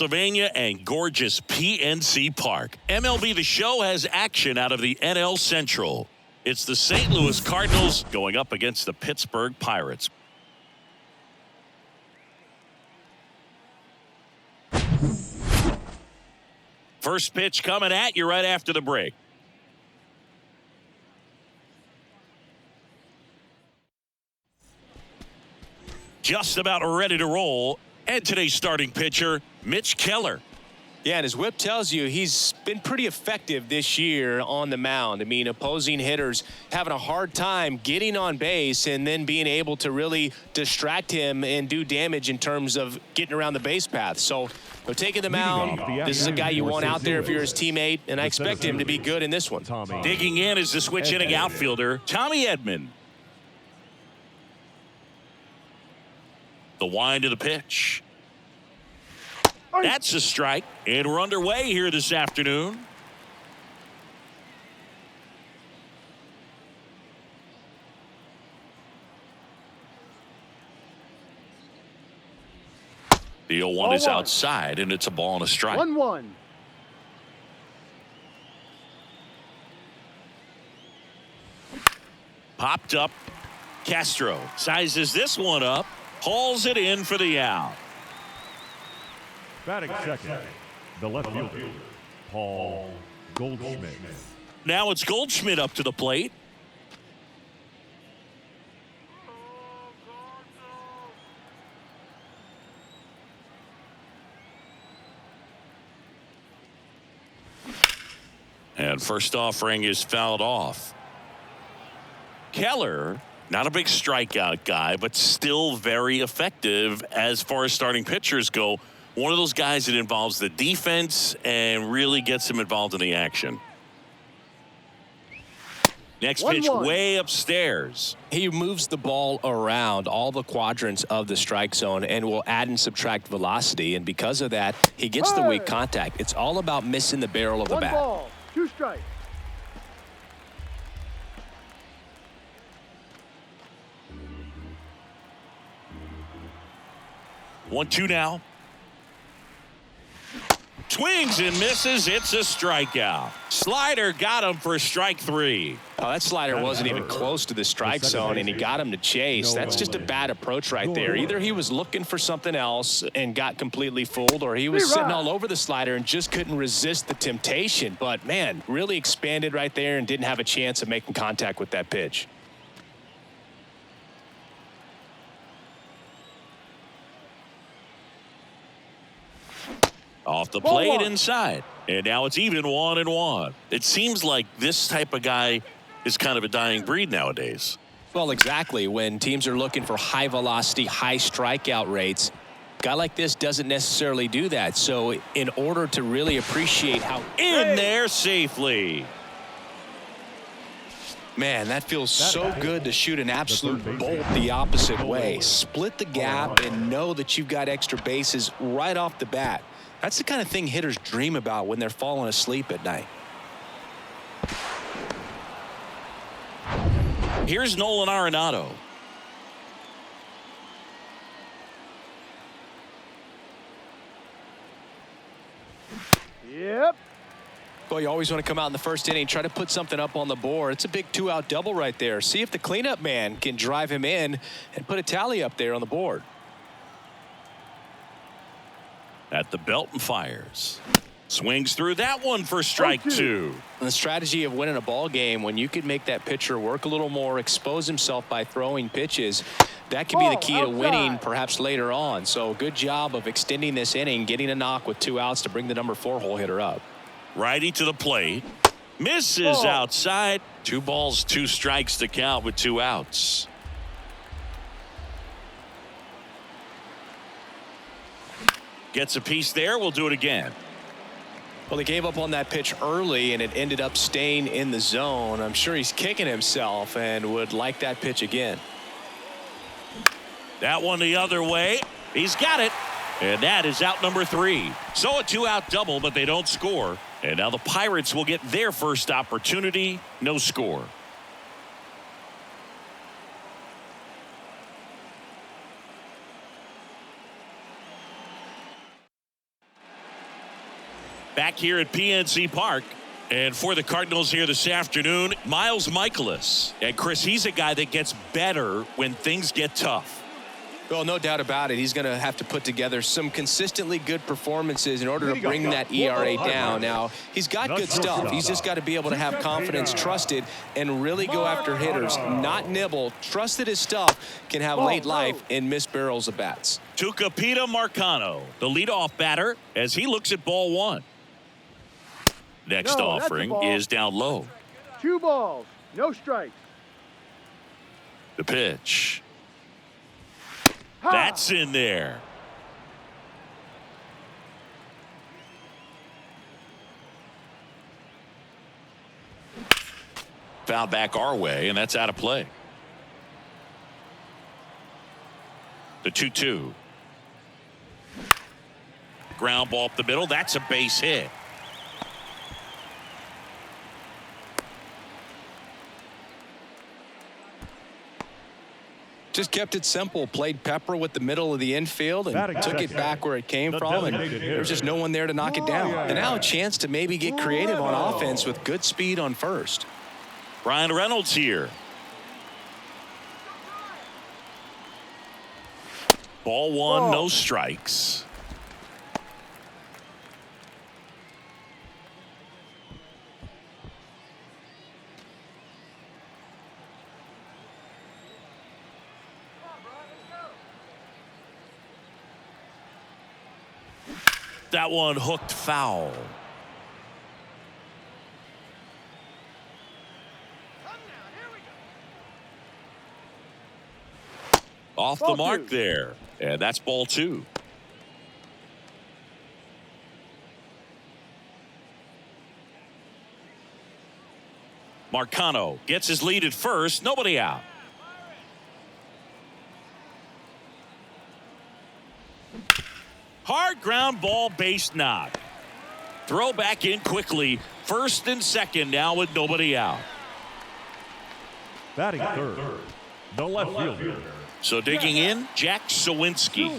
Pennsylvania and gorgeous PNC Park. MLB The Show has action out of the NL Central. It's the St. Louis Cardinals going up against the Pittsburgh Pirates. First pitch coming at you right after the break. Just about ready to roll. And today's starting pitcher, Mitch Keller. Yeah, and his whip tells you he's been pretty effective this year on the mound. I mean, opposing hitters having a hard time getting on base and then being able to really distract him and do damage in terms of getting around the base path. So, taking the mound, this is a guy you want out there if you're his teammate, and I expect him to be good in this one. Digging in is the switch hitting outfielder, Tommy Edman. The wind of the pitch. That's a strike, and we're underway here this afternoon. The 0-1 is outside, and it's a ball and a strike. 1-1. Popped up. Castro sizes this one up. Hauls it in for the out. Batting second, the left fielder, Paul Goldschmidt. Now it's Goldschmidt up to the plate. And first offering is fouled off. Keller, not a big strikeout guy, but still very effective as far as starting pitchers go. One of those guys that involves the defense and really gets him involved in the action. Next pitch way upstairs. He moves the ball around all the quadrants of the strike zone and will add and subtract velocity. And because of that, he gets the weak contact. It's all about missing the barrel of the bat. 1 ball, 2 strikes. One, two now. Swings and misses. It's a strikeout. Slider got him for strike 3. Oh, that slider wasn't even close to the strike zone, and he got him to chase. That's just a bad approach right there. Either he was looking for something else and got completely fooled, or he was sitting all over the slider and just couldn't resist the temptation. But, man, really expanded right there and didn't have a chance of making contact with that pitch. Off the plate inside. And now it's even 1-1. It seems like this type of guy is kind of a dying breed nowadays. Well, exactly. When teams are looking for high velocity, high strikeout rates, a guy like this doesn't necessarily do that. So in order to really appreciate how in there safely. Man, that feels so good to shoot an absolute bolt the opposite way. Split the gap and know that you've got extra bases right off the bat. That's the kind of thing hitters dream about when they're falling asleep at night. Here's Nolan Arenado. Yep. Boy, you always want to come out in the first inning, try to put something up on the board. It's a big 2-out double right there. See if the cleanup man can drive him in and put a tally up there on the board. At the belt and fires. Swings through that one for strike 2. And the strategy of winning a ball game, when you can make that pitcher work a little more, expose himself by throwing pitches, that can be the key to winning perhaps later on. So good job of extending this inning, getting a knock with 2 outs to bring the number 4 hole hitter up. Righty to the plate. Misses outside. 2 balls, 2 strikes to count with 2 outs. Gets a piece there. We'll do it again. Well, he gave up on that pitch early, and it ended up staying in the zone. I'm sure he's kicking himself and would like that pitch again. That one the other way. He's got it. And that is out number 3. So a 2-out double, but they don't score. And now the Pirates will get their first opportunity. No score. Back here at PNC Park. And for the Cardinals here this afternoon, Miles Michaelis. And Chris, he's a guy that gets better when things get tough. Well, no doubt about it. He's going to have to put together some consistently good performances in order to bring that ERA down. Now, he's got good stuff. He's just got to be able to have confidence, trust it, and really go after hitters, not nibble. Trust that his stuff can have late life and miss barrels of bats. Tucupita Marcano, the leadoff batter, as he looks at ball one. Next offering is down low. 2 balls, no strikes. The pitch. That's in there. Foul back our way, and that's out of play. The 2-2. Ground ball up the middle. That's a base hit. Just kept it simple, played pepper with the middle of the infield and took it back where it came from, and there's just no one there to knock it down. And now a chance to maybe get creative on offense with good speed on first. Brian Reynolds here. Ball one, no strikes. That one hooked foul. Off the mark there. And that's ball two. Marcano gets his lead at first. Nobody out. Hard ground ball, base knock. Throw back in quickly. First and second now with nobody out. Batting third, the left fielder. So digging in, Jack Sawinski.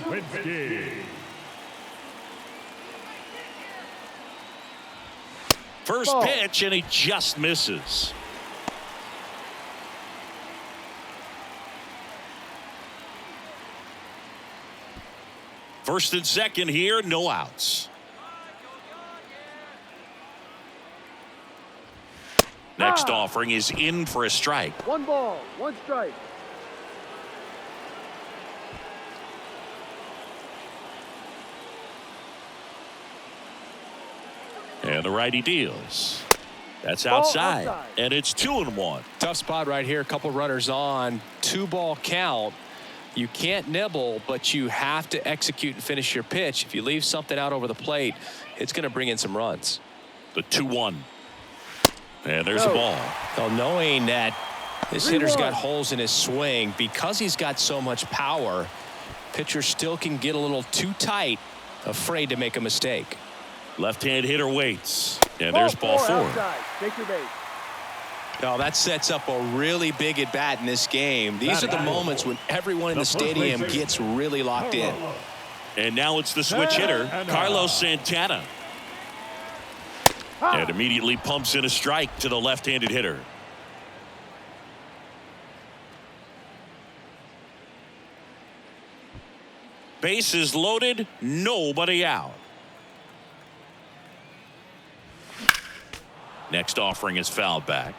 First pitch, and he just misses. First and second here, no outs. Next offering is in for a strike. 1 ball, 1 strike. And the righty deals. That's outside. And it's 2-1. Tough spot right here. A couple runners on. 2-ball count. You can't nibble, but you have to execute and finish your pitch. If you leave something out over the plate, it's going to bring in some runs. The 2-1. And there's the ball. Well, knowing that this hitter's got holes in his swing, because he's got so much power, pitcher still can get a little too tight, afraid to make a mistake. Left-hand hitter waits. And there's ball 4. Take your base. Now that sets up a really big at bat in this game. These are the moments when everyone in the stadium gets really locked in. And now it's the switch hitter, Carlos Santana. And immediately pumps in a strike to the left-handed hitter. Bases loaded, nobody out. Next offering is fouled back.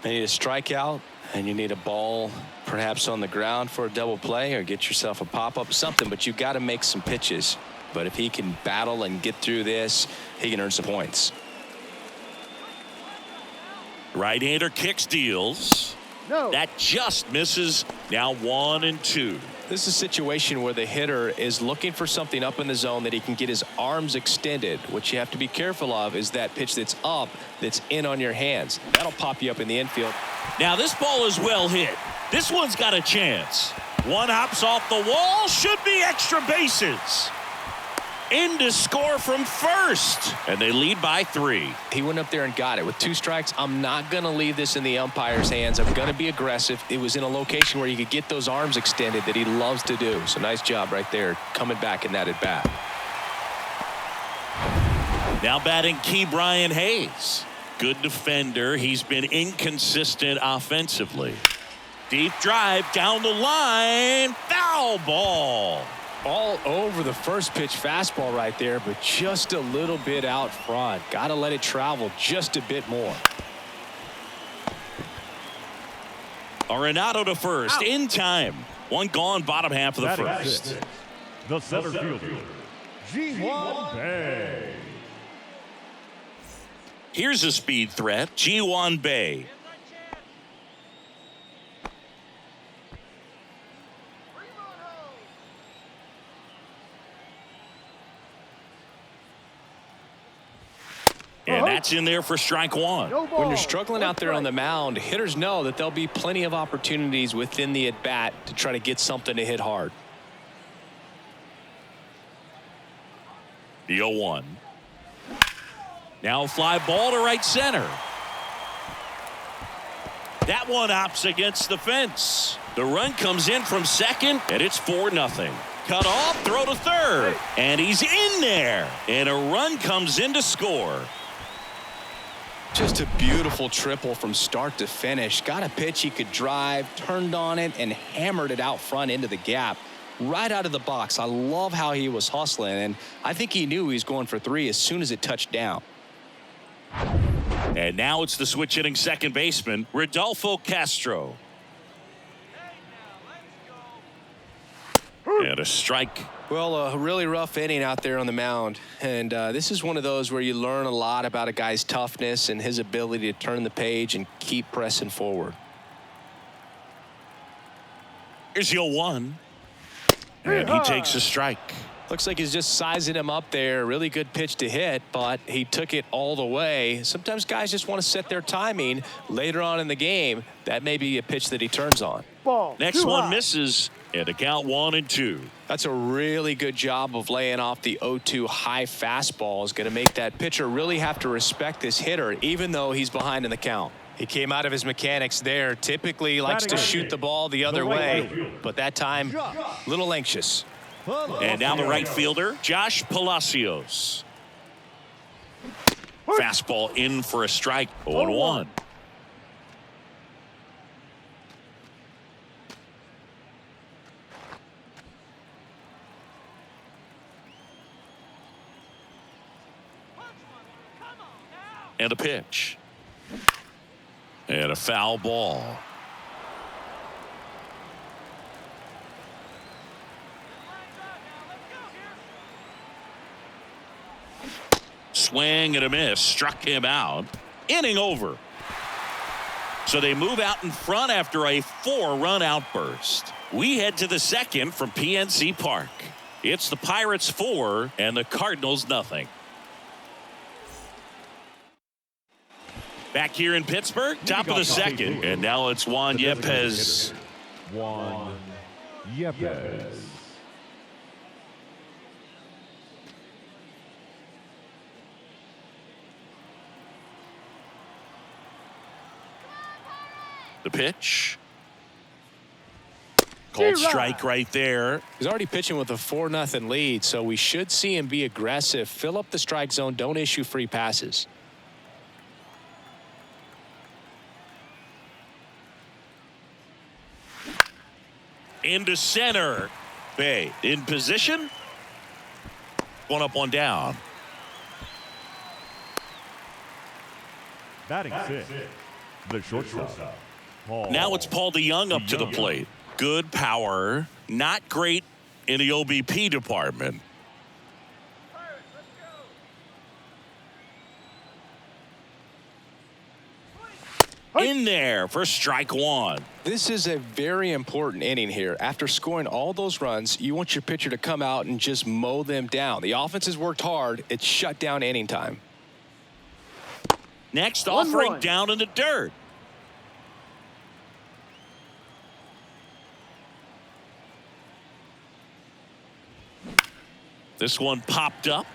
You need a strikeout, and you need a ball perhaps on the ground for a double play, or get yourself a pop-up, something, but you got to make some pitches. But if he can battle and get through this, he can earn some points. Right-hander kicks, deals. No. That just misses. Now 1-2. This is a situation where the hitter is looking for something up in the zone that he can get his arms extended. What you have to be careful of is that pitch that's up, that's in on your hands. That'll pop you up in the infield. Now this ball is well hit. This one's got a chance. One hops off the wall. Should be extra bases. In to score from first. And they lead by 3. He went up there and got it. With 2 strikes, I'm not going to leave this in the umpire's hands. I'm going to be aggressive. It was in a location where you could get those arms extended that he loves to do. So nice job right there, coming back in that at bat. Now batting Key Brian Hayes. Good defender. He's been inconsistent offensively. Deep drive down the line. Foul ball. All over the first pitch fastball right there, but just a little bit out front. Got to let it travel just a bit more. Arenado to first in time. One gone, bottom half of the first. The center fielder, Ji-Hwan Bae. Here's a speed threat, Ji-Hwan Bae. And that's in there for strike one. When you're struggling out there on the mound, hitters know that there'll be plenty of opportunities within the at-bat to try to get something to hit hard. The 0-1. Now fly ball to right center. That one hops against the fence. The run comes in from second, and it's 4-0. Cut off, throw to third, and he's in there. And a run comes in to score. Just a beautiful triple from start to finish. Got a pitch he could drive, turned on it, and hammered it out front into the gap. Right out of the box. I love how he was hustling, and I think he knew he was going for 3 as soon as it touched down. And now it's the switch hitting second baseman, Rodolfo Castro. And a strike. Well, a really rough inning out there on the mound. And this is one of those where you learn a lot about a guy's toughness and his ability to turn the page and keep pressing forward. Here's the 0-1. And he takes a strike. Looks like he's just sizing him up there. Really good pitch to hit, but he took it all the way. Sometimes guys just want to set their timing later on in the game. That may be a pitch that he turns on. Ball. Next one misses, and a count 1-2. That's a really good job of laying off the 0-2 high fastball. Is going to make that pitcher really have to respect this hitter, even though he's behind in the count. He came out of his mechanics there. Typically likes to shoot the ball the other way, but that time, a little anxious. And now the right fielder, Josh Palacios. Fastball in for a strike. 0-1. And a pitch. And a foul ball. Swing and a miss. Struck him out. Inning over. So they move out in front after a 4-run outburst. We head to the second from PNC Park. It's the Pirates 4 and the Cardinals nothing. Back here in Pittsburgh, top of the second, and now it's Juan Yepez. Juan Yepez. The pitch. Cold strike right there. He's already pitching with a 4-0 lead, so we should see him be aggressive, fill up the strike zone, don't issue free passes. Into center. Bae in position. One up, one down. Batting sixth, the shortstop. Now it's Paul DeYoung up to the plate. Good power. Not great in the OBP department. In there for strike one. This is a very important inning here. After scoring all those runs, you want your pitcher to come out and just mow them down. The offense has worked hard. It's shut down inning time. Next offering down in the dirt. This one popped up.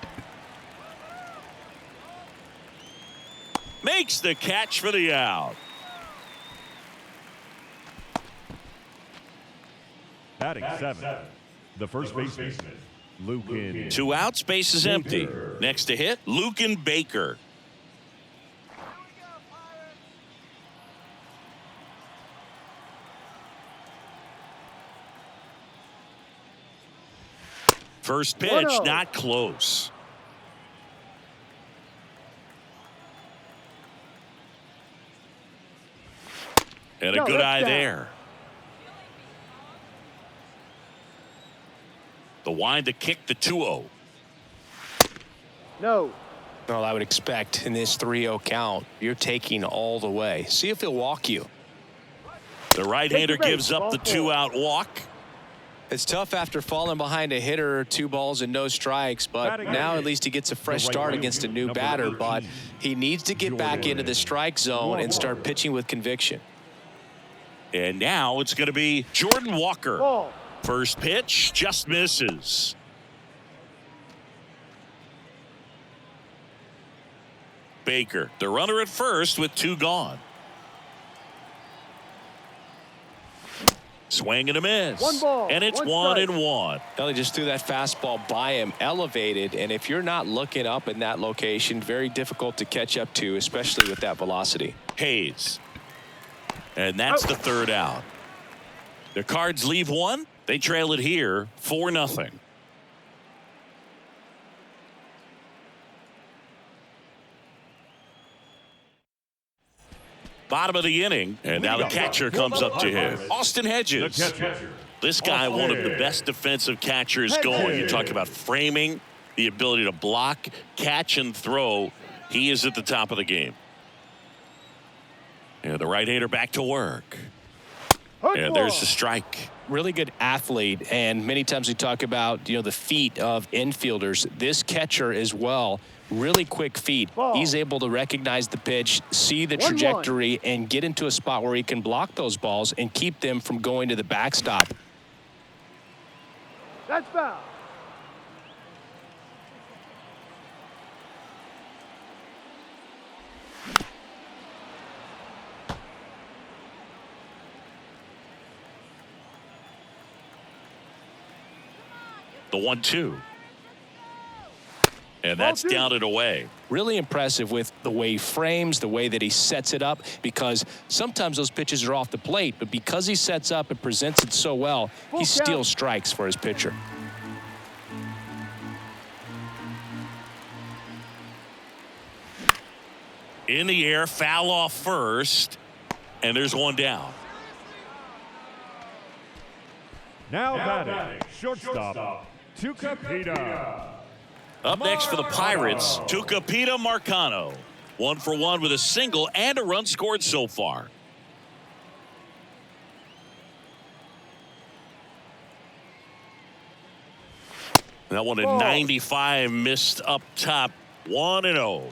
Makes the catch for the out. Batting seventh, the first baseman, Lucan. 2 outs, base is empty. Next to hit, Lucan Baker. First pitch, 1-0. not close. And a No, good that's eye down. there. The wind to kick the 2-0. No. Well, I would expect in this 3-0 count, you're taking all the way. See if he'll walk you. The right-hander Take the base, gives up ball the 4. 2-out walk. It's tough after falling behind a hitter, 2 balls and no strikes, but Batting now average. at least he gets a fresh The right start fielder, against a new number batter, 18, but he needs to get back Jordan into the strike zone and start Walker. pitching with conviction. And now it's going to be Jordan Walker. Ball. First pitch just misses. Baker, the runner at first with 2 gone. Swing and a miss. 1 ball, And it's 1 1 strike. and 1. Well, he just threw that fastball by him, elevated, and if you're not looking up in that location, very difficult to catch up to, especially with that velocity. Hayes. And that's the 3rd out. The Cards leave 1. They trail it here 4-0. Bottom of the inning, and now the catcher comes up to him. Austin The Hedges. catcher. This guy, one of the best defensive catchers going. You talk about framing, the ability to block, catch, and throw. He is at the top of the game. And the right-hander back to work. And there's the strike. Really good athlete, and many times we talk about, the feet of infielders. This catcher as well, really quick feet. Ball. He's able to recognize the pitch, see the 1-1. trajectory, and get into a spot where he can block those balls and keep them from going to the backstop. That's foul. The 1-2. And that's Ball 2. down and away. Really impressive with the way he frames, the way that he sets it up, because sometimes those pitches are off the plate, but because he sets up and presents it so well, Full he count. steals strikes for his pitcher. In the air, foul off first. And there's 1 down. Now batting. Shortstop. Tucapita. Up next for the Pirates, Tucapita Marcano. 1 for 1 with a single and a run scored so far. That one at Ball. 95, missed up top. 1-0.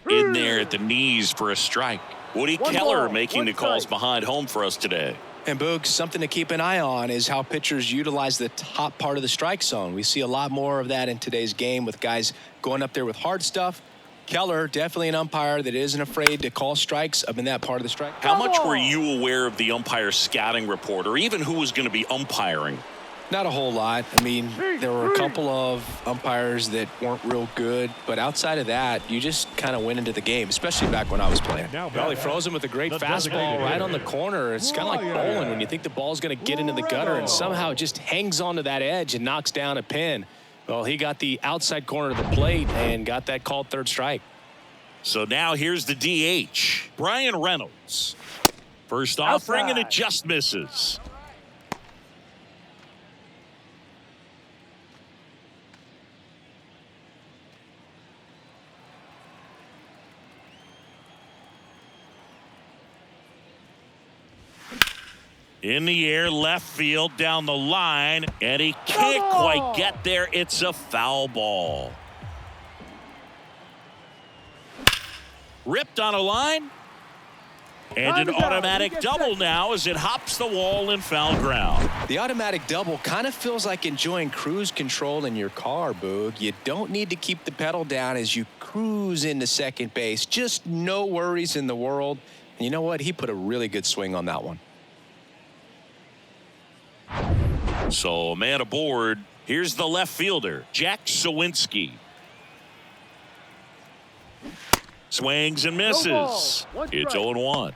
In there at the knees for a strike. Woody 1 Keller ball, making 1 the calls strike. behind home for us today. And Boog, something to keep an eye on is how pitchers utilize the top part of the strike zone. We see a lot more of that in today's game with guys going up there with hard stuff. Keller, definitely an umpire that isn't afraid to call strikes up in that part of the strike. How much were you aware of the umpire scouting report, or even who was going to be umpiring? Not a whole lot. I mean, there were a couple of umpires that weren't real good, but outside of that, you just kind of went into the game, especially back when I was playing. Now Well, he froze him with a great the fastball designated right on the hitter. corner. It's kind of like bowling when you think the ball's going to get into the gutter and somehow it just hangs onto that edge and knocks down a pin. Well, he got the outside corner of the plate and got that called 3rd strike. So now here's the DH, Brian Reynolds. First offering, and it just misses. In the air, left field, down the line, and he can't quite get there. It's a foul ball. Ripped on a line, and an automatic double now as it hops the wall in foul ground. The automatic double kind of feels like enjoying cruise control in your car, Boog. You don't need to keep the pedal down as you cruise into second base. Just no worries in the world. And you know what? He put a really good swing on that one. So, man aboard. Here's the left fielder, Jack Sawinski. Swings and misses. It's 0-1.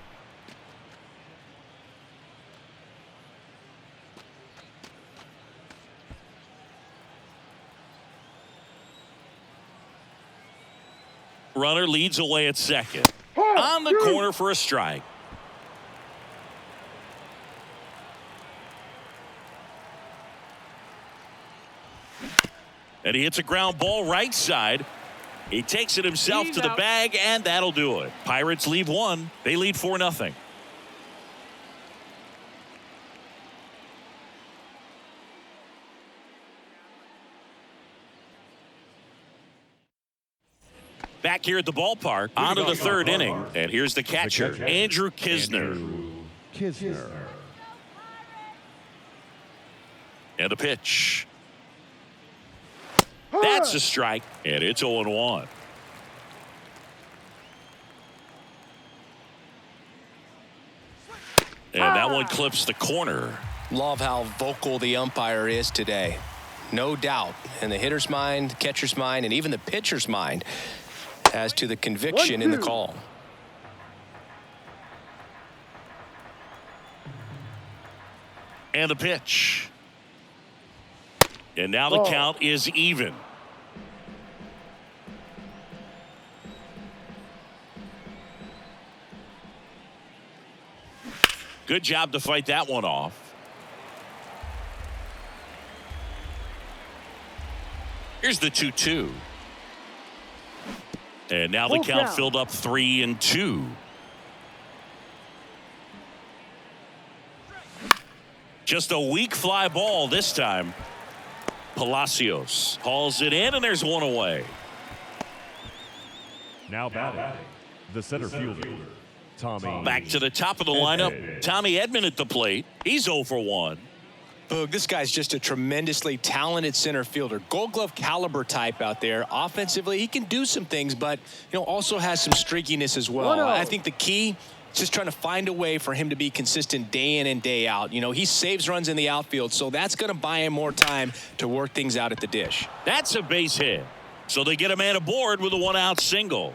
Runner leads away at second. On the corner for a strike. And he hits a ground ball right side. He takes it himself to the bag, and that'll do it. Pirates leave one. They lead 4-0. Back here at the ballpark, on to the third inning. And here's the catcher, Andrew Kisner. And a pitch. That's a strike, and it's 0-1. And that one clips the corner. Love how vocal the umpire is today. No doubt in the hitter's mind, catcher's mind, and even the pitcher's mind as to the conviction in the call. And the pitch. And now the count is even. Good job to fight that one off. Here's the 2-2. And now the count filled up 3-2. Just a weak fly ball this time. Palacios hauls it in, and there's one away. Now batting, the center fielder, Tommy. Back to the top of the lineup, Tommy Edman at the plate. He's 0 for 1. Boog, this guy's just a tremendously talented center fielder. Gold Glove caliber type out there. Offensively, he can do some things, but also has some streakiness as well. I think the key is just trying to find a way for him to be consistent day in and day out. He saves runs in the outfield, so that's going to buy him more time to work things out at the dish. That's a base hit. So they get a man aboard with a 1-out single.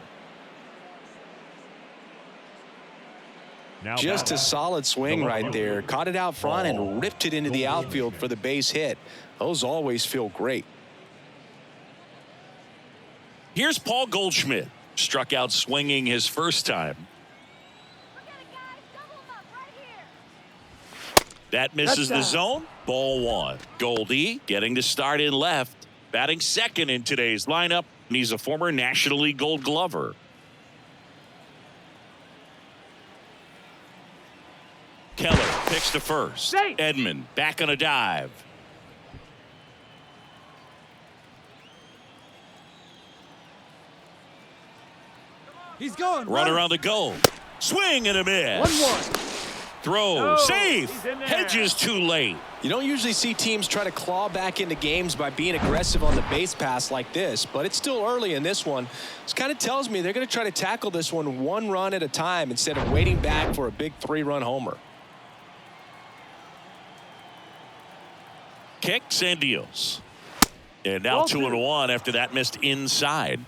Just a solid swing right there. Caught it out front and ripped it into the outfield for the base hit. Those always feel great. Here's Paul Goldschmidt. Struck out swinging his first time. That misses the zone. Ball 1. Goldie getting to start in left. Batting second in today's lineup. And he's a former National League Gold Glover. Keller picks to first. Edman back on a dive. He's going. Runner on the go. Swing and a miss. 1-1. Throw. Safe. Hedges too late. You don't usually see teams try to claw back into games by being aggressive on the base pass like this, but it's still early in this one. This kind of tells me they're going to try to tackle this one run at a time instead of waiting back for a big 3-run homer. Kicks and deals. And now 2-1 after that missed inside.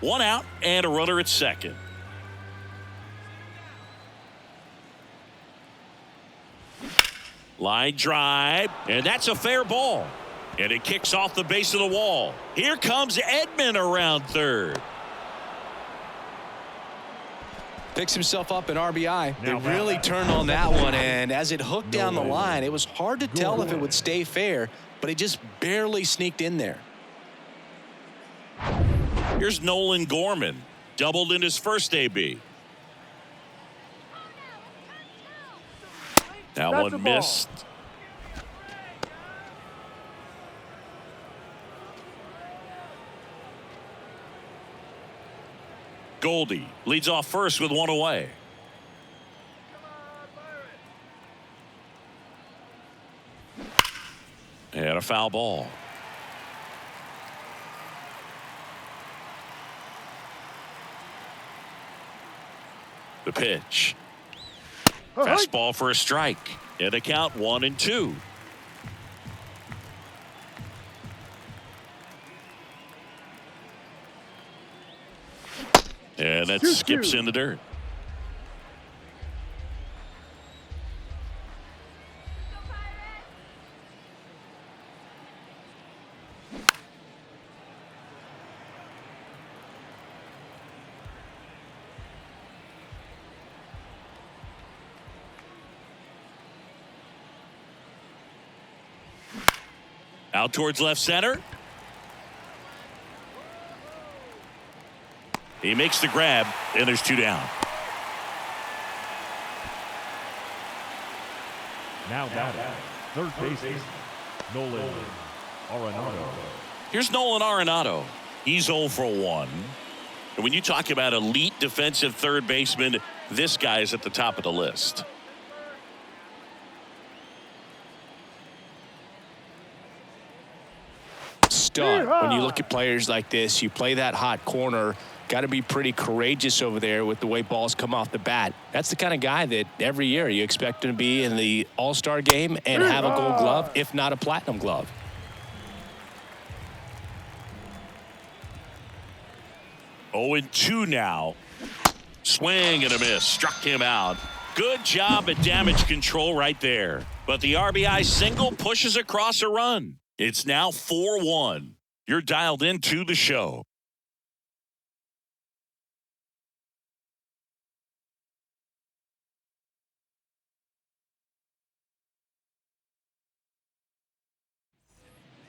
One out and a runner at second. Line drive, and that's a fair ball. And it kicks off the base of the wall. Here comes Edman around third. Picks himself up an RBI. They really turned on that one, and as it hooked down the line, it was hard to tell if it would stay fair, but it just barely sneaked in there. Here's Nolan Gorman. Doubled in his first AB. That one missed. Goldie leads off first with one away. And a foul ball. The pitch. Fastball for a strike. And a count 1-2. And that skips in the dirt. Out towards left center. He makes the grab, and there's 2 down. Now batting, third baseman, Nolan Arenado. Here's Nolan Arenado. He's 0 for 1. And when you talk about elite defensive third baseman, this guy is at the top of the list. Stud. When you look at players like this, you play that hot corner, got to be pretty courageous over there with the way balls come off the bat. That's the kind of guy that every year you expect him to be in the All-Star game and have a Gold Glove, if not a Platinum Glove. Oh, and 2 now. Swing and a miss. Struck him out. Good job at damage control right there. But the RBI single pushes across a run. It's now 4-1. You're dialed into the show.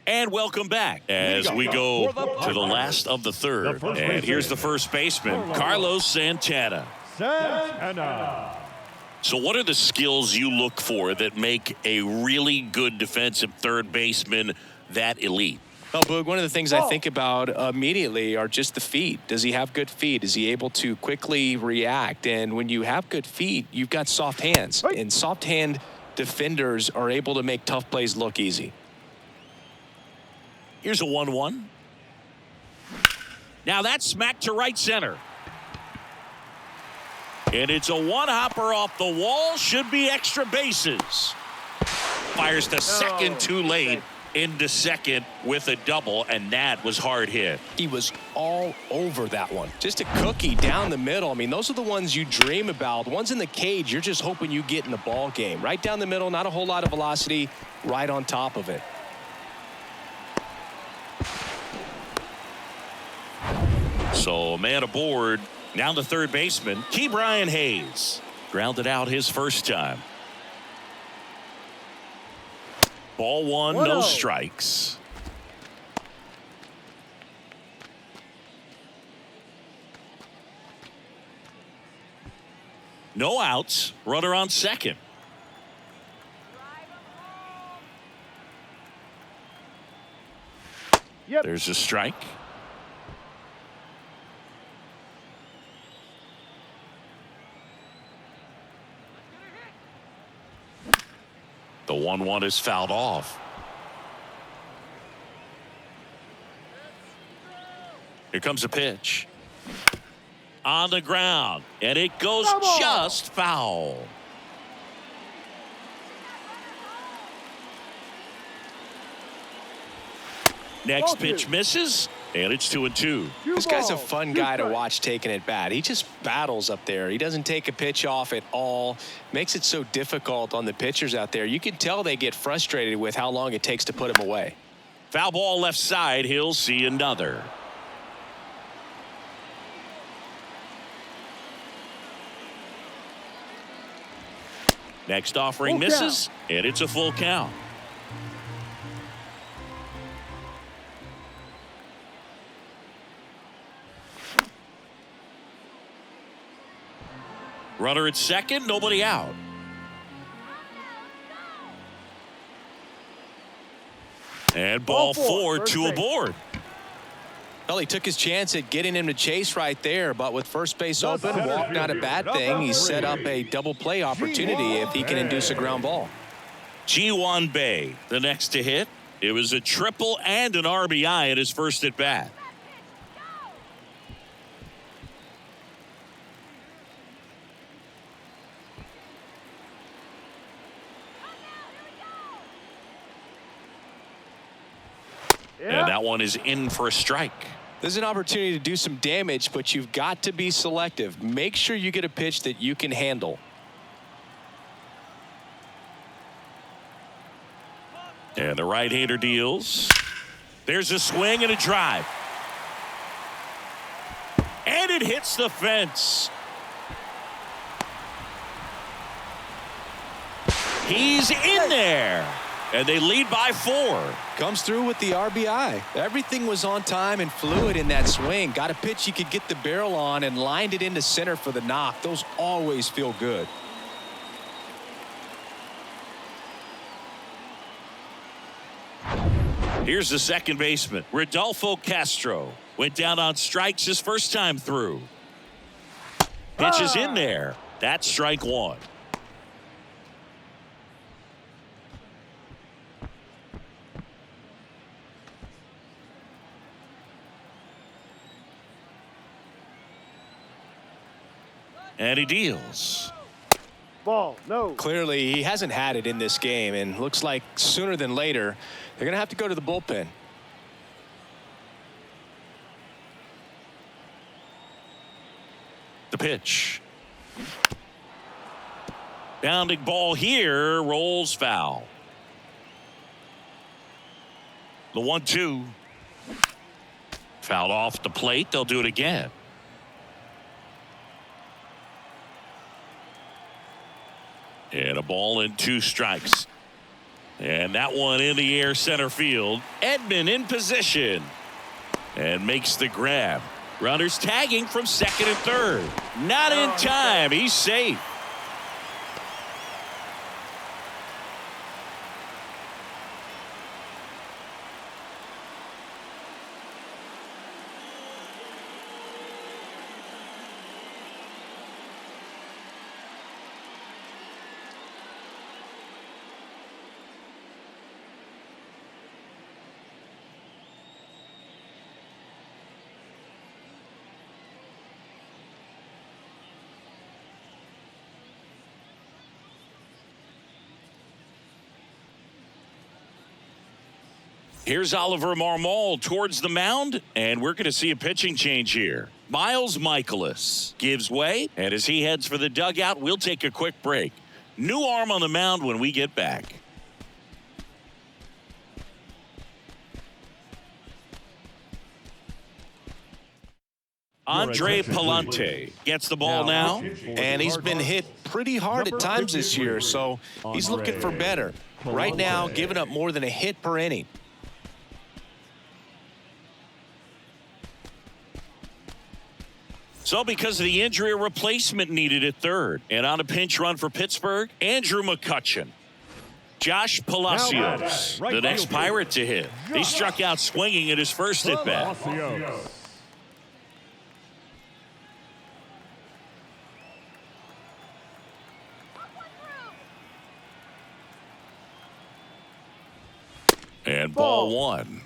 And welcome back as we go to the last of the third. And here's the first baseman, Carlos Santana. So what are the skills you look for that make a really good defensive third baseman that elite? Well, Boog, one of the things I think about immediately are just the feet. Does he have good feet? Is he able to quickly react? And when you have good feet, you've got soft hands. And soft hand defenders are able to make tough plays look easy. Here's a 1-1. Now that's smacked to right center. And it's a one-hopper off the wall. Should be extra bases. Fires to second too late. Into second with a double, and that was hard hit. He was all over that one. Just a cookie down the middle. I mean, those are the ones you dream about. The ones in the cage, you're just hoping you get in the ball game. Right down the middle, not a whole lot of velocity, right on top of it. So, man aboard. Now the third baseman, Ke'Bryan Hayes. Grounded out his first time. Ball 1, no strikes. No outs. Runner on second. There's a strike. The 1-1 is fouled off. Here comes a pitch. On the ground. And it goes just foul. Next pitch misses. And it's 2-2. This guy's a fun guy to watch taking at bat. He just battles up there. He doesn't take a pitch off at all. Makes it so difficult on the pitchers out there. You can tell they get frustrated with how long it takes to put him away. Foul ball left side. He'll see another. Next offering misses. And it's a full count. Runner at second, nobody out. And ball 4, 2 aboard. Well, he took his chance at getting him to chase right there, but with first base open, walk not a bad thing. He set up a double play opportunity if he can induce a ground ball. Ji-Hwan Bae, the next to hit. It was a triple and an RBI at his first at bat. And that one is in for a strike. There's an opportunity to do some damage, but you've got to be selective. Make sure you get a pitch that you can handle. And the right-hander deals. There's a swing and a drive. And it hits the fence. He's in there. And they lead by 4. Comes through with the RBI. Everything was on time and fluid in that swing. Got a pitch you could get the barrel on and lined it into center for the knock. Those always feel good. Here's the second baseman, Rodolfo Castro. Went down on strikes his first time through. Pitch is in there. That's strike 1. And he deals. Ball, no. Clearly, he hasn't had it in this game, and looks like sooner than later, they're going to have to go to the bullpen. The pitch. Bounding ball here, rolls foul. The 1-2. Fouled off the plate. They'll do it again. And a ball and 2 strikes. And that one in the air center field. Edman in position. And makes the grab. Runners tagging from second and third. Not in time. He's safe. Here's Oliver Marmol towards the mound, and we're going to see a pitching change here. Miles Michaelis gives way, and as he heads for the dugout, we'll take a quick break. New arm on the mound when we get back. Andre Palante gets the ball now, and he's been hit pretty hard at times this year, so he's looking for better. Right now, giving up more than a hit per inning. So because of the injury, a replacement needed at third. And on a pinch run for Pittsburgh, Andrew McCutchen. Josh Palacios, the next Pirate to hit. He struck out swinging at his first at-bat. And ball 1.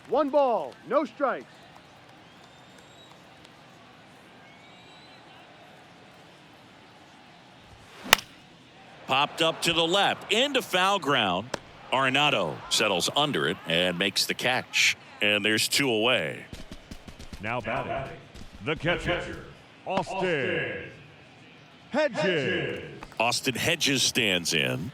1 ball, no strikes. Popped up to the left into foul ground. Arenado settles under it and makes the catch. And there's 2 away. Now batting, the catcher, Austin Hedges. Austin Hedges stands in.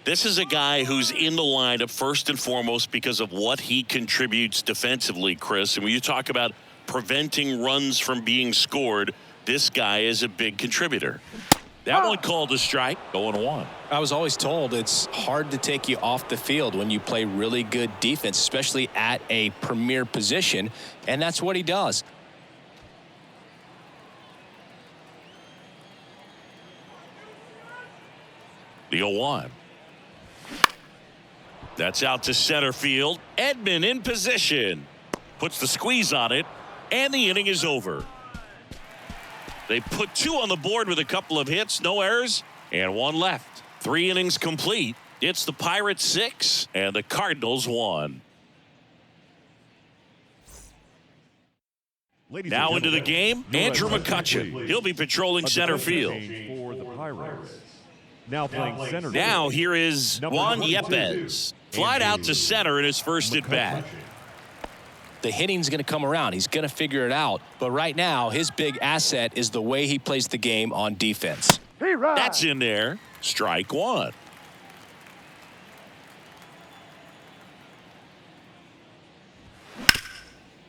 This is a guy who's in the lineup first and foremost because of what he contributes defensively, Chris. And when you talk about preventing runs from being scored, this guy is a big contributor. That one called a strike, 0-1. I was always told it's hard to take you off the field when you play really good defense, especially at a premier position, and that's what he does. The 0-1. That's out to center field. Edman in position. Puts the squeeze on it, and the inning is over. They put 2 on the board with a couple of hits, no errors, and 1 left. 3 innings complete. It's the Pirates 6 and the Cardinals 1. Now into the game, Andrew McCutchen. He'll be patrolling center field. For the Pirates. Now playing center. Now here is Juan Yepes. Flied out to center in his first at bat. the hitting's going to come around. He's going to figure it out. But right now, his big asset is the way he plays the game on defense. That's in there. Strike one.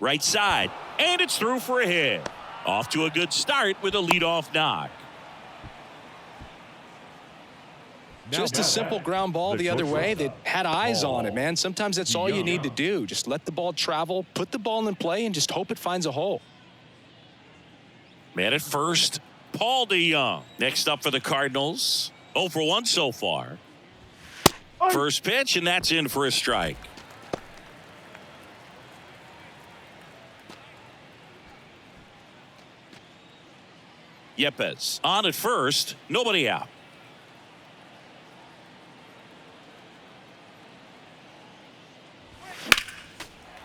Right side, and it's through for a hit. Off to a good start with a leadoff knock. Just a simple ground ball the other way that had eyes on it, man. Sometimes that's all you need to do. Just let the ball travel, put the ball in play, and just hope it finds a hole. Man at first, Paul DeYoung. Next up for the Cardinals. 0 for 1 so far. First pitch, and that's in for a strike. Yepes on at first, nobody out.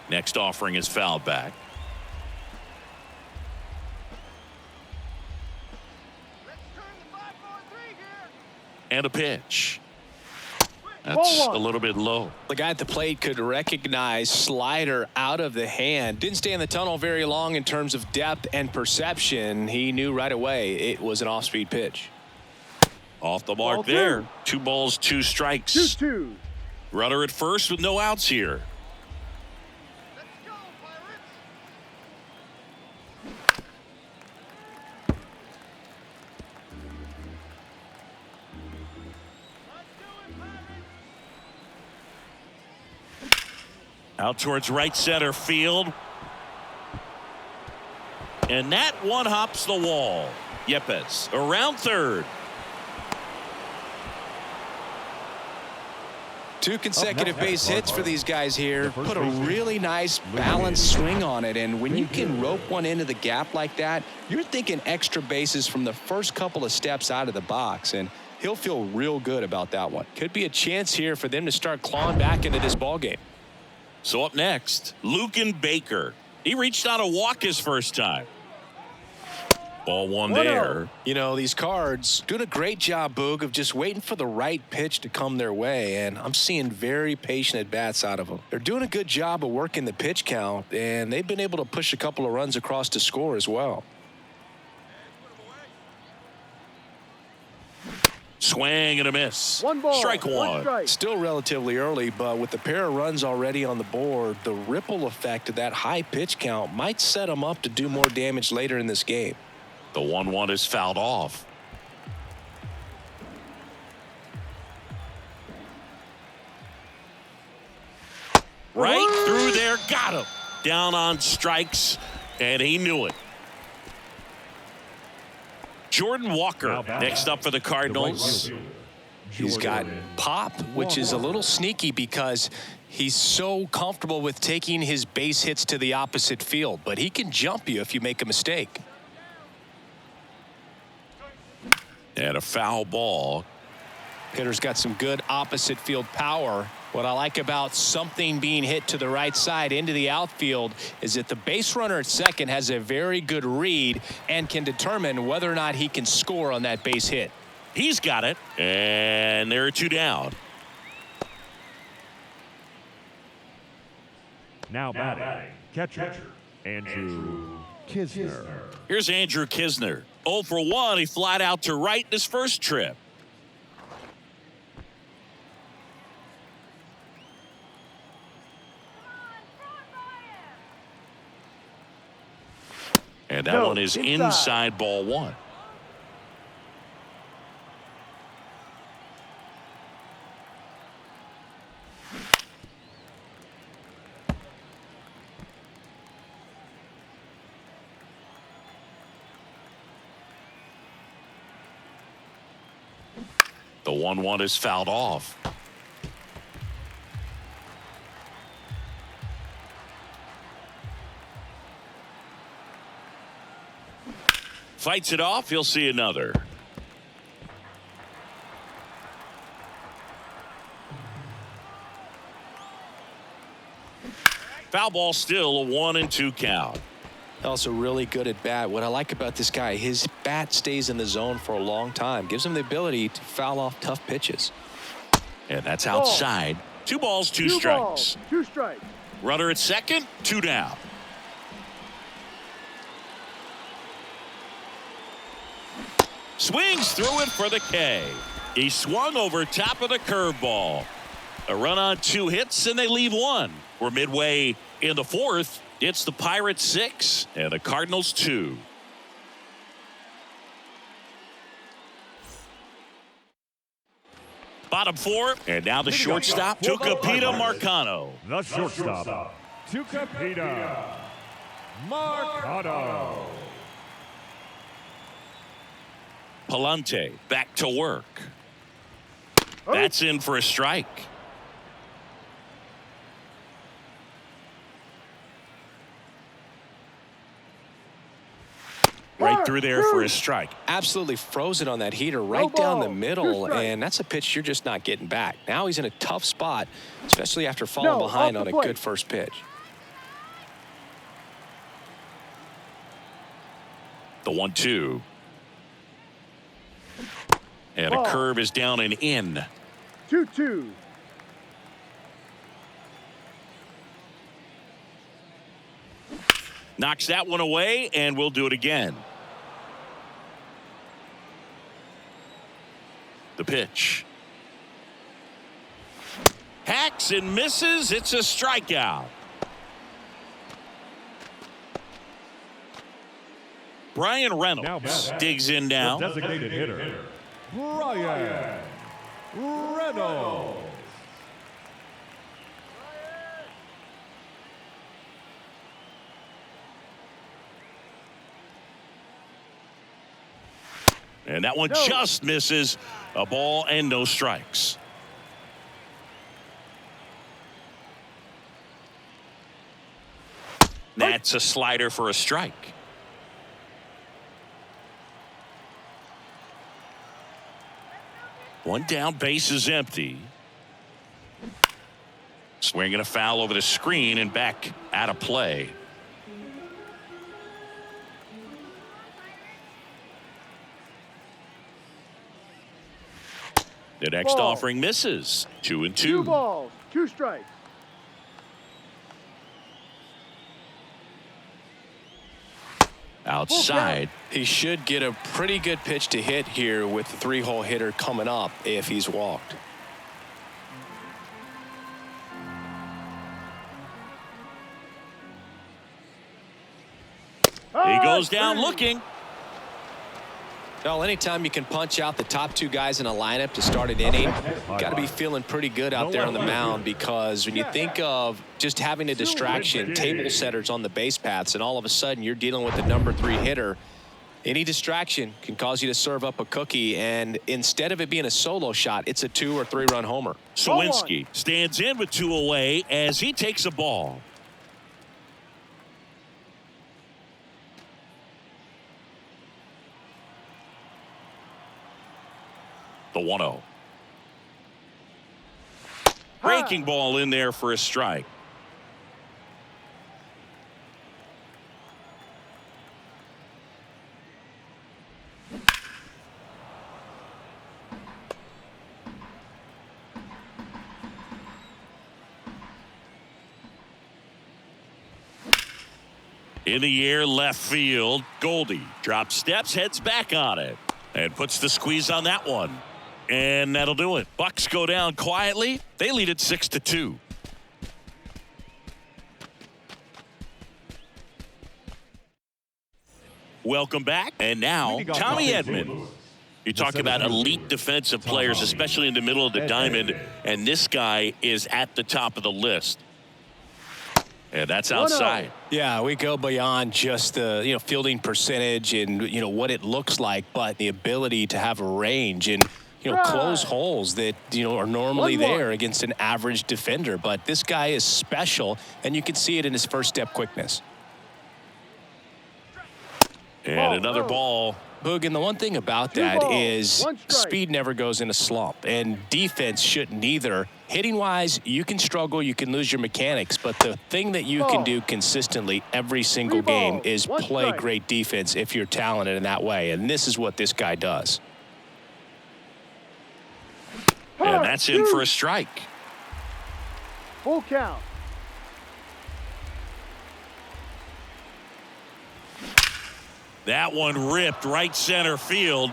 Next offering is fouled back. And a pitch. That's a little bit low. The guy at the plate could recognize slider out of the hand. Didn't stay in the tunnel very long in terms of depth and perception. He knew right away it was an off-speed pitch. Off the mark there. 2 balls, 2 strikes. 2-2. Runner at first with no outs here. Out towards right center field. And that one hops the wall. Yepes around third. 2 consecutive base hits for these guys here. Put a really nice balanced swing on it. And when you can rope one into the gap like that, you're thinking extra bases from the first couple of steps out of the box. And he'll feel real good about that one. Could be a chance here for them to start clawing back into this ball game. So up next, Lucan Baker. He reached out a walk his first time. Ball one there. You know, these Cards doing a great job, Boog, of just waiting for the right pitch to come their way. And I'm seeing very patient at-bats out of them. They're doing a good job of working the pitch count, and they've been able to push a couple of runs across to score as well. Swing and a miss. 1 ball, strike 1. strike. Still relatively early, but with the pair of runs already on the board, the ripple effect of that high pitch count might set them up to do more damage later in this game. The 1-1 is fouled off. Right through there, got him. Down on strikes, and he knew it. Jordan Walker next up for the Cardinals. He's got pop, which is a little sneaky because he's so comfortable with taking his base hits to the opposite field, but he can jump you if you make a mistake. And a foul ball. Hitter's got some good opposite field power. What I like about something being hit to the right side into the outfield is that the base runner at second has a very good read and can determine whether or not he can score on that base hit. He's got it, and there are 2 down. Now batting, catcher, Andrew Kisner. Here's Andrew Kisner. 0 for 1. He flied out to right in his first trip. And that one is inside ball 1. The 1-1 is fouled off. Fights it off. He'll see another. Foul ball, still a 1-2 count. Also really good at bat. What I like about this guy, his bat stays in the zone for a long time. Gives him the ability to foul off tough pitches. And that's outside. 2 balls, 2 strikes. 2 strikes. Runner at second, 2 down. Swings through it for the K. He swung over top of the curveball. A run on 2 hits, and they leave 1. We're midway in the 4th. It's the Pirates 6 and the Cardinals 2. Bottom 4, and now the shortstop, Tucupita Marcano. The shortstop, Tucupita Marcano. Palante back to work. That's in for a strike. Right through there for a strike. Absolutely frozen on that heater right down the middle, and that's a pitch you're just not getting back. Now he's in a tough spot, especially after falling behind on a good first pitch. The 1-2. And a curve is down and in. 2-2. Knocks that one away, and we'll do it again. The pitch. Hacks and misses. It's a strikeout. Brian Reynolds digs in now. Designated hitter, Brian Reynolds. And that one just misses. A ball and no strikes. That's a slider for a strike. One down, base is empty. Swinging a foul over the screen and back out of play. The next offering misses. 2-2. 2 balls, 2 strikes. Outside. He should get a pretty good pitch to hit here with the 3-hole hitter coming up if he's walked. He goes down looking. Well, anytime you can punch out the top 2 guys in a lineup to start an inning, got to be feeling pretty good out there on the mound, because when you think of just having a distraction, table setters on the base paths, and all of a sudden you're dealing with the number 3 hitter, any distraction can cause you to serve up a cookie, and instead of it being a solo shot, it's a 2 or 3 run homer. Sawinski stands in with 2 away as he takes a ball. The 1-0. Breaking ball in there for a strike. In the air, left field. Goldie drops steps, heads back on it, and puts the squeeze on that one. And that'll do it. Bucks go down quietly. They lead it 6-2. Welcome back. And now, Tommy Edman. You talk about elite defensive players, especially in the middle of the diamond, and this guy is at the top of the list. And that's outside. Yeah, we go beyond just the fielding percentage and what it looks like, but the ability to have a range and close holes that are normally there against an average defender. But this guy is special, and you can see it in his first step quickness. And another ball. Boog, and the one thing about that is speed never goes in a slump, and defense shouldn't either. Hitting-wise, you can struggle, you can lose your mechanics, but the thing that you can do consistently every single game is play great defense if you're talented in that way, and this is what this guy does. And that's in for a strike. Full count. That one ripped right center field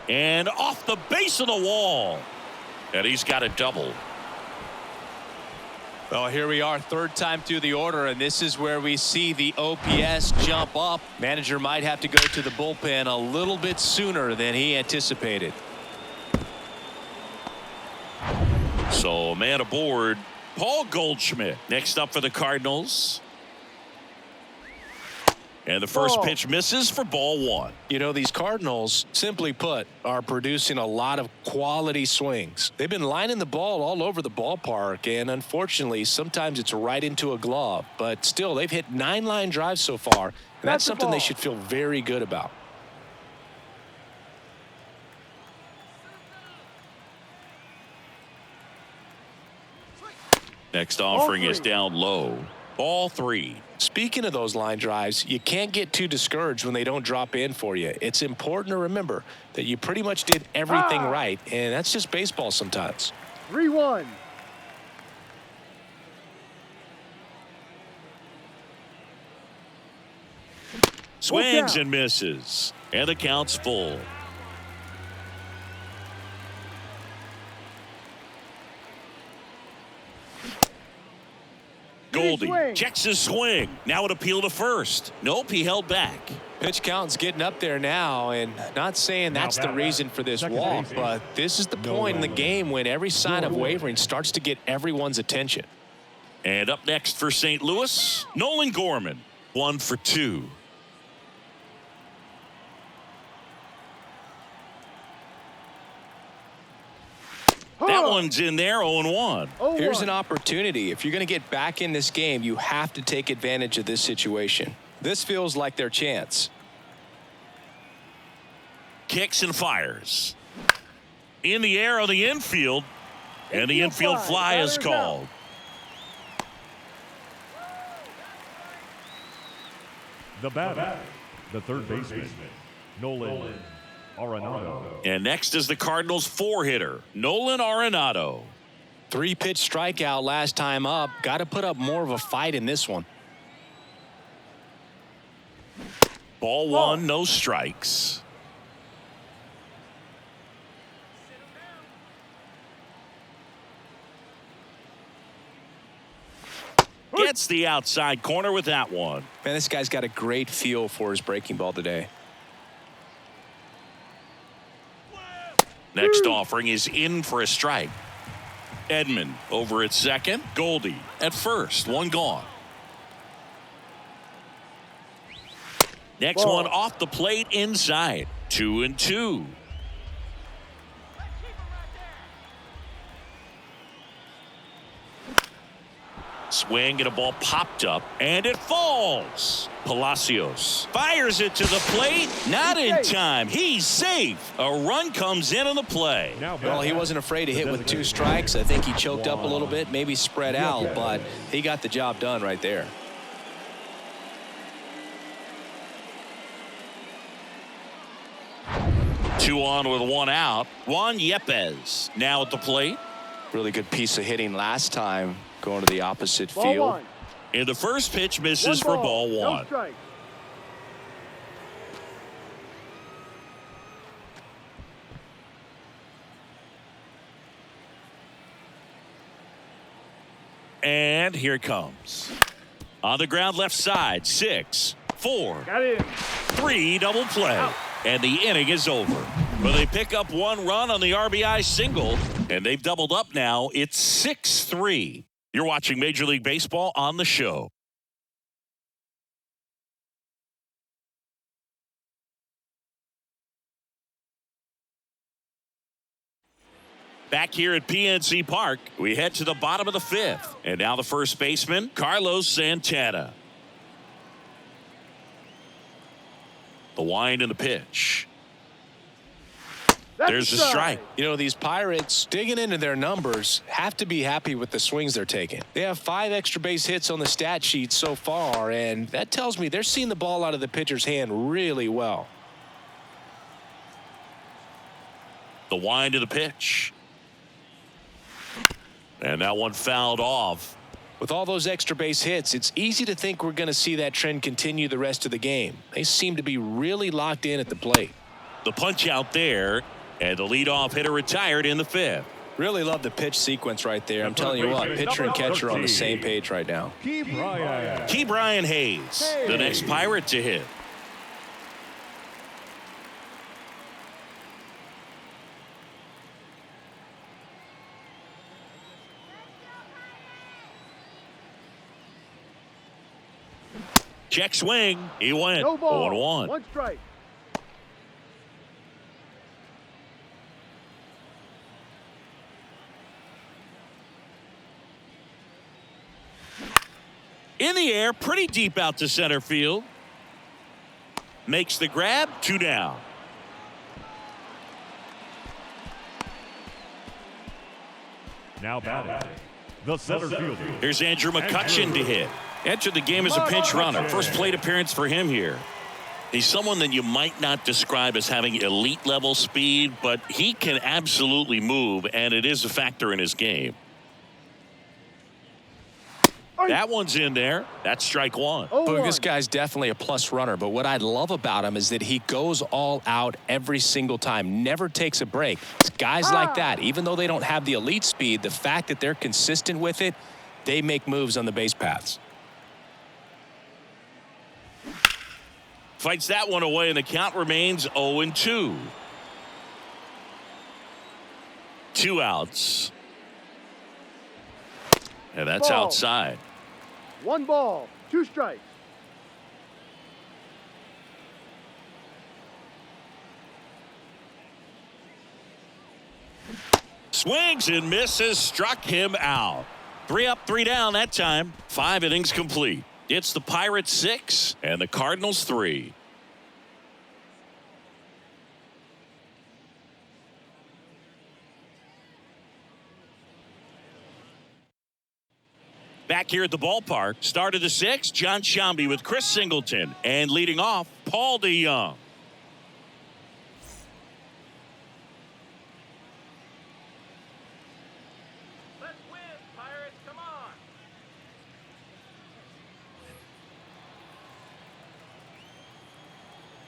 and off the base of the wall. And he's got a double. Well, here we are, third time through the order, and this is where we see the OPS jump up. Manager might have to go to the bullpen a little bit sooner than he anticipated. So, man aboard, Paul Goldschmidt. Next up for the Cardinals. And the first pitch misses for ball one. You know, these Cardinals, simply put, are producing a lot of quality swings. They've been lining the ball all over the ballpark, and unfortunately, sometimes it's right into a glove. But still, they've hit 9 line drives so far, and that's something they should feel very good about. Next offering is down low. Ball 3. Speaking of those line drives, you can't get too discouraged when they don't drop in for you. It's important to remember that you pretty much did everything right, and that's just baseball sometimes. 3-1. Swings and misses. And the count's full. Goldie checks his swing. Now it appeal to first. Nope, he held back. Pitch count's getting up there now, and not saying that's the reason for this walk, but this is the point in the game when every sign of wavering starts to get everyone's attention. And up next for St. Louis, Nolan Gorman. 1 for 2. That one's in there, 0-1. Here's an opportunity. If you're going to get back in this game, you have to take advantage of this situation. This feels like their chance. Kicks and fires. In the air on the infield. And the infield fly is called. The batter, the third baseman, Nolan Arenado. And next is the Cardinals 4-hitter, Nolan Arenado. 3-pitch strikeout last time up. Got to put up more of a fight in this one. Ball 1, no strikes. Gets the outside corner with that one. Man, this guy's got a great feel for his breaking ball today. Next offering is in for a strike. Edman over at second. Goldie at first. One gone. Next one off the plate inside. 2-2. Swing and a ball popped up and it falls. Palacios fires it to the plate. Not in time. He's safe. A run comes in on the play. Well, he wasn't afraid to hit with 2 strikes. I think he choked up a little bit, maybe spread out, but he got the job done right there. Two on with 1 out. Juan Yepes now at the plate. Really good piece of hitting last time, going to the opposite field. And the first pitch misses for ball 1. No strike. And here it comes. On the ground left side. 6, 4, Got in. 3 double play. Out. And the inning is over. But they pick up 1 run on the RBI single. And they've doubled up now. It's 6-3. You're watching Major League Baseball on the show. Back here at PNC Park, we head to the bottom of the 5th. And now the first baseman, Carlos Santana. The wind and the pitch. There's a strike. You know, these Pirates, digging into their numbers, have to be happy with the swings they're taking. They have 5 extra base hits on the stat sheet so far, and that tells me they're seeing the ball out of the pitcher's hand really well. The wind of the pitch. And that one fouled off. With all those extra base hits, it's easy to think we're going to see that trend continue the rest of the game. They seem to be really locked in at the plate. The punch out there, and the leadoff hitter retired in the 5th. Really love the pitch sequence right there. I'm telling you what, pitcher and catcher are on the same page right now. Key Brian Hayes, the next Pirate to hit. Check swing. He went. No ball. 0-1. 1 strike. In the air, pretty deep out to center field. Makes the grab. 2 down. Now batting, the center fielder. Here's Andrew McCutcheon to hit. Entered the game as a pinch runner. First plate appearance for him here. He's someone that you might not describe as having elite level speed, but he can absolutely move, and it is a factor in his game. That one's in there. That's strike 1. Boog, this guy's definitely a plus runner, but what I love about him is that he goes all out every single time, never takes a break. It's guys like that, even though they don't have the elite speed, the fact that they're consistent with it, they make moves on the base paths. Fights that one away, and the count remains 0-2. 2 outs. And that's Ball. outside. 1 ball. 2 strikes. Swings and misses. Struck him out. 3 up, 3 down that time. 5 innings complete. It's the Pirates 6 and the Cardinals 3. Back here at the ballpark, start of the 6th, John Shambi with Chris Singleton, and leading off, Paul DeYoung. Let's win, Pirates, come on.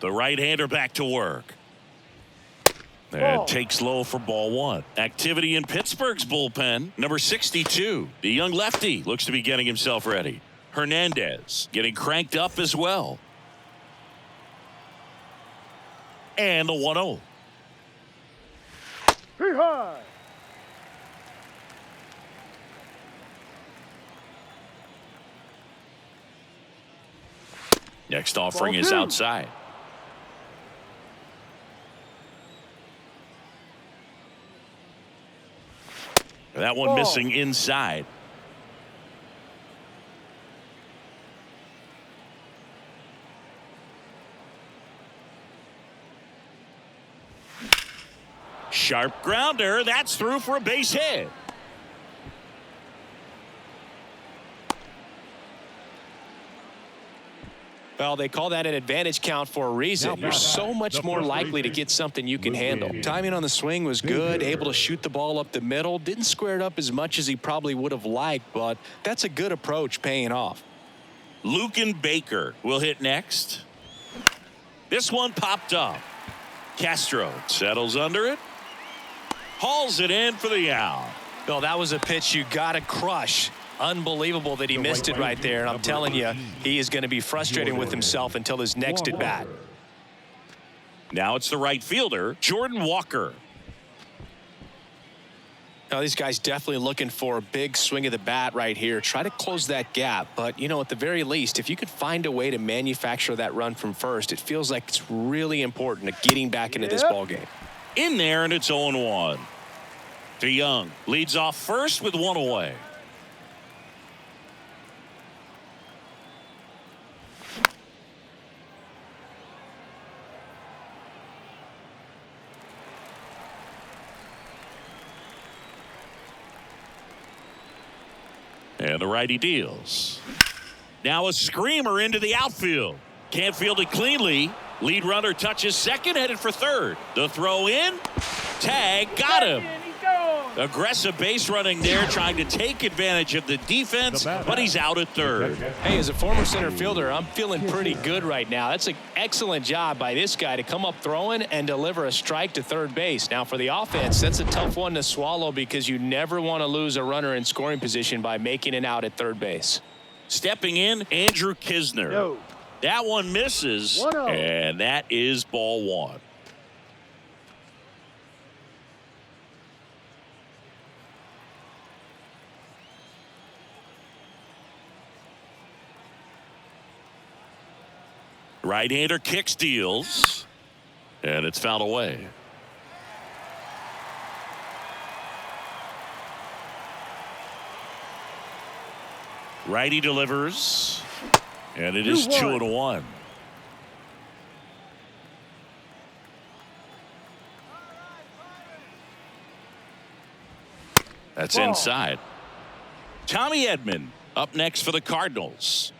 The right-hander back to work. And takes low for ball 1. Activity in Pittsburgh's bullpen. Number 62. The young lefty looks to be getting himself ready. Hernandez getting cranked up as well. And the 1-0. Hey, high. Next offering Ball is 2. outside. That one Ball. missing inside. Sharp grounder. That's through for a base hit. Well, they call that an advantage count for a reason. You're so much more likely to get something you can handle. Timing on the swing was good, able to shoot the ball up the middle. Didn't square it up as much as he probably would have liked, but that's a good approach paying off. Luken Baker will hit next. This one popped up. Castro settles under it. Hauls it in for the out. Well, that was a pitch you got to crush. Unbelievable that he missed it right there. And I'm telling you, he is going to be frustrated with himself until his next at bat. Now it's the right fielder, Jordan Walker. Now, these guys definitely looking for a big swing of the bat right here. Try to close that gap. But, you know, at the very least, if you could find a way to manufacture that run from first, it feels like it's really important to getting back into this ball game. In there, and it's 0-1. DeYoung leads off first with 1 away. And the righty deals. Now a screamer into the outfield. Can't field it cleanly. Lead runner touches second, headed for third. The throw in. Tag got him. He's gone. Aggressive base running there, trying to take advantage of the defense, but he's out at third. Hey, as a former center fielder, I'm feeling pretty good right now. That's an excellent job by this guy to come up throwing and deliver a strike to third base. Now, for the offense, that's a tough one to swallow because you never want to lose a runner in scoring position by making it out at third base. Stepping in, Andrew Kisner. No. That one misses, 1-0. and that is ball one. Right-hander kicks, deals, and it's fouled away. Righty delivers, and it is 2-1. That's inside. Tommy Edman up next for the Cardinals.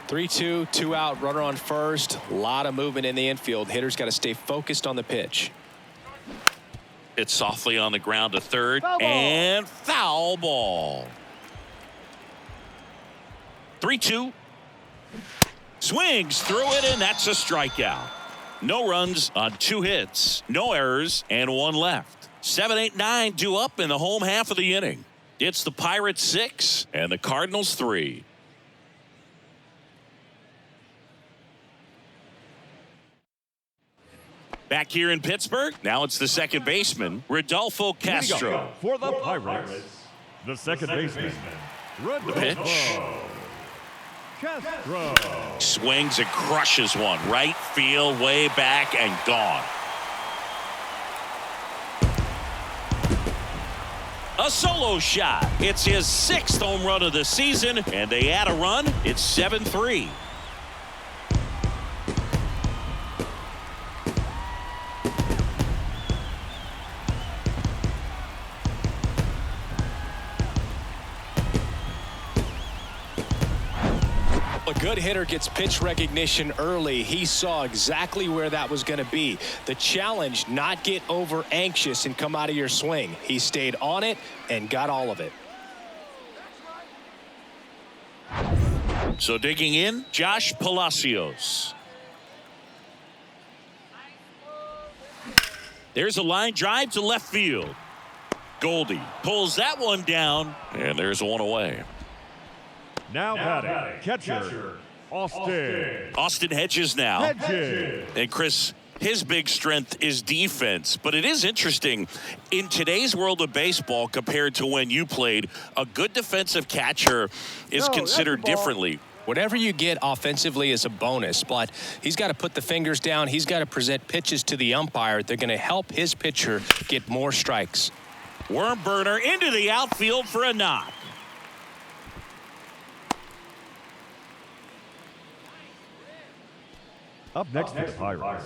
Three-two, two out, runner on first. A lot of movement in the infield. Hitter's got to stay focused on the pitch. It's softly on the ground to third, Foul ball. and foul ball. 3-2. Swings through it, and that's a strikeout. No runs on 2 hits, no errors, and 1 left. 7, 8, 9 due up in the home half of the inning. It's the Pirates 6 and the Cardinals 3. Back here in Pittsburgh, now it's the second baseman, Rodolfo Castro. For the Pirates, the second baseman, The pitch. Castro. Swings and crushes one. Right field, way back, and gone. A solo shot. It's his 6th home run of the season, and they add a run. It's 7-3. A good hitter gets pitch recognition early. He saw exactly where that was going to be. The challenge, not get over anxious and come out of your swing. He stayed on it and got all of it. So digging in, Josh Palacios. There's a line drive to left field. Goldie pulls that one down, and there's one away. Now batting, catcher, Austin. Austin Hedges now. Hedges. And Chris, his big strength is defense. But it is interesting, in today's world of baseball compared to when you played, a good defensive catcher is considered differently. Whatever you get offensively is a bonus, but he's got to put the fingers down. He's got to present pitches to the umpire. They're going to help his pitcher get more strikes. Worm burner into the outfield for a knock. Up next for the Pirates,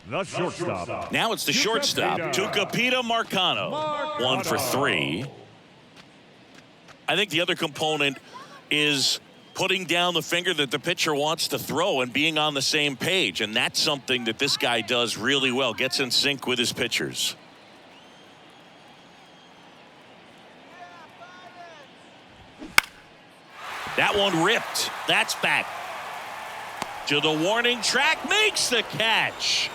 the shortstop. Now it's the shortstop, Tucupita Marcano. 1 for 3. I think the other component is putting down the finger that the pitcher wants to throw and being on the same page. And that's something that this guy does really well. Gets in sync with his pitchers. That one ripped. That's back to the warning track. Makes the catch.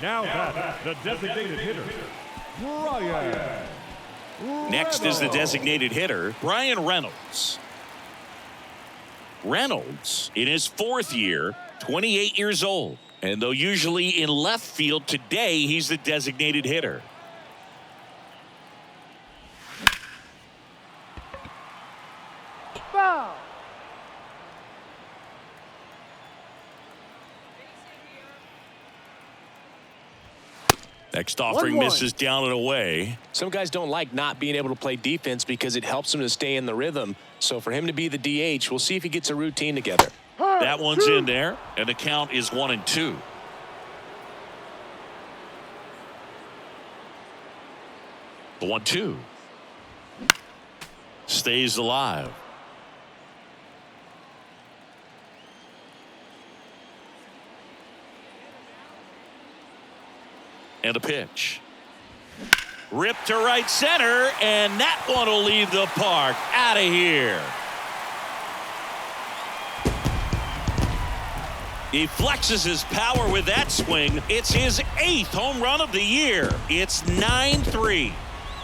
Now batting, the designated hitter, Brian. Next is the designated hitter, Brian Reynolds. Reynolds, in his 4th year, 28 years old. And though usually in left field, today he's the designated hitter. Foul. Next offering 1-1. misses down and away. Some guys don't like not being able to play defense because it helps them to stay in the rhythm. So for him to be the DH, we'll see if he gets a routine together. That one's in there, and the count is 1-2. The 1-2. Stays alive. And a pitch. Ripped to right center, and that one will leave the park. Out of here. He flexes his power with that swing. It's his 8th home run of the year. It's 9-3.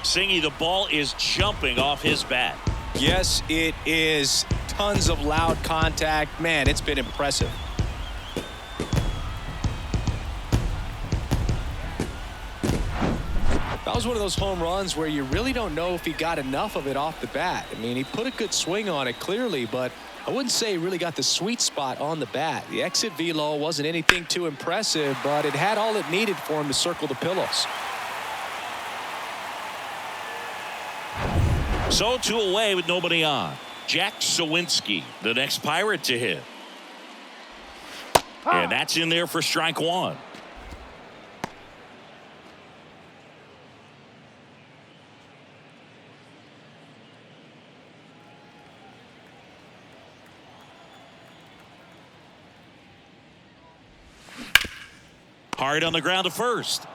Singy, the ball is jumping off his bat. Yes, it is. Tons of loud contact. Man, it's been impressive. That was one of those home runs where you really don't know if he got enough of it off the bat. I mean, he put a good swing on it clearly, but I wouldn't say he really got the sweet spot on the bat. The exit velo wasn't anything too impressive, but it had all it needed for him to circle the pillows. So 2 away with nobody on. Jack Sawinski, the next Pirate to hit. And that's in there for strike 1. Hard on the ground to first.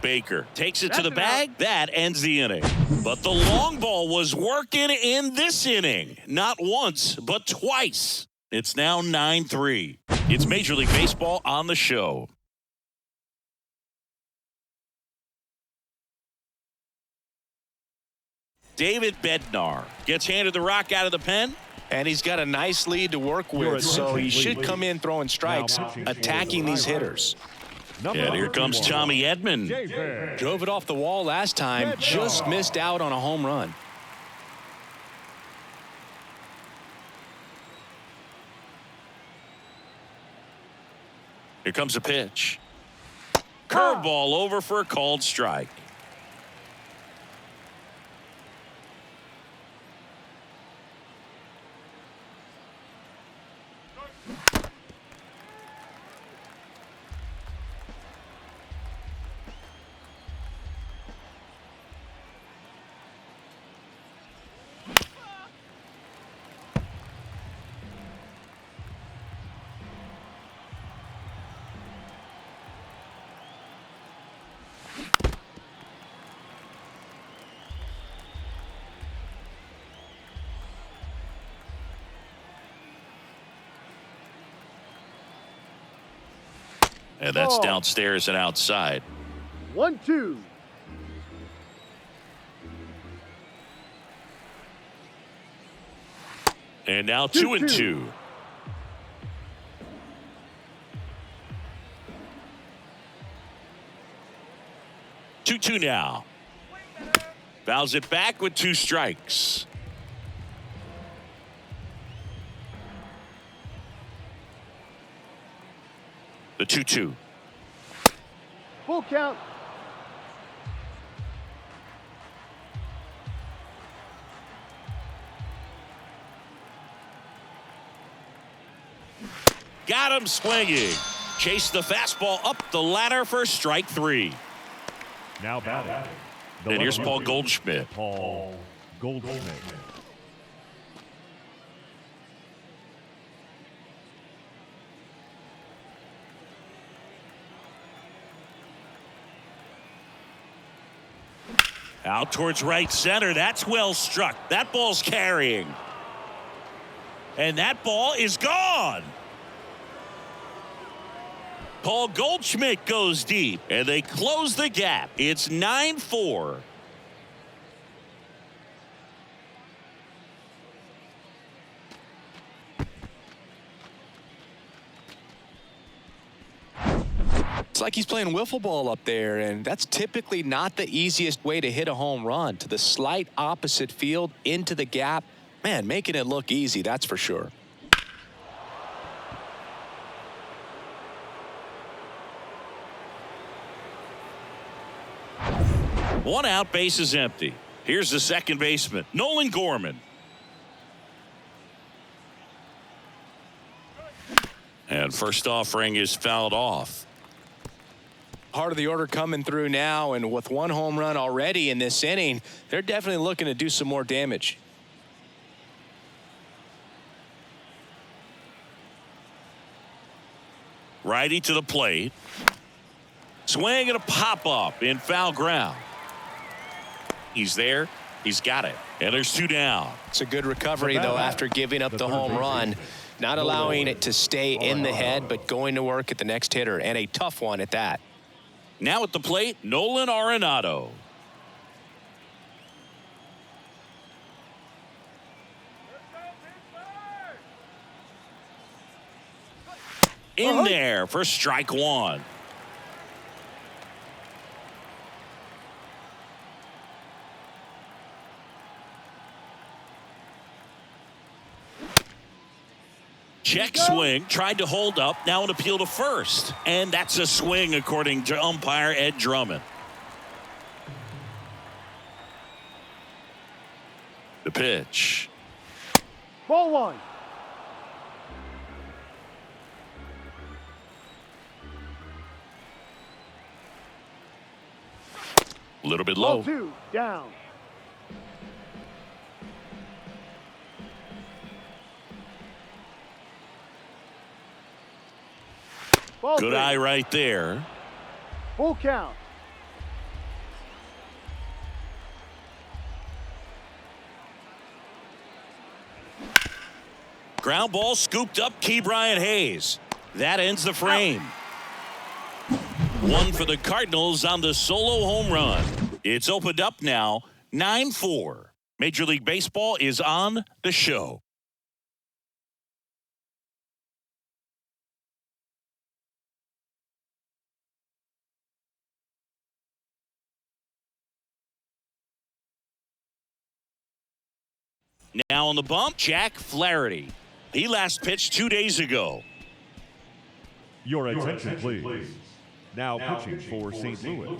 Baker takes it to the bag. That ends the inning. But the long ball was working in this inning. Not once, but twice. It's now 9-3. It's Major League Baseball on the show. David Bednar gets handed the rock out of the pen. And he's got a nice lead to work with, so he should come in throwing strikes, attacking these hitters. And here comes Tommy Edman. Drove it off the wall last time, just missed out on a home run. Here comes a pitch. Curveball over for a called strike. And that's downstairs and outside. 1-2. And now 2-2. Two now. Fouls it back with 2 strikes. The 2-2. Full count. Got him swinging. Chase the fastball up the ladder for strike 3. Now batting. And here's Paul Goldschmidt. Paul Goldschmidt. Out towards right center. That's well struck. That ball's carrying. And that ball is gone. Paul Goldschmidt goes deep, and they close the gap. It's 9-4. It's like he's playing wiffle ball up there, and that's typically not the easiest way to hit a home run. To the slight opposite field, into the gap. Man, making it look easy, that's for sure. One out, base is empty. Here's the second baseman, Nolan Gorman. And first offering is fouled off. Part of the order coming through now, and with one home run already in this inning, they're definitely looking to do some more damage. Righty to the plate. Swing and a pop-up in foul ground. He's there. He's got it. And there's 2 down. It's a good recovery, though, after giving up the home run. Not allowing it to stay in the head, but going to work at the next hitter, and a tough one at that. Now at the plate, Nolan Arenado. In there for strike 1. Check swing, tried to hold up, now an appeal to first. And that's a swing according to umpire Ed Drummond. The pitch. Ball 1. A little bit Ball low. 2, down. Ball Good 3. eye right there. Full count. Ground ball scooped up, Key Brian Hayes. That ends the frame. One for the Cardinals on the solo home run. It's opened up now, 9-4. Major League Baseball is on the show. Now on the bump, Jack Flaherty. He last pitched 2 days ago. Your attention, please. Now pitching for St. Louis.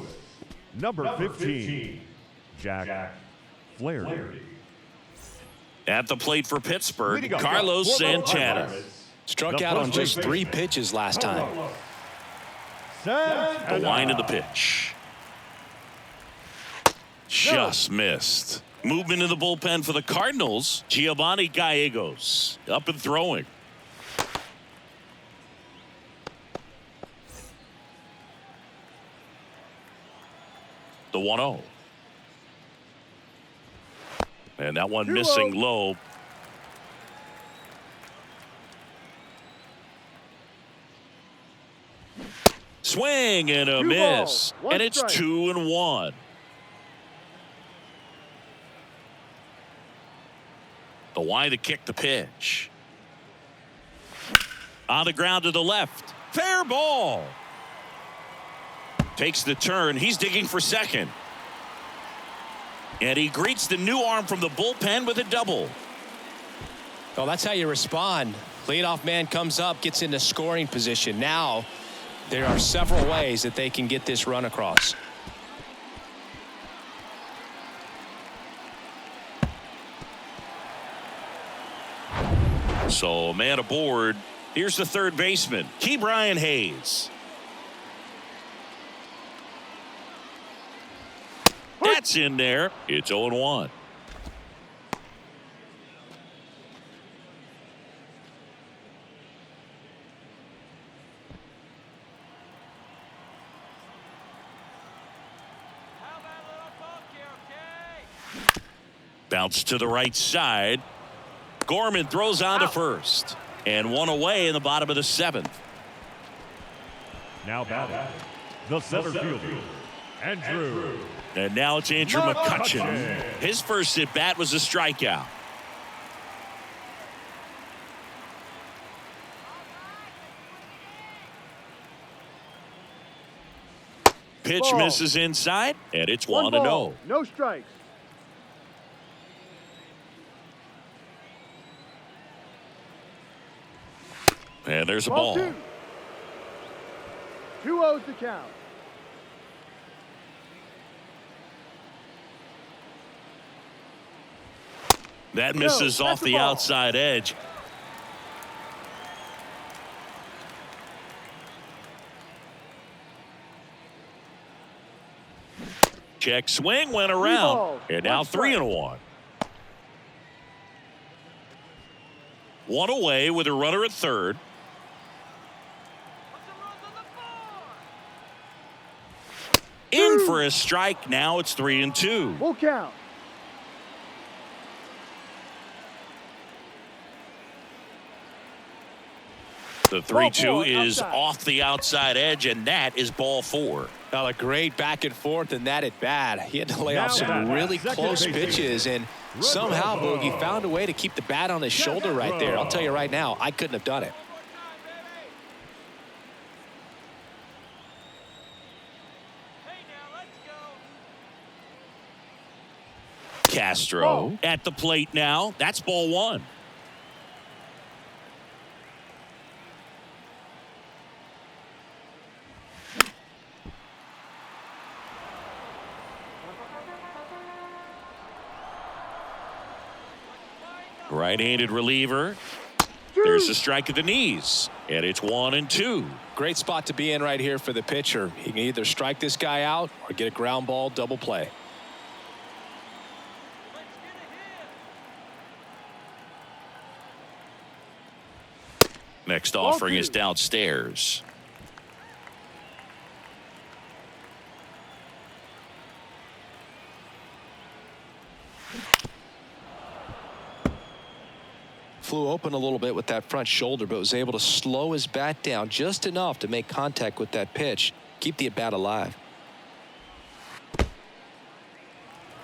Number 15, Jack Flaherty. At the plate for Pittsburgh, Carlos Santana. Struck out on just 3 pitches last time. The line of the pitch. Just missed. Movement in the bullpen for the Cardinals, Giovanni Gallegos up and throwing. The 1-0. And that one missing low. Swing and a miss. And it's 2-1. The wide to kick the pitch. On the ground to the left. Fair ball. Takes the turn. He's digging for second. And he greets the new arm from the bullpen with a double. Well, that's how you respond. Leadoff man comes up, gets into scoring position. Now, there are several ways that they can get this run across. So, man aboard. Here's the third baseman, Key Brian Hayes. That's in there. It's 0-1. How about a little funky, okay? Bounce to the right side. Gorman throws on to first. And one away in the bottom of the 7th. Now batting, the center fielder, Andrew. And now it's Andrew McCutchen. His first at bat was a strikeout. Pitch Ball. misses inside, and it's 1-0. No strikes. And there's a Ball ball. 2. 2-0 to count. That misses off the ball. outside edge. Check swing, went around. And now 3-1. One away with a runner at third. In for a strike. Now it's 3-2. Full count. The 3-2 Ball is outside. off the outside edge, and that is ball 4. Well, a great back and forth, and that at bat. He had to lay off some really close pitches, and somehow Bogey found a way to keep the bat on his shoulder right there. I'll tell you right now, I couldn't have done it. Hey, now let's go. Castro at the plate now. That's ball 1. Right-handed reliever. There's a strike at the knees, and it's 1-2. Great spot to be in right here for the pitcher. He can either strike this guy out or get a ground ball double play. Let's get a hit. Next offering is downstairs. Flew open a little bit with that front shoulder, but was able to slow his bat down just enough to make contact with that pitch, keep the at-bat alive.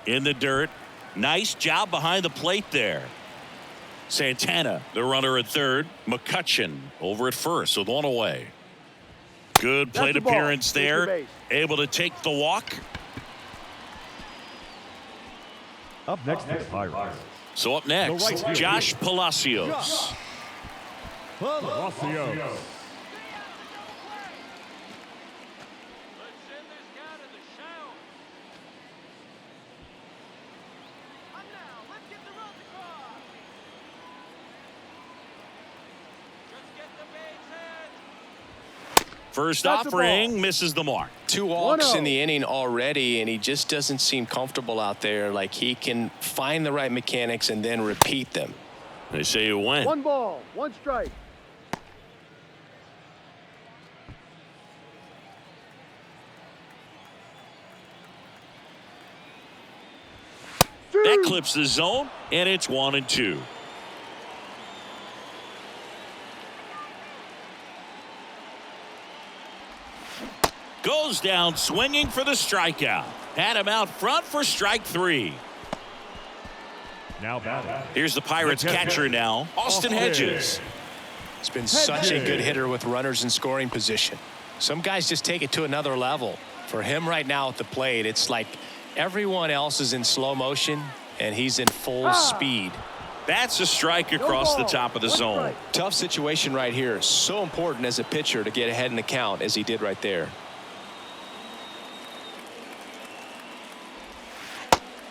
In the dirt. Nice job behind the plate there. Santana, the runner at third. McCutcheon over at first with one away. Good plate the ball. appearance Take there. your base. Able to take the walk. Up next is Pirates. So up next, The right field. Josh Palacios. Palacios. Let's send this guy to the shower. And now, let's get the runs across. Just get the base hit. First That's the offering ball. misses the mark. 2 walks 1-0. in the inning already, and he just doesn't seem comfortable out there. Like he can find the right mechanics and then repeat them. They say you win. 1 ball, 1 strike. That clips the zone, and it's 1-2. Goes down swinging for the strikeout. Had him out front for strike 3. Now batting. Here's the Pirates catcher now, Austin Hedges. He's been such a good hitter with runners in scoring position. Some guys just take it to another level. For him right now at the plate, it's like everyone else is in slow motion, and he's in full speed. That's a strike across the top of the zone. Tough situation right here. So important as a pitcher to get ahead in the count as he did right there.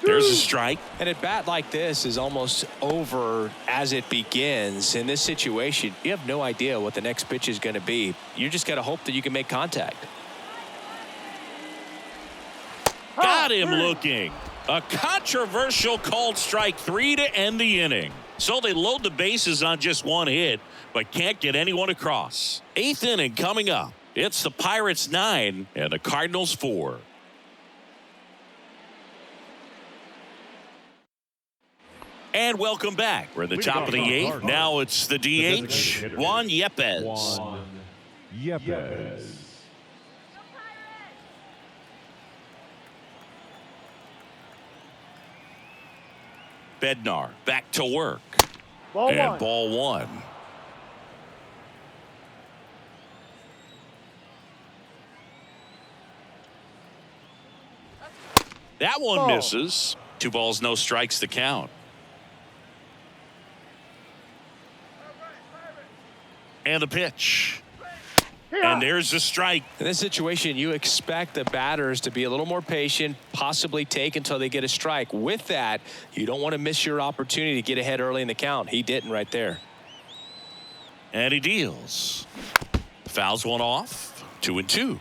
There's a strike. And at bat like this is almost over as it begins. In this situation, you have no idea what the next pitch is going to be. You just got to hope that you can make contact. Got him looking. A controversial called strike 3 to end the inning. So they load the bases on just 1 hit, but can't get anyone across. 8th inning coming up. It's the Pirates 9 and the Cardinals 4. And welcome back. We're at the top of the 8th. Now it's the DH, Juan Yepez. Juan Yepez. Bednar back to work. Ball And 1. ball 1. That one Ball. misses. 2 balls, no strikes to count. And the pitch. And there's the strike. In this situation, you expect the batters to be a little more patient, possibly take until they get a strike. With that, you don't want to miss your opportunity to get ahead early in the count. He didn't right there. And he deals. Fouls one off. 2-2.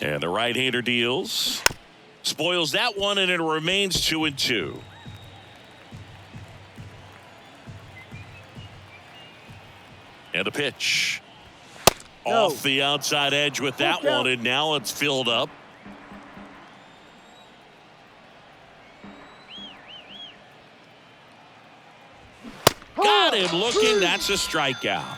And the right-hander deals. Spoils that one, and it remains 2-2. And a pitch. Off the outside edge with that one, and now it's filled up. Got him looking. That's a strikeout.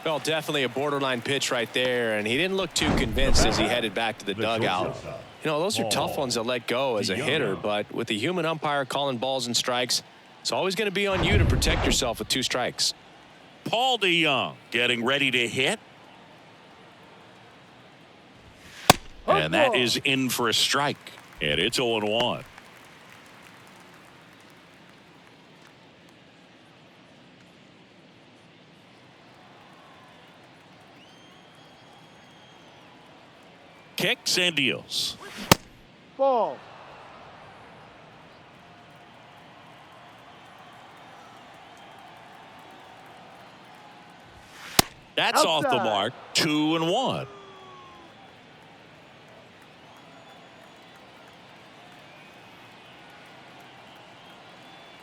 Well, definitely a borderline pitch right there, and he didn't look too convinced as he headed back to the dugout. You know, those are tough ones to let go as a hitter, but with the human umpire calling balls and strikes, it's always going to be on you to protect yourself with 2 strikes. Paul DeYoung getting ready to hit. And that is in for a strike. And it's 0-1. Kicks and deals. Ball. That's off the mark. 2-1.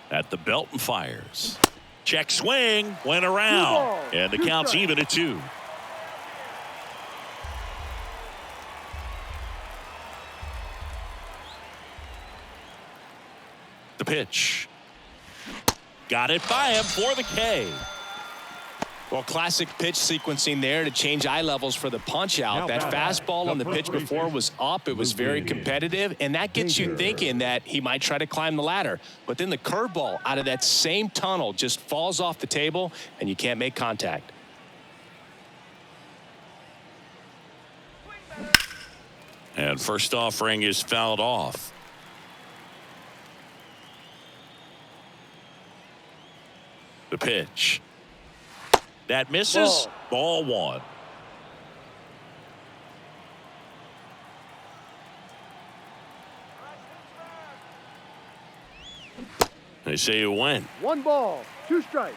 At the belt and fires. Check swing. Went around. And the count's even at 2. The pitch. Got it by him for the K. Well, classic pitch sequencing there to change eye levels for the punch out. That fastball on the pitch before was up. It was very competitive, and that gets you thinking that he might try to climb the ladder. But then the curveball out of that same tunnel just falls off the table, and you can't make contact. And first offering is fouled off. The pitch. That misses. Ball 1. They say it went. 1 ball, 2 strikes.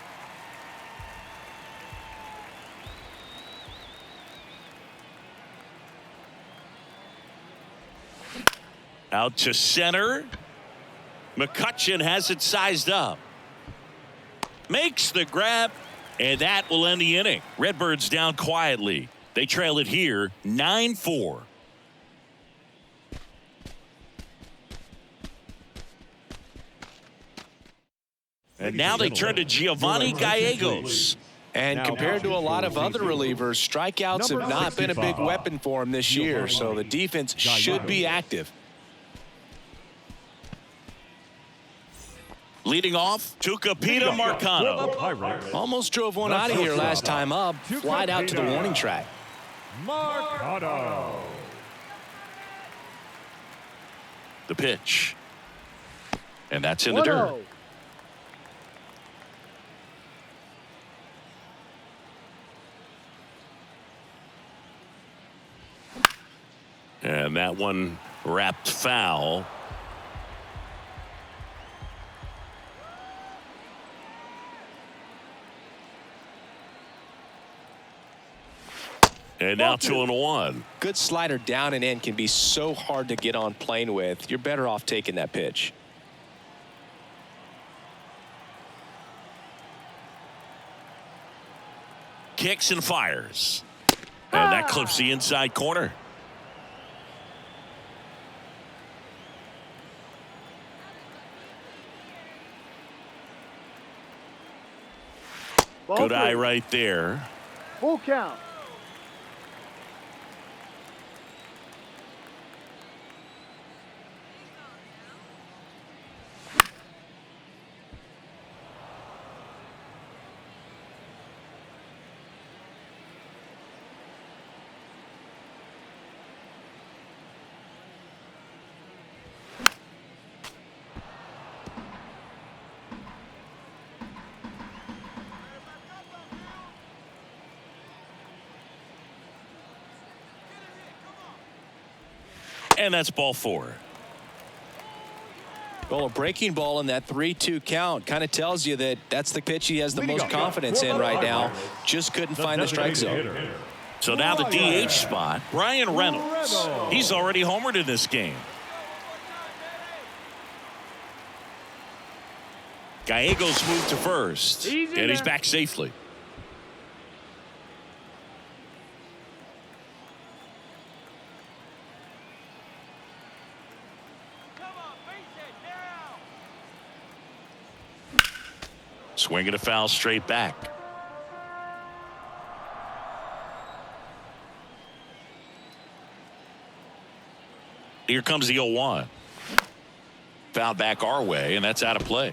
Out to center. McCutchen has it sized up. Makes the grab, and that will end the inning. Redbirds down quietly. They trail it here 9-4. And now they turn to Giovanni Gallegos. And compared to a lot of other relievers, strikeouts have not been a big weapon for him this year, so the defense should be active. Leading off, Tucupita Marcano. Almost drove one out of here last time up. Flied out to the warning track. Marcano. The pitch. And that's in the dirt. And that one wrapped foul. And now 2-1. Good slider down and in can be so hard to get on plane with. You're better off taking that pitch. Kicks and fires. And that clips the inside corner. Good eye right there. Full count. And that's ball 4. Well, a breaking ball in that 3-2 count kind of tells you that that's the pitch he has the most confidence in right now. Just couldn't find the strike zone. So now the DH spot, Brian Reynolds. He's already homered in this game. Gallegos moved to first, and he's back safely. Swinging a foul straight back. Here comes the 0-1. Foul back our way, and that's out of play.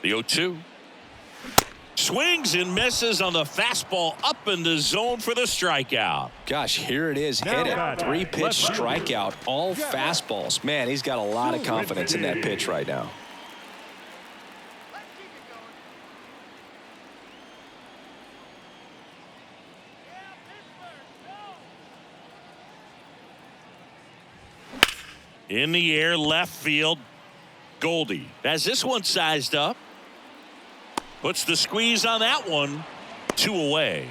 The 0-2. Swings and misses on the fastball up in the zone for the strikeout. Gosh, here it is. Hit it. 3-pitch strikeout. All fastballs. Man, he's got a lot of confidence in that pitch right now. In the air, left field. Goldie has this one sized up. Puts the squeeze on that one. 2 away.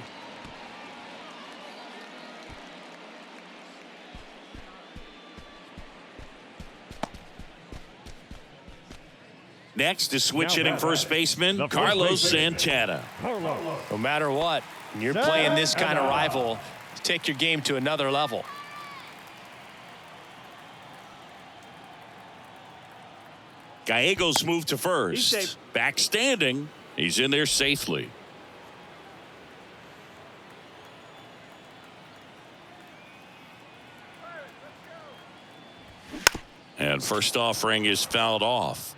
Next is switch hitting first baseman Carlos Santana. No matter what, when you're playing this kind of rival, take your game to another level. Gallegos moved to first. Back standing. He's in there safely. And first offering is fouled off.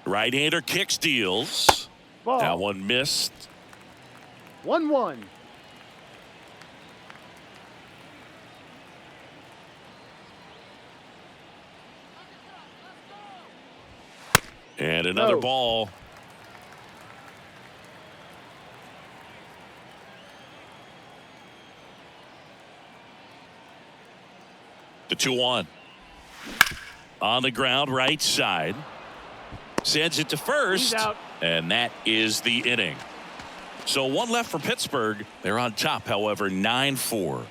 Right-hander kick steals. Ball. That one missed. 1-1. And another ball. The 2-1. On the ground, right side. Sends it to first. And that is the inning. So one left for Pittsburgh. They're on top, however, 9-4.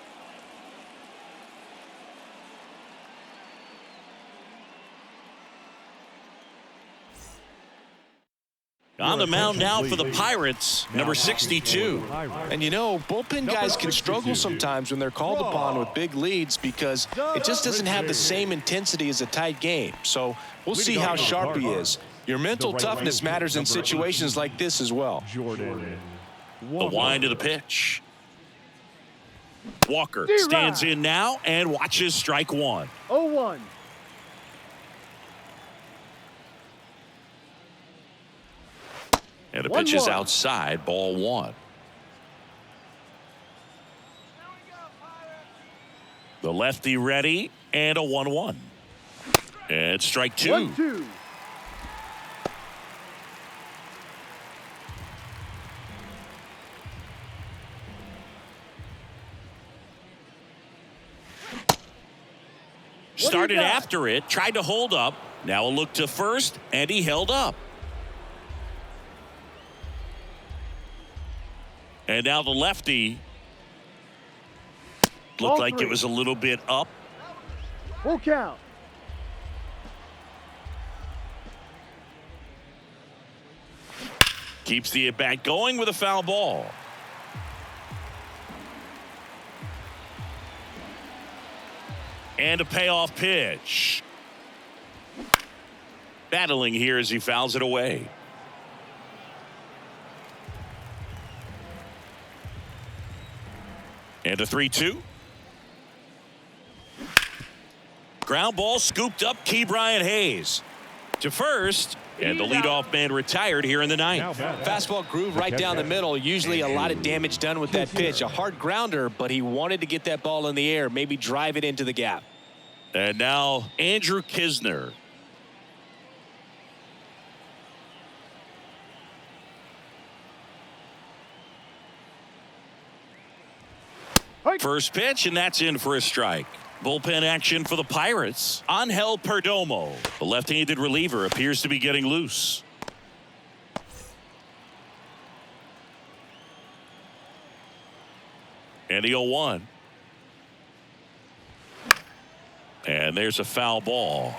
On the mound now for the Pirates, number 62. And you know, bullpen guys can struggle sometimes when they're called upon with big leads because it just doesn't have the same intensity as a tight game. So we'll see how sharp he is. Your mental toughness matters in situations like this as well. The wind of the pitch. Walker stands in now and watches strike one. 0-1. And the pitch is outside, ball one. The lefty ready, and a 1-1. And strike two. 1-2. Started after it, tried to hold up. Now a look to first, and he held up. And now the lefty looked like it was a little bit up. Full count. Keeps the at-bat going with a foul ball. And a payoff pitch. Battling here as he fouls it away. And a 3-2. Ground ball scooped up. Brian Hayes to first. And the leadoff man retired here in the ninth. Fastball groove right down the middle. Usually a lot of damage done with that pitch. A hard grounder, but he wanted to get that ball in the air, maybe drive it into the gap. And now Andrew Kisner. First pitch, and that's in for a strike. Bullpen action for the Pirates. Angel Perdomo, the left-handed reliever, appears to be getting loose. And the 0-1. And there's a foul ball.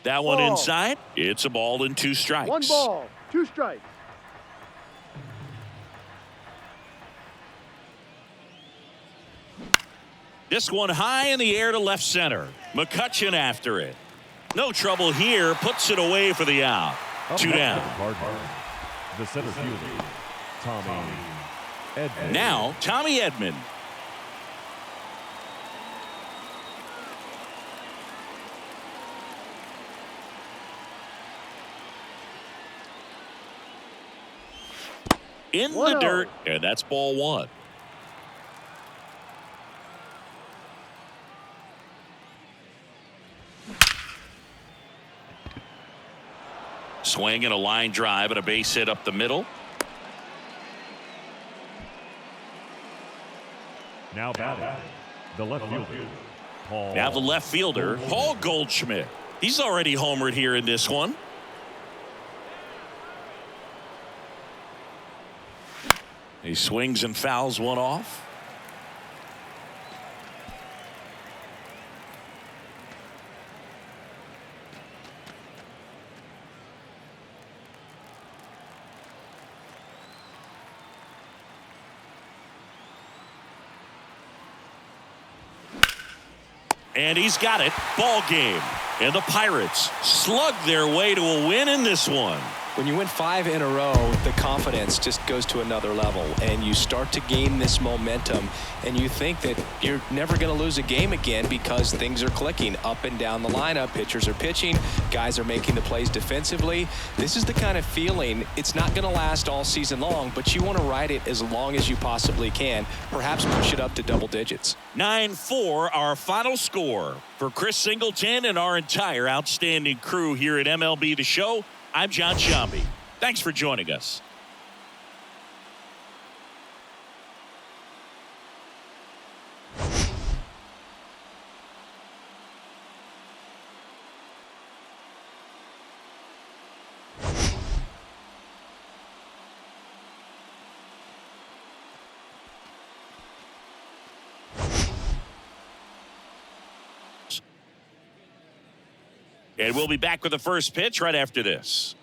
That one Ball. inside. It's a ball and 2 strikes. 1 ball, 2 strikes. This one high in the air to left center. McCutchen after it. No trouble here. Puts it away for the out. 2 down. The center fielder, Tommy Edman. Now, Tommy Edman. In the 1-0. dirt, and that's ball 1. Swing and a line drive and a base hit up the middle. Now batting, the left fielder, Paul. Now the left fielder, Paul Goldschmidt. He's already homered here in this one. He swings and fouls one off. And he's got it. Ball game. And the Pirates slug their way to a win in this one. When you win 5 in a row, the confidence just goes to another level, and you start to gain this momentum, and you think that you're never going to lose a game again because things are clicking up and down the lineup. Pitchers are pitching, guys are making the plays defensively. This is the kind of feeling, it's not going to last all season long, but you want to ride it as long as you possibly can, perhaps push it up to double digits. 9-4, our final score. For Chris Singleton and our entire outstanding crew here at MLB The Show, I'm John Shambi. Thanks for joining us. And we'll be back with the first pitch right after this.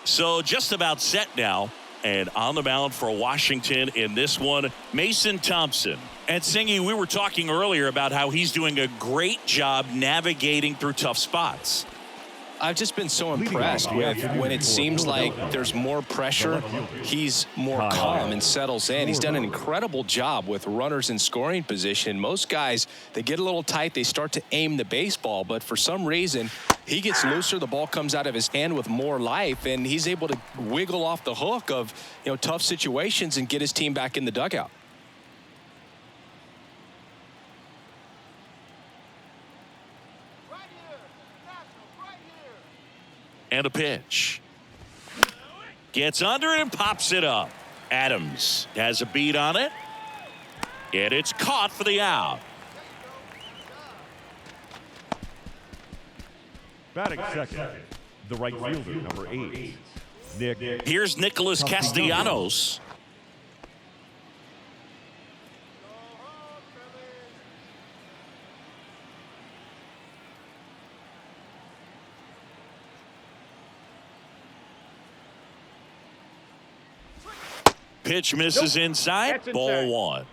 So just about set now. And on the mound for Washington in this one, Mason Thompson. And Singy, we were talking earlier about how he's doing a great job navigating through tough spots. I've just been so impressed with when it seems like there's more pressure, he's more calm and settles in. He's done an incredible job with runners in scoring position. Most guys, they get a little tight, they start to aim the baseball, but for some reason, he gets looser, the ball comes out of his hand with more life, and he's able to wiggle off the hook of, tough situations and get his team back in the dugout. And a pitch. Gets under it and pops it up. Adams has a beat on it. And it's caught for the out. Batting second, the right fielder, number 8, Nick. Here's Nicholas Castellanos. Pitch misses inside. That's Ball inside. 1.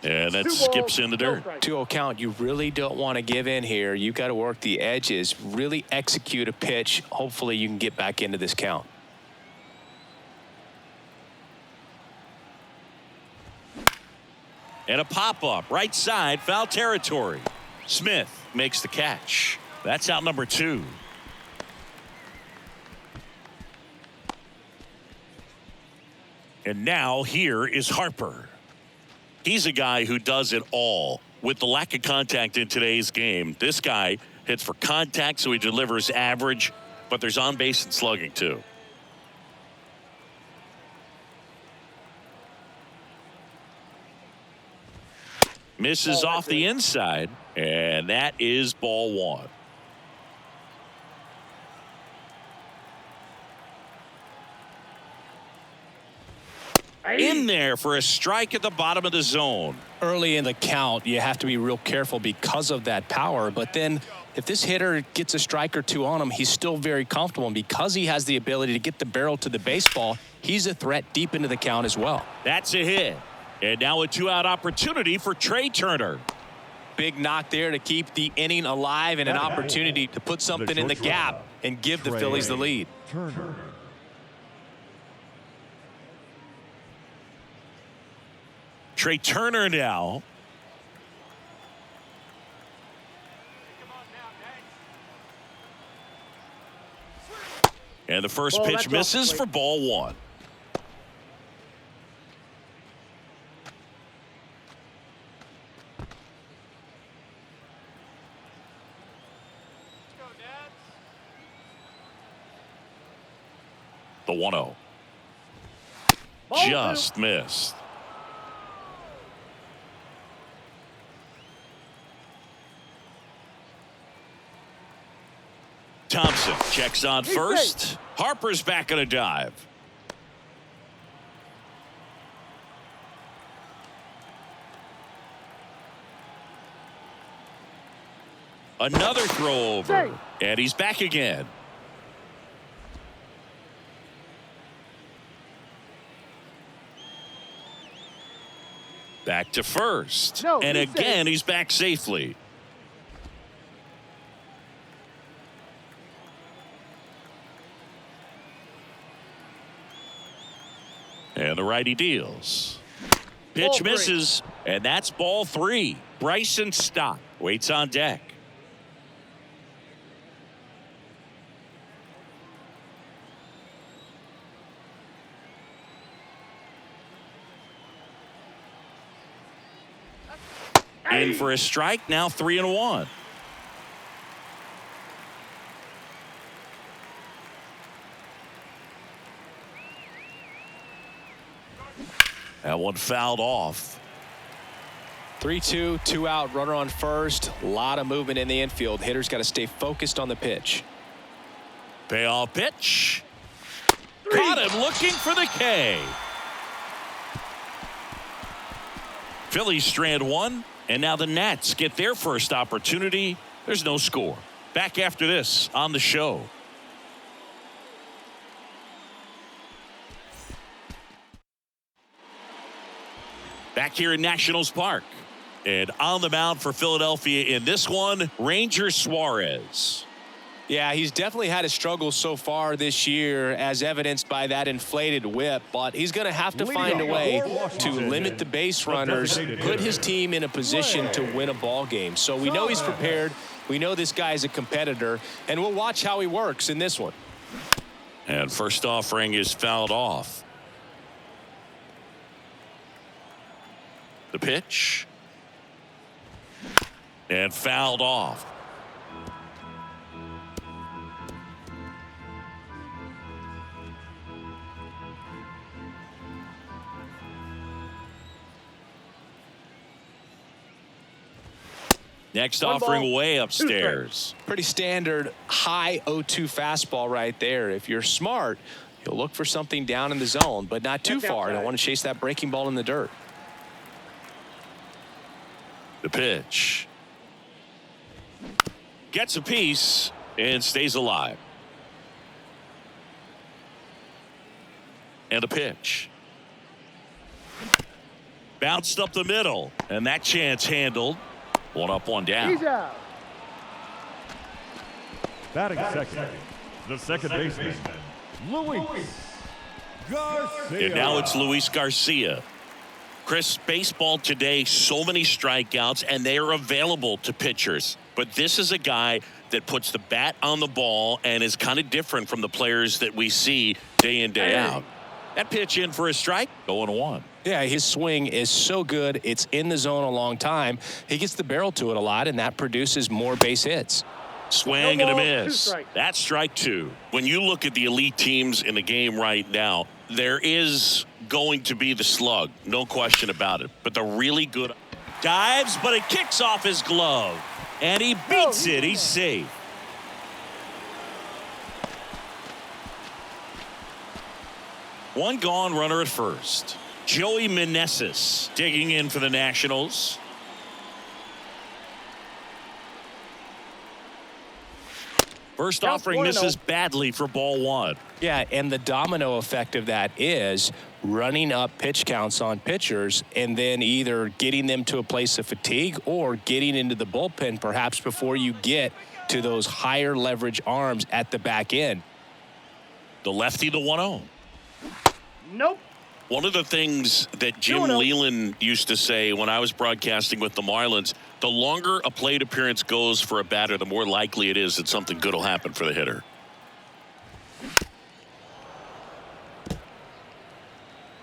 And that 2 skips balls, in the no dirt. strikes. 2-0 count. You really don't want to give in here. You got to work the edges, really execute a pitch. Hopefully you can get back into this count. And a pop-up, right side, foul territory. Smith makes the catch. That's out number 2. And now here is Harper. He's a guy who does it all. With the lack of contact in today's game, this guy hits for contact, so he delivers average, but there's on base and slugging too. Misses off the inside, and that is ball 1. In there for a strike at the bottom of the zone. Early in the count, you have to be real careful because of that power. But then if this hitter gets a strike or 2 on him, he's still very comfortable. And because he has the ability to get the barrel to the baseball, he's a threat deep into the count as well. That's a hit. And now a 2-out opportunity for Trey Turner. Big knock there to keep the inning alive and an opportunity to put something in the gap and give the Phillies the lead. Turner. Trey Turner now. And the first pitch misses for ball 1. The 1-0. Just missed. Thompson checks on first. Harper's back on a dive. Another throw over. And he's back again. Back to first. And again, he's back safely. And the righty deals. Pitch misses, and that's ball 3. Bryson Stott waits on deck. In for a strike, now 3-1. That one fouled off. 3-2, 2 out, runner on first. A lot of movement in the infield. Hitter's got to stay focused on the pitch. Payoff pitch. Caught him looking for the K. Phillies strand 1, and now the Nats get their first opportunity. There's no score. Back after this on the show. Back here in Nationals Park. And on the mound for Philadelphia in this one, Ranger Suarez. Yeah, he's definitely had his struggles so far this year, as evidenced by that inflated whip. But he's going to have to find a way to limit the base runners, put his team in a position to win a ball game. So we know he's prepared. We know this guy is a competitor, and we'll watch how he works in this one. And first offering is fouled off. The pitch. And fouled off. Next offering way upstairs. Pretty standard high 0-2 fastball right there. If you're smart, you'll look for something down in the zone, but not too far. Don't want to chase that breaking ball in the dirt. The pitch. Gets a piece and stays alive. And a pitch. Bounced up the middle, and that chance handled. 1 up, 1 down. He's out. Batting second, the second baseman, Luis Garcia. And now it's Luis Garcia. Chris, baseball today, so many strikeouts, and they are available to pitchers. But this is a guy that puts the bat on the ball and is kind of different from the players that we see day in, day out. That pitch in for a strike, 0-1. Yeah, his swing is so good. It's in the zone a long time. He gets the barrel to it a lot, and that produces more base hits. Swing and a miss. That's strike 2. When you look at the elite teams in the game right now, there is going to be the slug, no question about it. But the really good dives, but it kicks off his glove, and he beats it. He's safe. One gone, runner at first. Joey Meneses digging in for the Nationals. First offering misses badly for ball 1. Yeah, and the domino effect of that is running up pitch counts on pitchers and then either getting them to a place of fatigue or getting into the bullpen perhaps before you get to those higher leverage arms at the back end. The lefty, the 1-0. Nope. One of the things that Jim Leland used to say when I was broadcasting with the Marlins, the longer a plate appearance goes for a batter, the more likely it is that something good will happen for the hitter.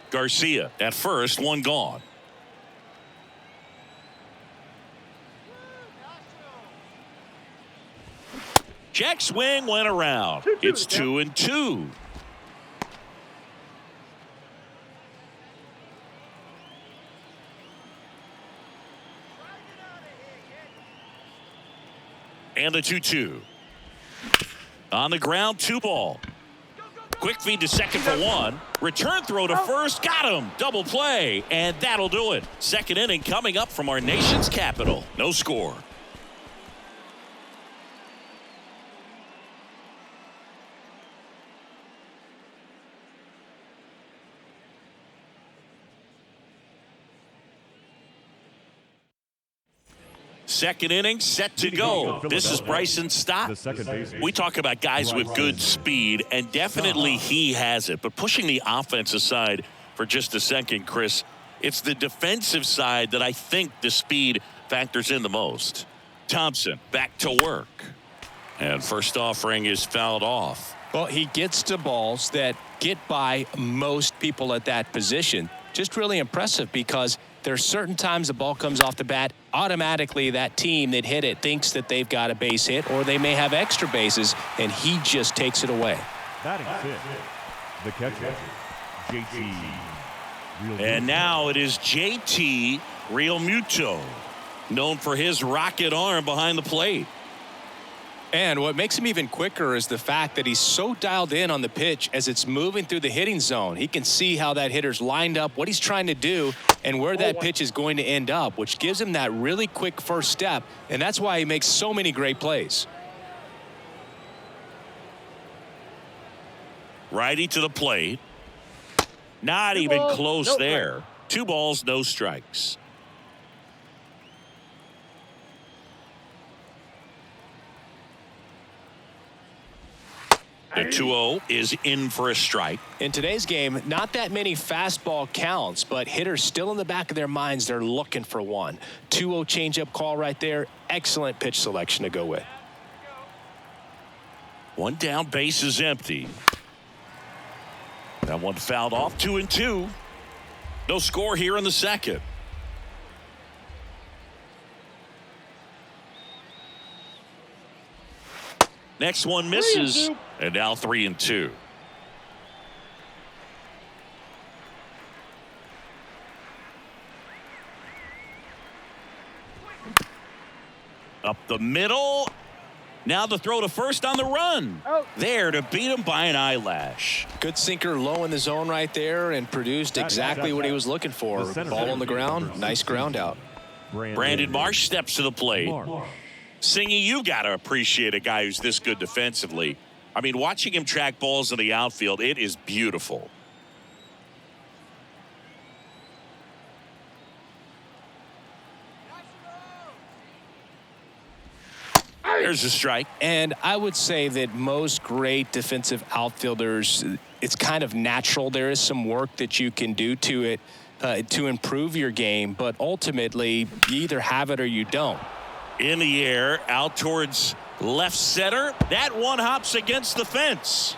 Garcia at first, one gone. Check swing went around. It's 2-2. And the 2-2. On the ground, 2 ball. Quick feed to second for 1. Return throw to first. Got him. Double play. And that'll do it. Second inning coming up from our nation's capital. No score. Second inning set to go. This is Bryson Stott. We talk about guys with good speed, and definitely he has it. But pushing the offense aside for just a second, Chris, it's the defensive side that I think the speed factors in the most. Thompson back to work. And first offering is fouled off. Well, he gets to balls that get by most people at that position. Just really impressive because there's certain times the ball comes off the bat, automatically that team that hit it thinks that they've got a base hit or they may have extra bases, and he just takes it away. Batting fifth, the catcher, JT. And now it is JT Realmuto, known for his rocket arm behind the plate. And what makes him even quicker is the fact that he's so dialed in on the pitch as it's moving through the hitting zone. He can see how that hitter's lined up, what he's trying to do, and where that pitch is going to end up, which gives him that really quick first step, and that's why he makes so many great plays. Righty to the plate. Not even close there. 2 balls, no strikes. The 2-0 is in for a strike. In today's game, not that many fastball counts, but hitters still in the back of their minds, they're looking for one. 2-0 changeup call right there. Excellent pitch selection to go with. One down, base is empty. That one fouled off, 2-2. No score here in the second. Next one misses, and now 3-2. Up the middle. Now the throw to first on the run. There to beat him by an eyelash. Good sinker low in the zone right there and produced exactly what he was looking for. Ball on the ground, nice ground out. Brandon Marsh steps to the plate. Singy, you got to appreciate a guy who's this good defensively. I mean, watching him track balls in the outfield, it is beautiful. There's a strike. And I would say that most great defensive outfielders, it's kind of natural. There is some work that you can do to it to improve your game, but ultimately you either have it or you don't. In the air, out towards left center. That one hops against the fence.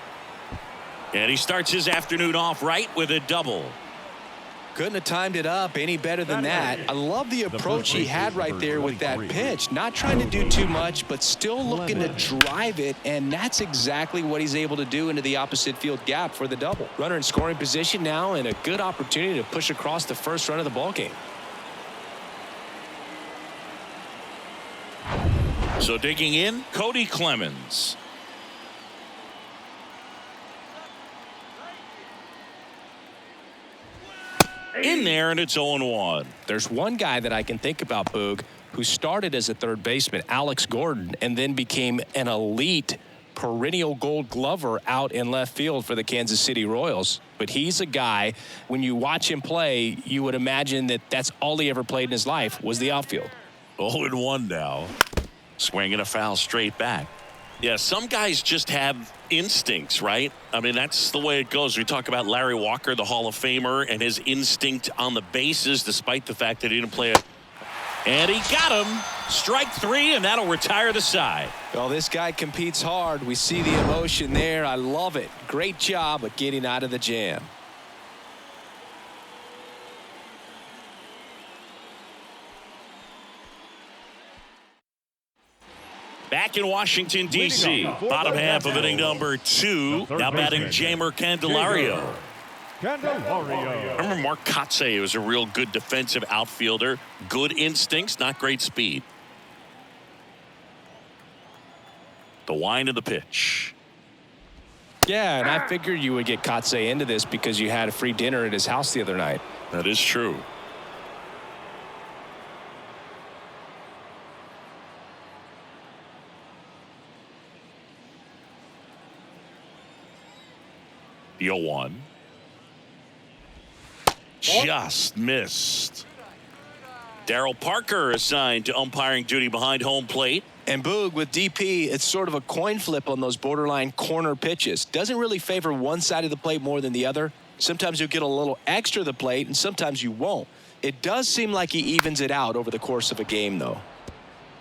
And he starts his afternoon off right with a double. Couldn't have timed it up any better than that. I love the approach he had right there with that pitch. Not trying to do too much, but still looking to drive it, and that's exactly what he's able to do into the opposite field gap for the double. Runner in scoring position now, and a good opportunity to push across the first run of the ballgame. So digging in, Cody Clemens. In there, and it's 0-1. There's one guy that I can think about, Boog, who started as a third baseman, Alex Gordon, and then became an elite perennial Gold Glover out in left field for the Kansas City Royals. But he's a guy, when you watch him play, you would imagine that that's all he ever played in his life was the outfield. 0-1 now. Swinging a foul straight back. Yeah, some guys just have instincts, right? I mean, that's the way it goes. We talk about Larry Walker, the Hall of Famer, and his instinct on the bases, despite the fact that he didn't play it. And he got him. Strike three, and that'll retire the side. Well, this guy competes hard. We see the emotion there. I love it. Great job at getting out of the jam. Back in Washington, D.C., bottom half of inning number 2. Now batting Jamer Candelario. I remember Mark Kotsay was a real good defensive outfielder. Good instincts, not great speed. The wind of the pitch. Yeah, and I figured you would get Kotsay into this because you had a free dinner at his house the other night. That is true. The 0-1. Just missed. Darryl Parker assigned to umpiring duty behind home plate. And Boog, with DP, it's sort of a coin flip on those borderline corner pitches. Doesn't really favor one side of the plate more than the other. Sometimes you'll get a little extra the plate, and sometimes you won't. It does seem like he evens it out over the course of a game, though.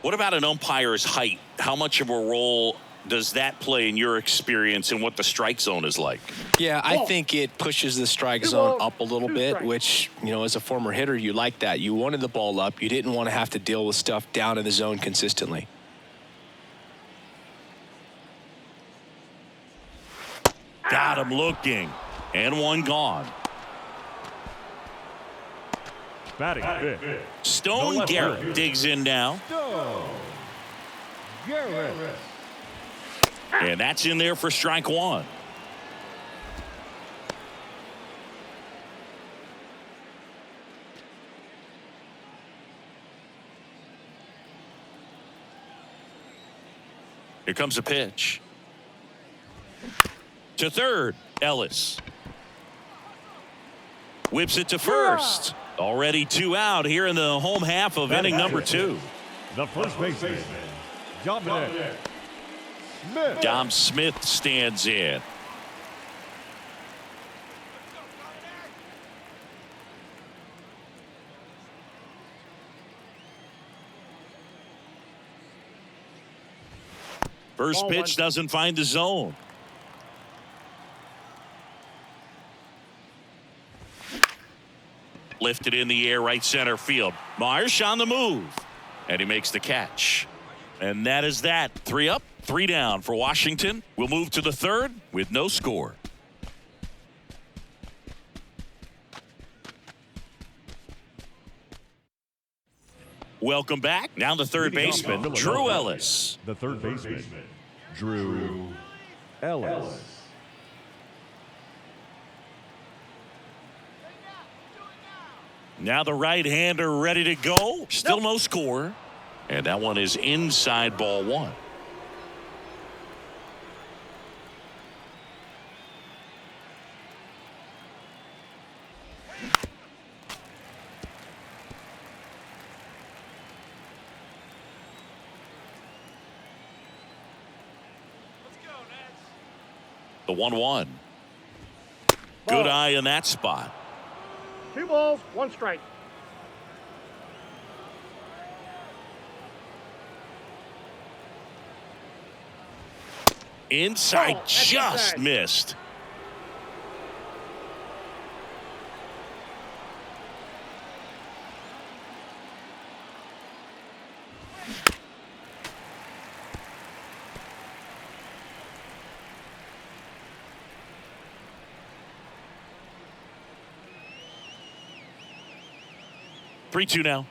What about an umpire's height? How much of a role does that play in your experience and what the strike zone is like? Yeah, I think it pushes the strike zone up a little bit, which, you know, as a former hitter, you like that. You wanted the ball up. You didn't want to have to deal with stuff down in the zone consistently. Got him looking. And one gone. Batting fifth. Stone Garrett digs in now. And that's in there for strike one. Here comes a pitch. To third, Ellis. Whips it to first. Already 2 out here in the home half of inning number 2. The first baseman, Dominic Smith. Dom Smith stands in. First pitch doesn't find the zone. Lifted in the air, right center field. Marsh on the move. And he makes the catch. And that is that. 3 up, 3 down for Washington. We'll move to the third with no score. Welcome back. Now the third baseman, Drew Ellis. The third baseman, Drew Ellis. Now the right-hander ready to go. Still no score. And that one is inside ball 1. The 1-1. Good eye in that spot. 2 balls, 1 strike. Inside, Oh, that's just inside. missed. Three-two now.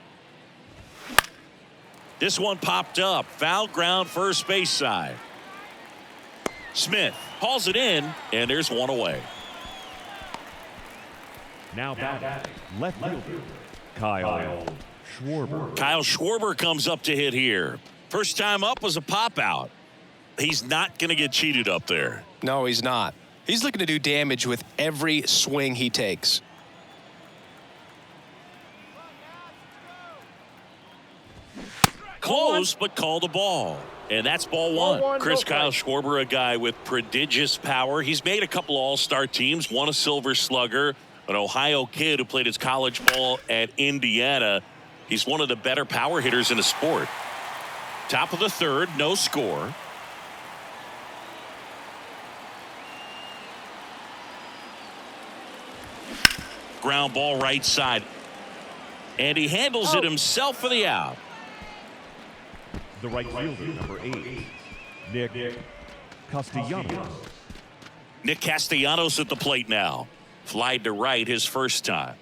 This one popped up. Foul ground, first base side. Smith hauls it in, and there's one away. Now batting, left fielder, Kyle Schwarber. Kyle Schwarber comes up to hit here. First time up was a pop out. He's not going to get cheated up there. No, he's not. He's looking to do damage with every swing he takes. Close, but called a ball. And that's ball one. Ball one, Chris no Kyle strike. Schwarber, a guy with prodigious power. He's made a couple all-star teams, won a Silver Slugger, an Ohio kid who played his college ball at Indiana. He's one of the better power hitters in the sport. Top of the third, no score. Ground ball right side. And he handles it himself for the out. The right fielder, number 8, Nick Castellanos. Nick Castellanos at the plate now. Flied to right his first time.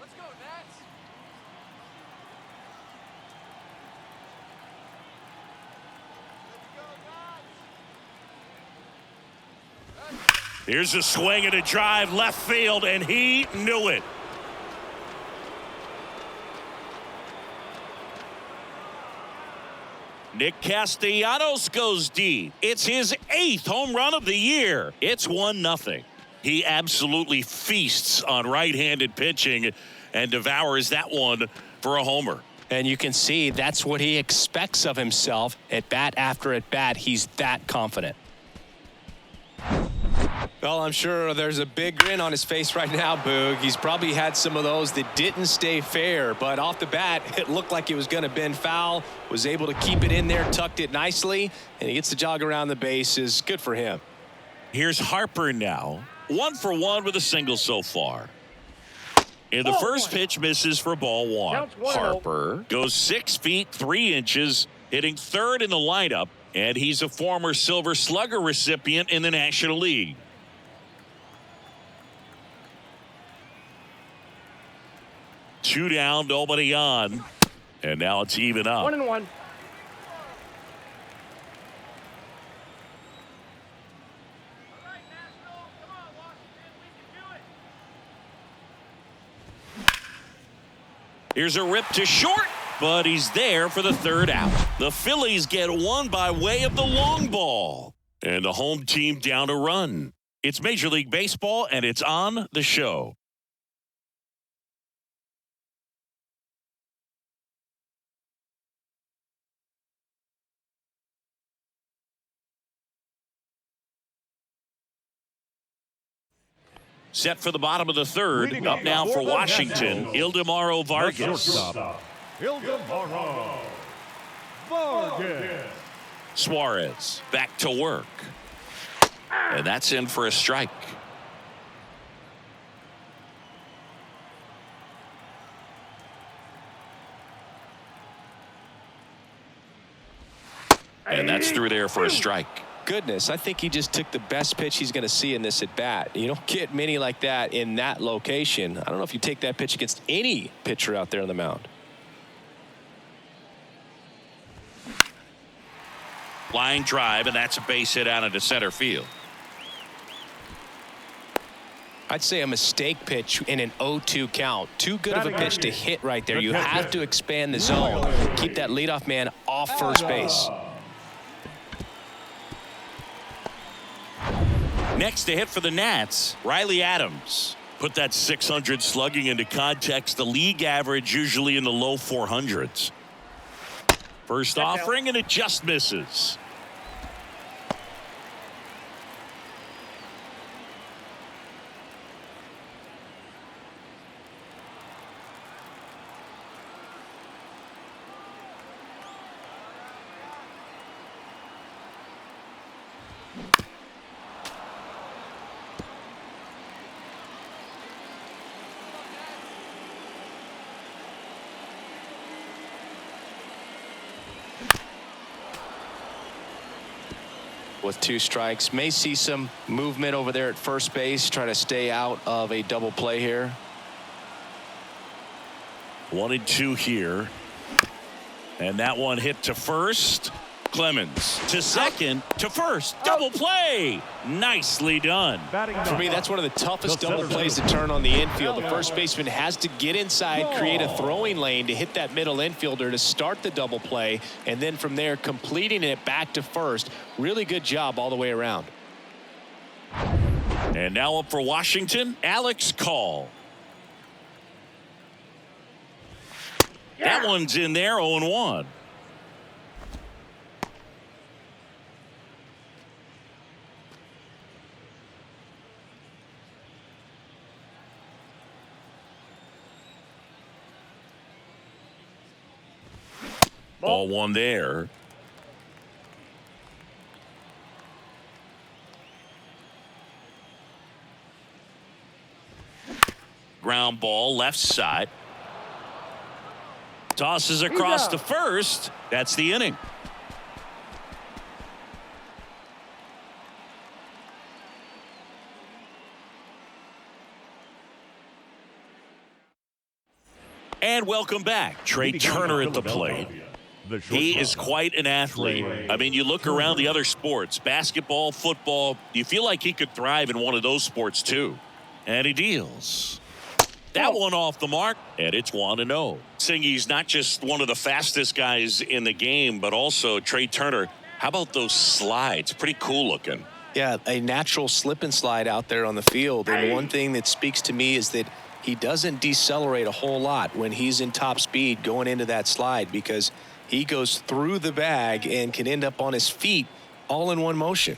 Let's go, Nats. Here's a swing and a drive left field, and he knew it. Nick Castellanos goes deep. It's his 8th home run of the year. It's 1-0. He absolutely feasts on right-handed pitching and devours that one for a homer. And you can see that's what he expects of himself at bat after at bat. He's that confident. Well, I'm sure there's a big grin on his face right now, Boog. He's probably had some of those that didn't stay fair, but off the bat, it looked like it was going to bend foul, was able to keep it in there, tucked it nicely, and he gets to jog around the bases. Good for him. Here's Harper now. 1 for 1 with a single so far. And the first pitch misses for ball one. Counts 1-0. Harper goes 6 feet 3 inches, hitting third in the lineup, and he's a former Silver Slugger recipient in the National League. Two down, nobody on, and now it's even up. 1-1. All right, National. Come on, Washington. We can do it. Here's a rip to short, but he's there for the third out. The Phillies get one by way of the long ball, and the home team down a run. It's Major League Baseball, and it's on the show. Set for the bottom of the third. Leading Up off now for for the Washington, Nationals, Ildemaro The Vargas. shortstop, Ildemaro Vargas. Suarez back to work. And that's in for a strike. And that's through there for a strike. Goodness, I think he just took the best pitch he's going to see in this at bat. You don't get many like that in that location. I don't know if you take that pitch against any pitcher out there on the mound. Line drive, and that's a base hit out into center field. I'd say a mistake pitch in an 0-2 count. Too good of a pitch to hit right there. You have to expand the zone. Keep that leadoff man off first base. Next to hit for the Nats, Riley Adams. Put that 600 slugging into context. The league average usually in the low 400s. First offering, and it just misses. with 2 strikes. May see some movement over there at first base, try to stay out of a double play here. 1-2 here. And that one hit to first. Clemens to second, to first. Double play. Nicely done. For me, that's one of the toughest double plays to turn on the infield. The first baseman has to get inside, create a throwing lane to hit that middle infielder to start the double play, and then from there completing it back to first. Really good job all the way around. And now up for Washington, Alex Call. That one's in there, 0-1. Ball 1 there. Ground ball left side. Tosses across to first. That's the inning. And welcome back. Trey Turner at the plate. He is quite an athlete. I mean, you look around the other sports, basketball, football, you feel like he could thrive in one of those sports too. And he deals. That one off the mark, and it's 1-0. Saying he's not just one of the fastest guys in the game, but also Trey Turner. How about those slides? Pretty cool looking. Yeah, a natural slip and slide out there on the field. And one thing that speaks to me is that he doesn't decelerate a whole lot when he's in top speed going into that slide, because he goes through the bag and can end up on his feet all in one motion.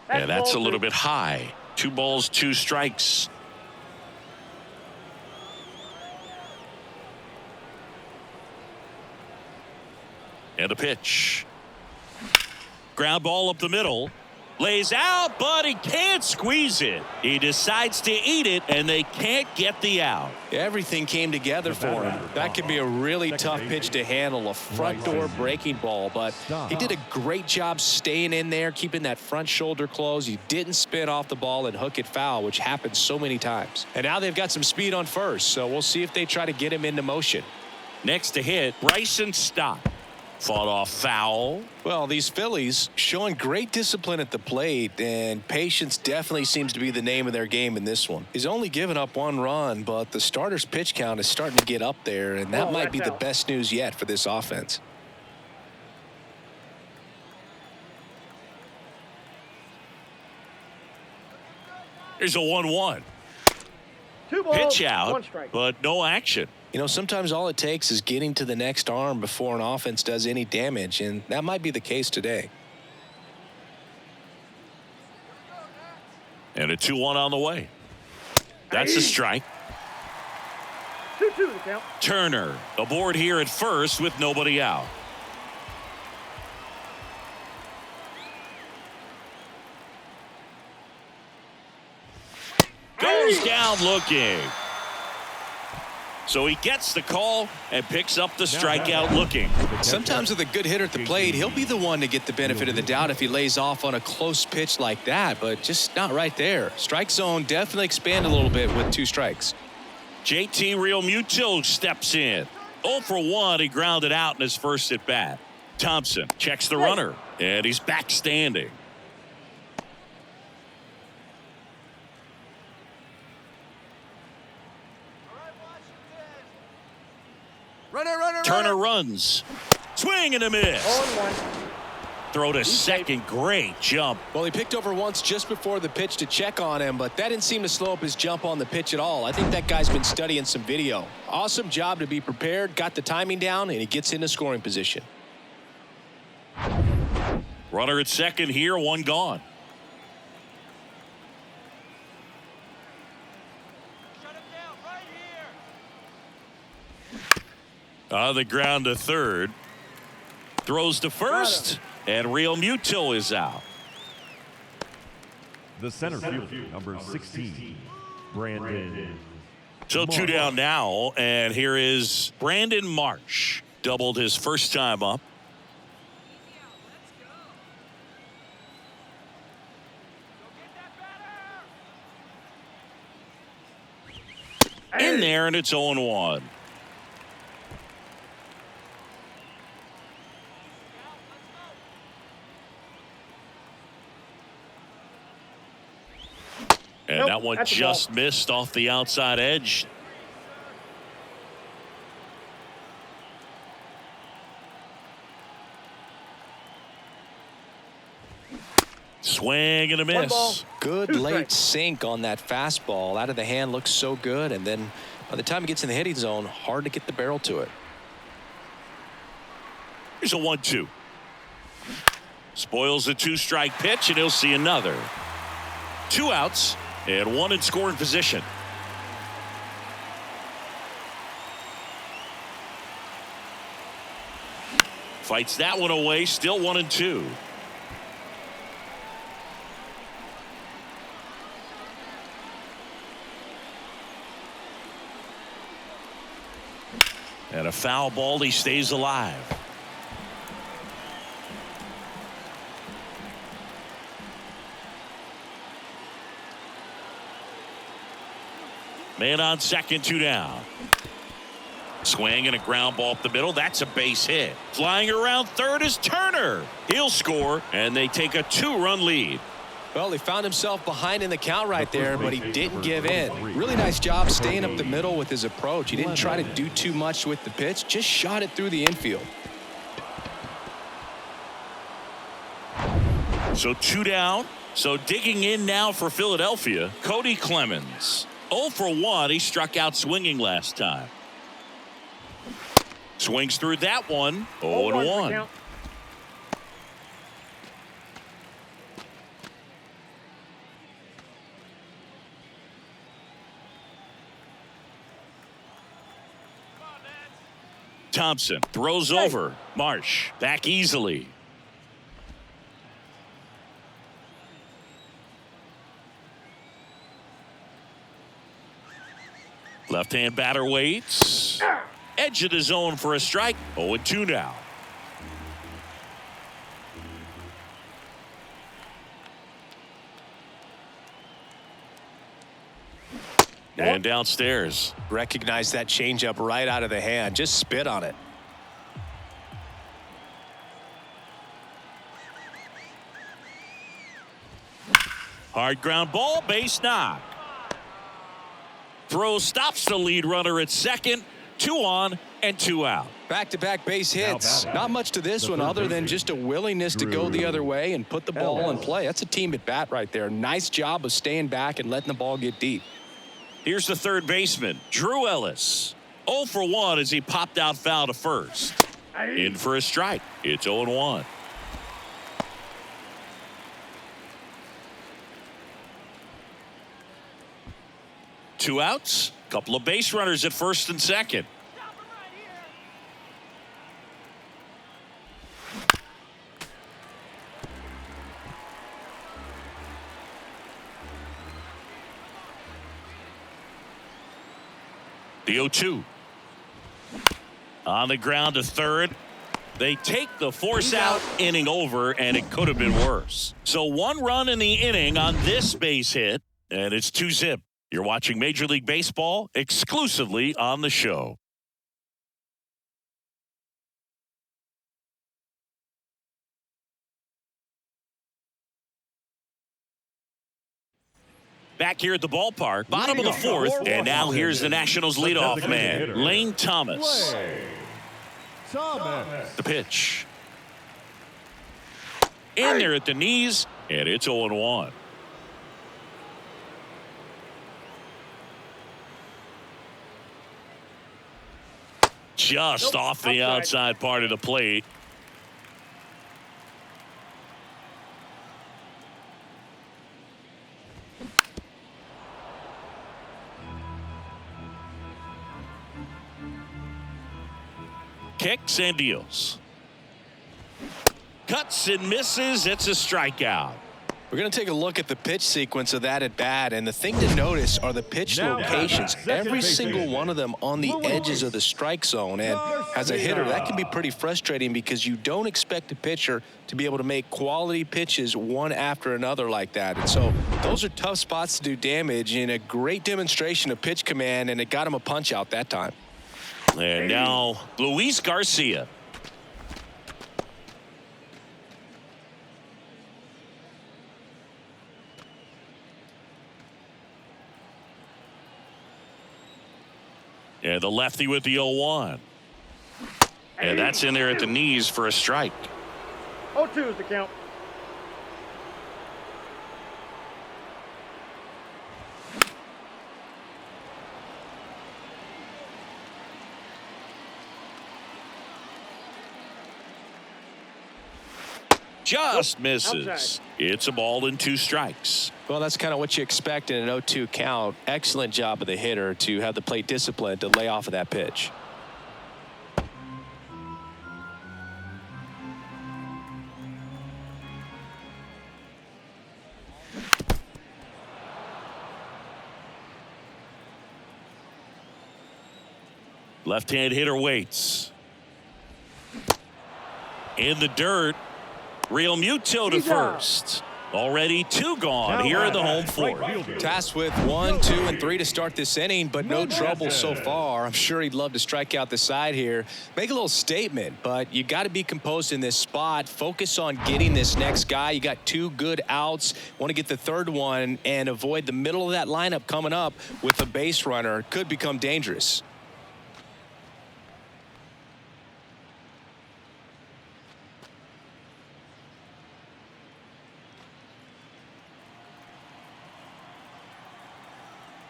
Yeah, that's a little bit high. 2 balls, 2 strikes. And a pitch. Ground ball up the middle. Lays out, but he can't squeeze it. He decides to eat it, and they can't get the out. Everything came together for him. That could be a really tough pitch to handle, a front door breaking ball, but he did a great job staying in there, keeping that front shoulder closed. He didn't spin off the ball and hook it foul, which happens so many times. And now they've got some speed on first, so we'll see if they try to get him into motion. Next to hit, Bryson Stott. Fought off foul. Well, these Phillies showing great discipline at the plate, and patience definitely seems to be the name of their game in this one. He's only given up 1 run, but the starter's pitch count is starting to get up there, and that might be the best news yet for this offense. Here's a 1-1. 2 balls, pitch out, 1 strike. but no action. You know, sometimes all it takes is getting to the next arm before an offense does any damage, and that might be the case today. And a 2-1 on the way. That's a strike. 2-2 the count. Turner aboard here at first with nobody out. Goes down looking. So he gets the call and picks up the strikeout looking. Sometimes with a good hitter at the plate, he'll be the one to get the benefit of the doubt if he lays off on a close pitch like that, but just not right there. Strike zone definitely expand a little bit with 2 strikes. JT Realmuto steps in. 0 for 1. He grounded out in his first at bat. Thompson checks the runner, and he's back standing. Turner runs. Swing and a miss. 0-1. Throw to second. Great jump. Well, he picked over once just before the pitch to check on him, but that didn't seem to slow up his jump on the pitch at all. I think that guy's been studying some video. Awesome job to be prepared, got the timing down, and he gets into scoring position. Runner at second here, 1 gone. Shut him down right here. On the ground to third. Throws to first, and Realmuto is out. The center fielder, number 16, Brandon. So 2 down now, and here is Brandon Marsh. Doubled his first time up. In there, and it's 0-1. And that one just missed off the outside edge. Swing and a miss. Good late sink on that fastball. Out of the hand, looks so good. And then by the time it gets in the hitting zone, hard to get the barrel to it. Here's a 1-2. Spoils the 2-strike pitch, and he'll see another. 2 outs and 1 in scoring position. Fights that one away, still 1-2. And a foul ball, he stays alive. Man on second, 2 down. Swing and a ground ball up the middle. That's a base hit. Flying around third is Turner. He'll score, and they take a 2-run lead. Well, he found himself behind in the count right there, but he didn't give in. Really nice job staying up the middle with his approach. He didn't try to do too much with the pitch, just shot it through the infield. So 2 down. So digging in now for Philadelphia, Cody Clemens. 0 for 1. He struck out swinging last time. Swings through that one. 0-1. Thompson throws over. Marsh back easily. Left-hand batter waits. Edge of the zone for a strike. 0-2 now. And downstairs. Recognize that changeup right out of the hand. Just spit on it. Hard ground ball, base knock. Throw stops the lead runner at second. 2 on and 2 out. Back-to-back base hits. Not much to this one other than just a willingness to go the other way and put the ball in play. That's a team at bat right there. Nice job of staying back and letting the ball get deep. Here's the third baseman, Drew Ellis. 0 for 1 as he popped out foul to first. In for a strike. It's 0-1. Two outs. Couple of base runners at first and second. The 0-2. On the ground to third. They take the force out, inning over, and it could have been worse. So 1 run in the inning on this base hit, and it's 2-zip. You're watching Major League Baseball exclusively on the show. Back here at the ballpark, bottom of the 4th, and now here's the Nationals leadoff man, Lane Thomas. The pitch. In there at the knees, and it's 0-1. Just off the outside part of the plate. Kicks and deals. Cuts and misses. It's a strikeout. We're going to take a look at the pitch sequence of that at bat, and the thing to notice are the pitch locations. Every single one of them on the edges of the strike zone. And as a hitter, that can be pretty frustrating because you don't expect a pitcher to be able to make quality pitches one after another like that. And so those are tough spots to do damage, and a great demonstration of pitch command, and it got him a punch out that time. And now Luis Garcia. And the lefty with the 0-1. And that's in there at the knees for a strike. 0-2 is the count. Just misses. It's a ball and 2 strikes. Well, that's kind of what you expect in an 0-2 count. Excellent job of the hitter to have the plate discipline to lay off of that pitch. Left-hand hitter waits. In the dirt. Real Muto to first. Already 2 gone here in the home fourth. Tasked with 1, 2, and 3 to start this inning, but no trouble so far. I'm sure he'd love to strike out the side here. Make a little statement, but you got to be composed in this spot. Focus on getting this next guy. You got 2 good outs. Want to get the 3rd one and avoid the middle of that lineup coming up with a base runner. Could become dangerous.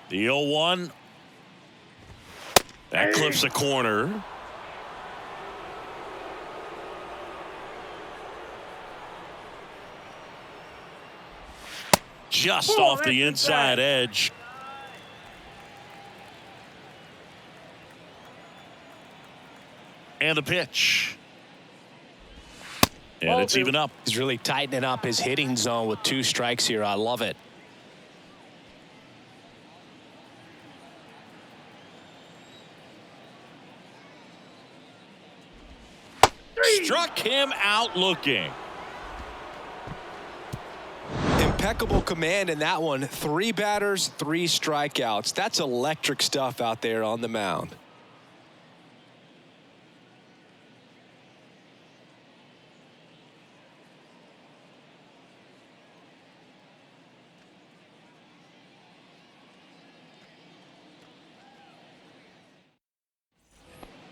The 0-1. That clips a corner. Just off the inside edge. And the pitch. And it's even up. He's really tightening up his hitting zone with 2 strikes here. I love it. Struck him out looking. Impeccable command in that one. 3 batters, 3 strikeouts. That's electric stuff out there on the mound.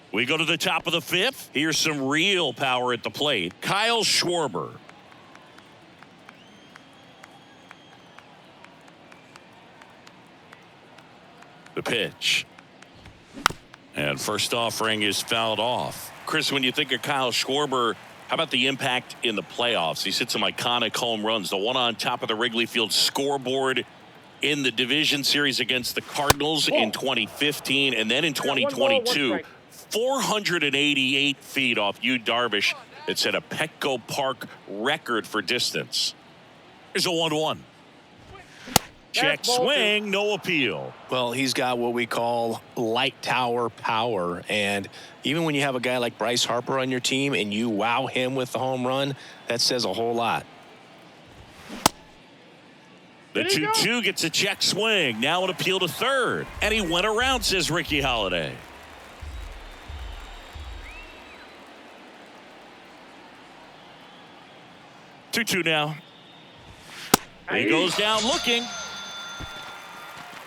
We go to the top of the 5th. Here's some real power at the plate. Kyle Schwarber. The pitch. And first offering is fouled off. Chris, when you think of Kyle Schwarber, how about the impact in the playoffs? He's hit some iconic home runs. The one on top of the Wrigley Field scoreboard in the division series against the Cardinals in 2015, and then in 2022. 488 feet off Yu Darvish. It set a Petco Park record for distance. Here's a 1-1. Check swing, no appeal. Well, he's got what we call light tower power. And even when you have a guy like Bryce Harper on your team and you wow him with the home run, that says a whole lot. The 2-2 gets a check swing. Now an appeal to third. And he went around, says Ricky Holiday. Two now. He goes down looking.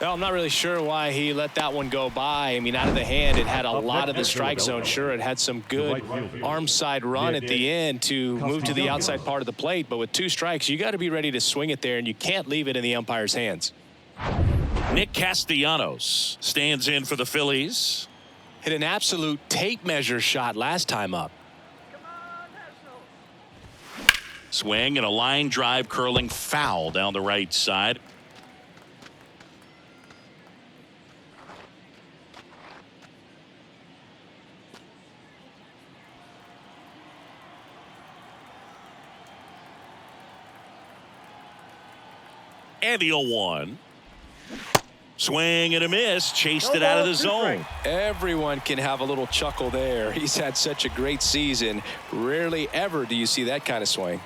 Well, I'm not really sure why he let that one go by. I mean, out of the hand, it had a lot of the strike zone. Sure, it had some good arm side run at the end to move to the outside part of the plate. But with 2 strikes, you got to be ready to swing it there, and you can't leave it in the umpire's hands. Nick Castellanos stands in for the Phillies. Hit an absolute tape measure shot last time up. Swing and a line drive curling foul down the right side. And the 0-1. Swing and a miss. Chased it out of the zone. Everyone can have a little chuckle there. He's had such a great season. Rarely ever do you see that kind of swing.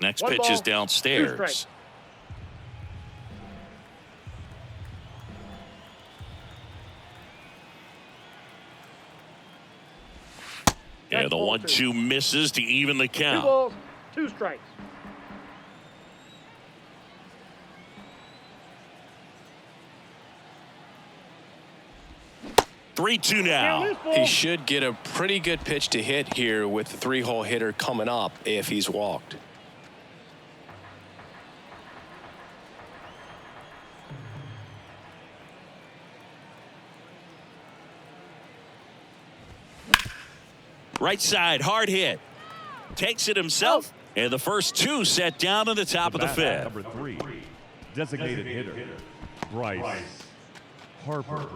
Next One pitch ball, is 2 downstairs. strikes. Yeah, the 1-2 misses to even the 2 count. balls, 2 strikes. Three-two now. He should get a pretty good pitch to hit here with the 3-hole hitter coming up if he's walked. Right side, hard hit. Takes it himself. And the first 2 set down in the top of the 5th. Number 3, designated hitter, Bryce Harper.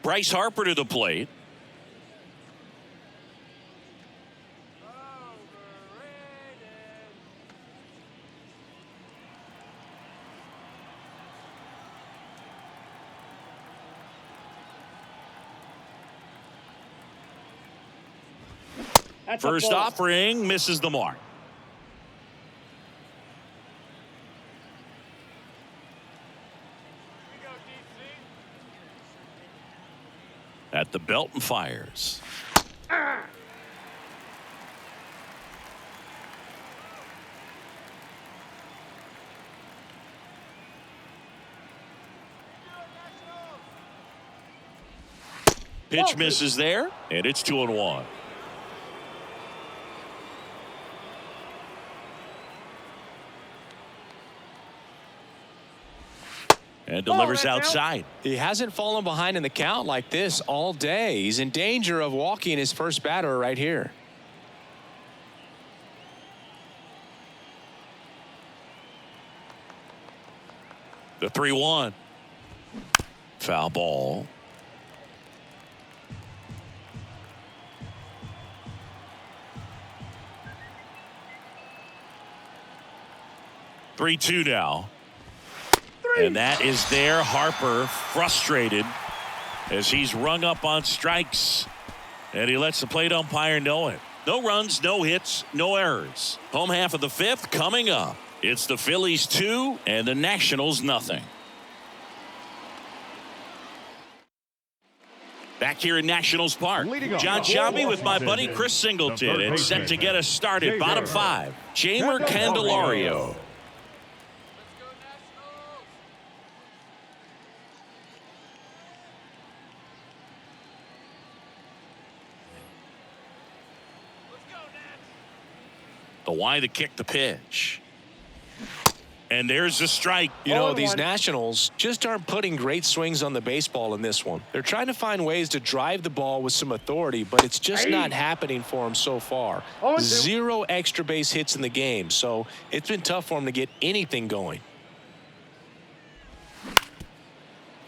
Bryce Harper to the plate. That's First offering misses the mark. At the belt and fires. Pitch misses there, and it's 2-1. And delivers outside. He hasn't fallen behind in the count like this all day. He's in danger of walking his first batter right here. The 3-1. Foul ball. Three-two now. And that is there. Harper frustrated as he's rung up on strikes. And he lets the plate umpire know it. No runs, no hits, no errors. Home half of the 5th coming up. It's the Phillies 2 and the Nationals nothing. Back here in Nationals Park, John Shabby with my buddy Chris Singleton and set to get us started. Bottom 5, Jamer Candelario. The why to kick the pitch. And there's a strike. You know, these Nationals just aren't putting great swings on the baseball in this one. They're trying to find ways to drive the ball with some authority, but it's just not happening for them so far. 0 extra base hits in the game, so it's been tough for them to get anything going.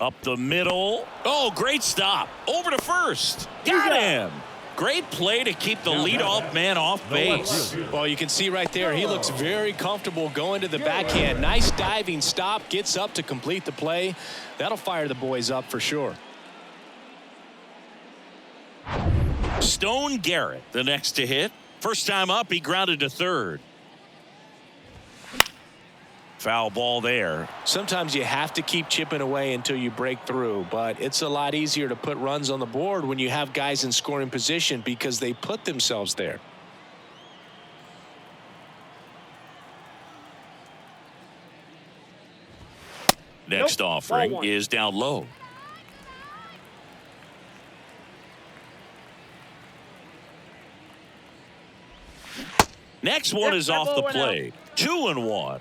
Up the middle. Oh, great stop. Over to first. Got him. Great play to keep the leadoff man off base. Well, you can see right there, he looks very comfortable going to the backhand. Nice diving stop, gets up to complete the play. That'll fire the boys up for sure. Stone Garrett, the next to hit. First time up, he grounded to third. Foul ball there. Sometimes you have to keep chipping away until you break through, but it's a lot easier to put runs on the board when you have guys in scoring position because they put themselves there. Next offering is down low. Next one is off the plate. 2-1.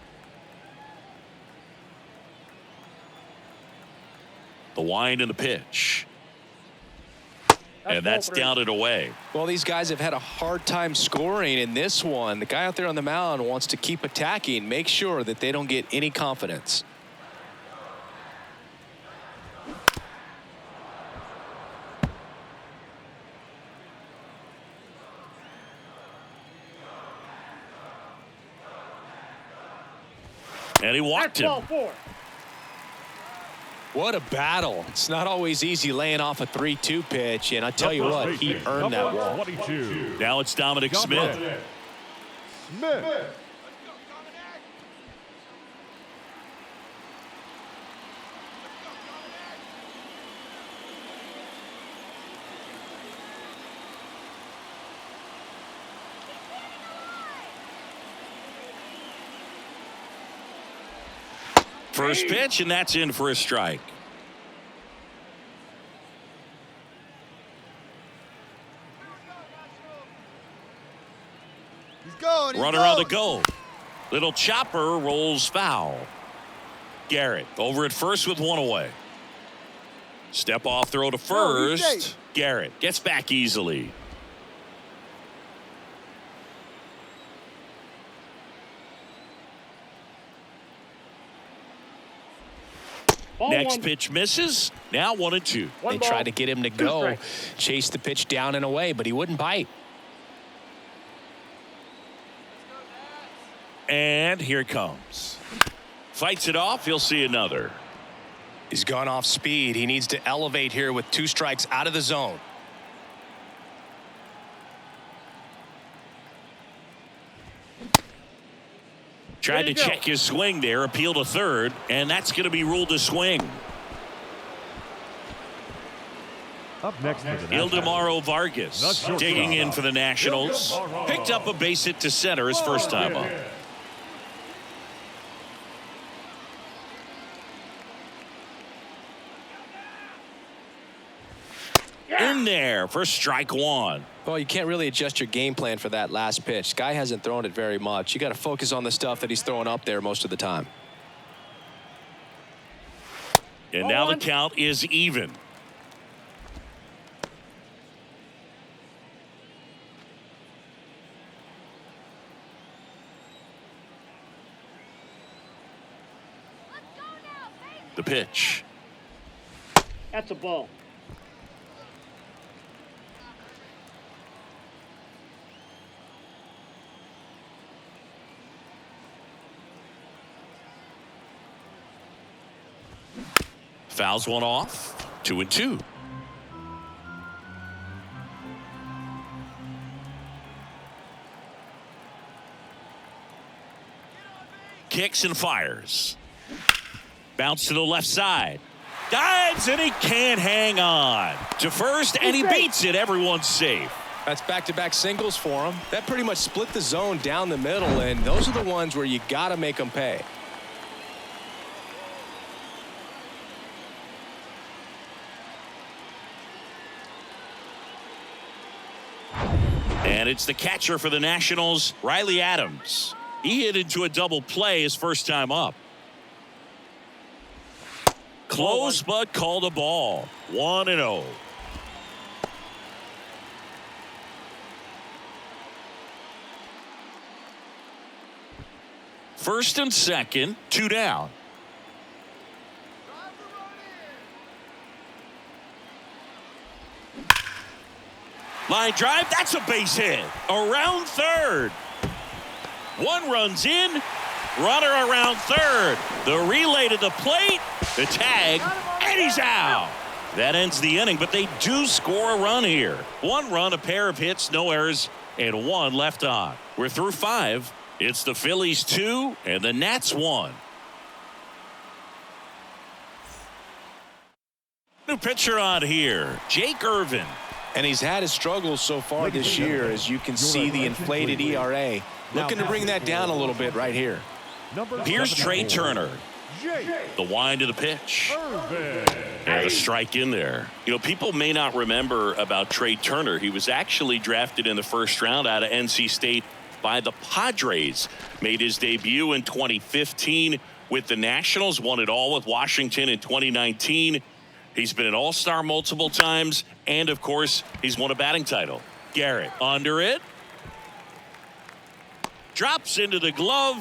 The wind and the pitch. And that's down and away. Well, these guys have had a hard time scoring in this one. The guy out there on the mound wants to keep attacking, make sure that they don't get any confidence. And he walked That's ball him. 4. What a battle. It's not always easy laying off a 3-2 pitch, and I tell you what, he earned that walk. 22. Now it's Dominic Smith. Smith. First pitch, and that's in for a strike. He's going. He's Runner going. on the go. Little chopper rolls foul. Garrett over at first with one away. Step off throw to first. Garrett gets back easily. Ball Next 1. pitch misses. Now 1-2. One They ball, tried to get him to 2 go, strikes. chase the pitch down and away, but he wouldn't bite. And here it comes. Fights it off. He'll see another. He's gone off speed. He needs to elevate here with 2 strikes out of the zone. Tried to There you go. check his swing there. Appeal to third. And that's going to be ruled a swing. Up next for the Nationals. Ildemaro Vargas Not sure. digging in for the Nationals. Picked up a base hit to center his first time up. In there for strike 1. Well, you can't really adjust your game plan for that last pitch. Guy hasn't thrown it very much. You got to focus on the stuff that he's throwing up there most of the time. And now the count is even. The pitch. That's a ball. Fouls one off. 2-2. Kicks and fires. Bounce to the left side. Dives and he can't hang on. To first and he beats it. Everyone's safe. That's back-to-back singles for him. That pretty much split the zone down the middle, and those are the ones where you got to make them pay. And it's the catcher for the Nationals, Riley Adams. He hit into a double play his first time up. Close but called a ball. 1-0. First and second, 2 down. Line drive, that's a base hit. Around third. One runs in, runner around third. The relay to the plate, the tag, and he's out. That ends the inning, but they do score a run here. 1 run, a pair of hits, no errors, and 1 left on. We're through 5. It's the Phillies 2 and the Nats 1. New pitcher on here, Jake Irvin. And he's had his struggles so far this year, as you can see the inflated ERA. Looking to bring that down a little bit right here. Here's Trey 74. Turner. The wind of the pitch. And a strike in there. You know, people may not remember about Trey Turner. He was actually drafted in the first round out of NC State by the Padres. Made his debut in 2015 with the Nationals. Won it all with Washington in 2019. He's been an all-star multiple times. And, of course, he's won a batting title. Garrett under it. Drops into the glove.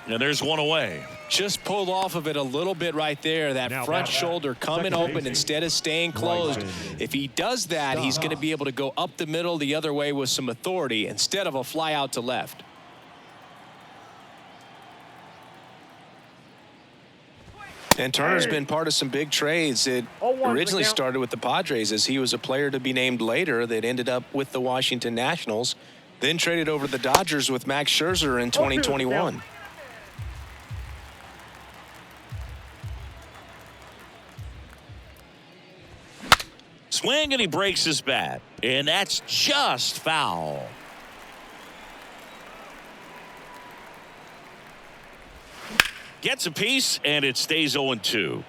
And there's one away. Just pulled off of it a little bit right there. That Now front back. shoulder coming Second open baseman. instead of staying closed. If he does that, he's going to be able to go up the middle the other way with some authority instead of a fly out to left. And Turner's been part of some big trades. It 0-1 originally count. started with the Padres as he was a player to be named later that ended up with the Washington Nationals, then traded over to the Dodgers with Max Scherzer in 2021. Swing, and he breaks his bat. And that's just foul. Gets a piece, and it stays 0-2.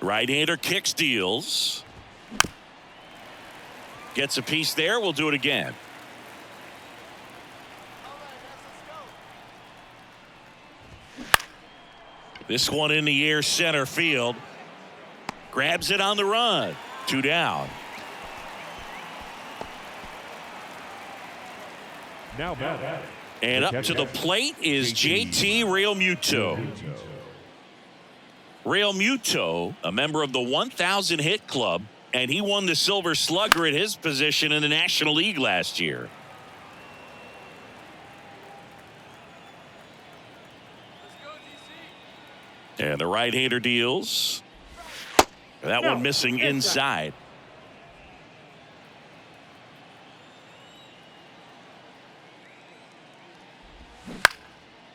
Right-hander kicks, deals. Gets a piece there. We'll do it again. This one in the air, center field. Grabs it on the run. 2 down. Now batting. And up to the plate is JT Realmuto. Realmuto, a member of the 1,000 hit club, and he won the Silver Slugger at his position in the National League last year. And the right-hander deals. That one missing inside.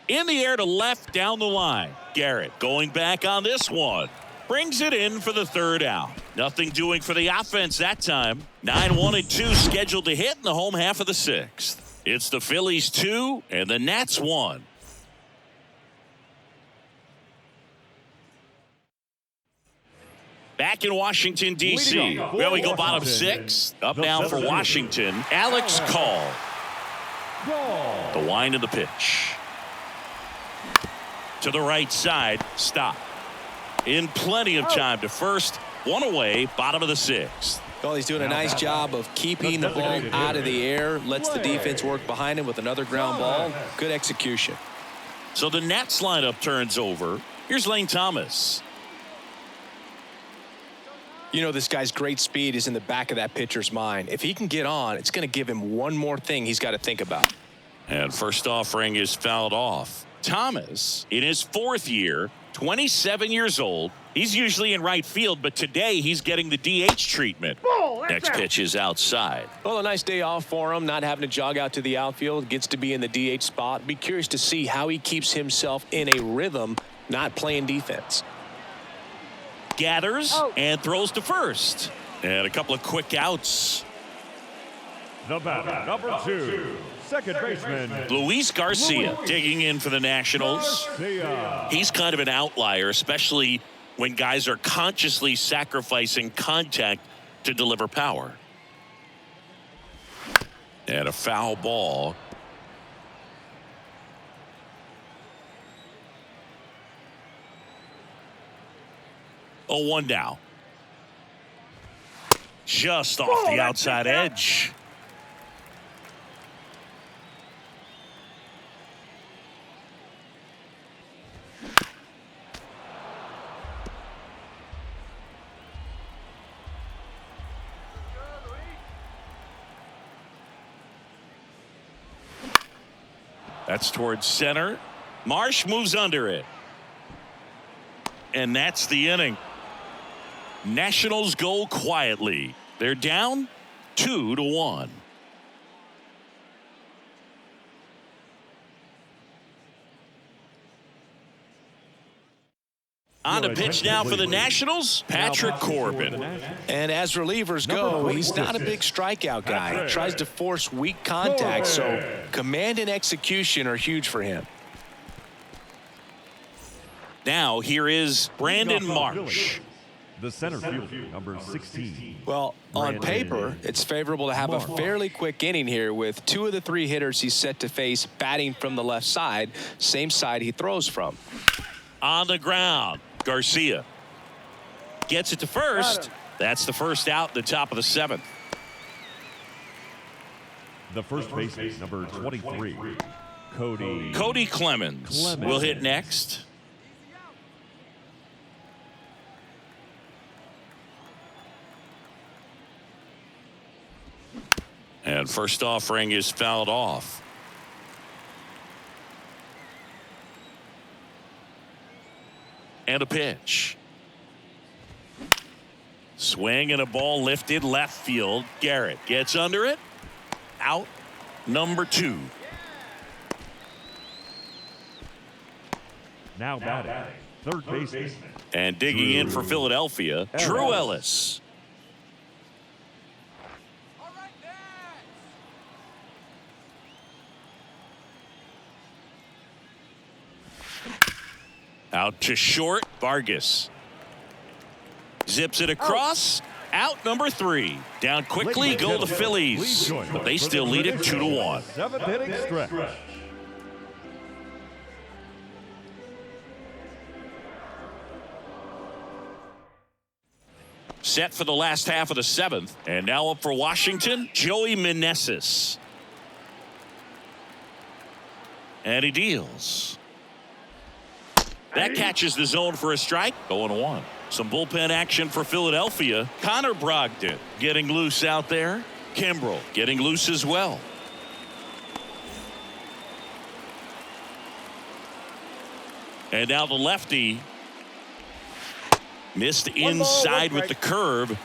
In the air to left down the line. Garrett going back on this one. Brings it in for the 3rd out. Nothing doing for the offense that time. 9-1-2 scheduled to hit in the home half of the 6th. It's the Phillies 2 and the Nats 1. Back in Washington, D.C. Well, we go bottom 6. Up now for Washington. Alex Call. The wind of the pitch. To the right side. Stop. In plenty of time to first. One away. Bottom of the 6th. Well, he's doing a nice job of keeping the ball out of the air. Lets the defense work behind him with another ground ball. Good execution. So the Nats lineup turns over. Here's Lane Thomas. You know, this guy's great speed is in the back of that pitcher's mind. If he can get on, it's going to give him one more thing he's got to think about. And first offering is fouled off. Thomas, in his 4th year, 27 years old. He's usually in right field, but today he's getting the DH treatment. Next pitch is outside. Well, a nice day off for him, not having to jog out to the outfield. Gets to be in the DH spot. Be curious to see how he keeps himself in a rhythm, not playing defense. Gathers and throws to first. And a couple of quick outs. The batter, number 2, second baseman Luis Garcia digging in for the Nationals. He's kind of an outlier, especially when guys are consciously sacrificing contact to deliver power. And a foul ball. Oh, 1 down. Just off the outside edge. That's towards center. Marsh moves under it. And that's the inning. Nationals go quietly. They're down 2-1. On the pitch now for the Nationals, Patrick Corbin. And as relievers go, he's not a big strikeout guy. He tries to force weak contact, so command and execution are huge for him. Now here is Brandon Marsh. The center fielder, number 16. Well, on paper, it's favorable to have a fairly quick inning here with 2 of the 3 hitters he's set to face batting from the left side, same side he throws from. On the ground, Garcia gets it to first. That's the first out, the top of the 7th. The first baseman, number 23, Cody Clemens will hit next. And first offering is fouled off. And a pitch. Swing and a ball lifted left field. Garrett gets under it. Out number 2. Now batting, third baseman. And digging in for Philadelphia, Drew Ellis. All right, next. Out to short, Vargas. Zips it across. Out number 3. Down quickly go the Phillies. But they still lead it 2-1. 7th inning stretch. Set for the last half of the 7th. And now up for Washington, Joey Meneses. And he deals. That catches the zone for a strike. 0-1. Some bullpen action for Philadelphia. Connor Brogdon getting loose out there. Kimbrel getting loose as well. And now the lefty missed inside with the curve.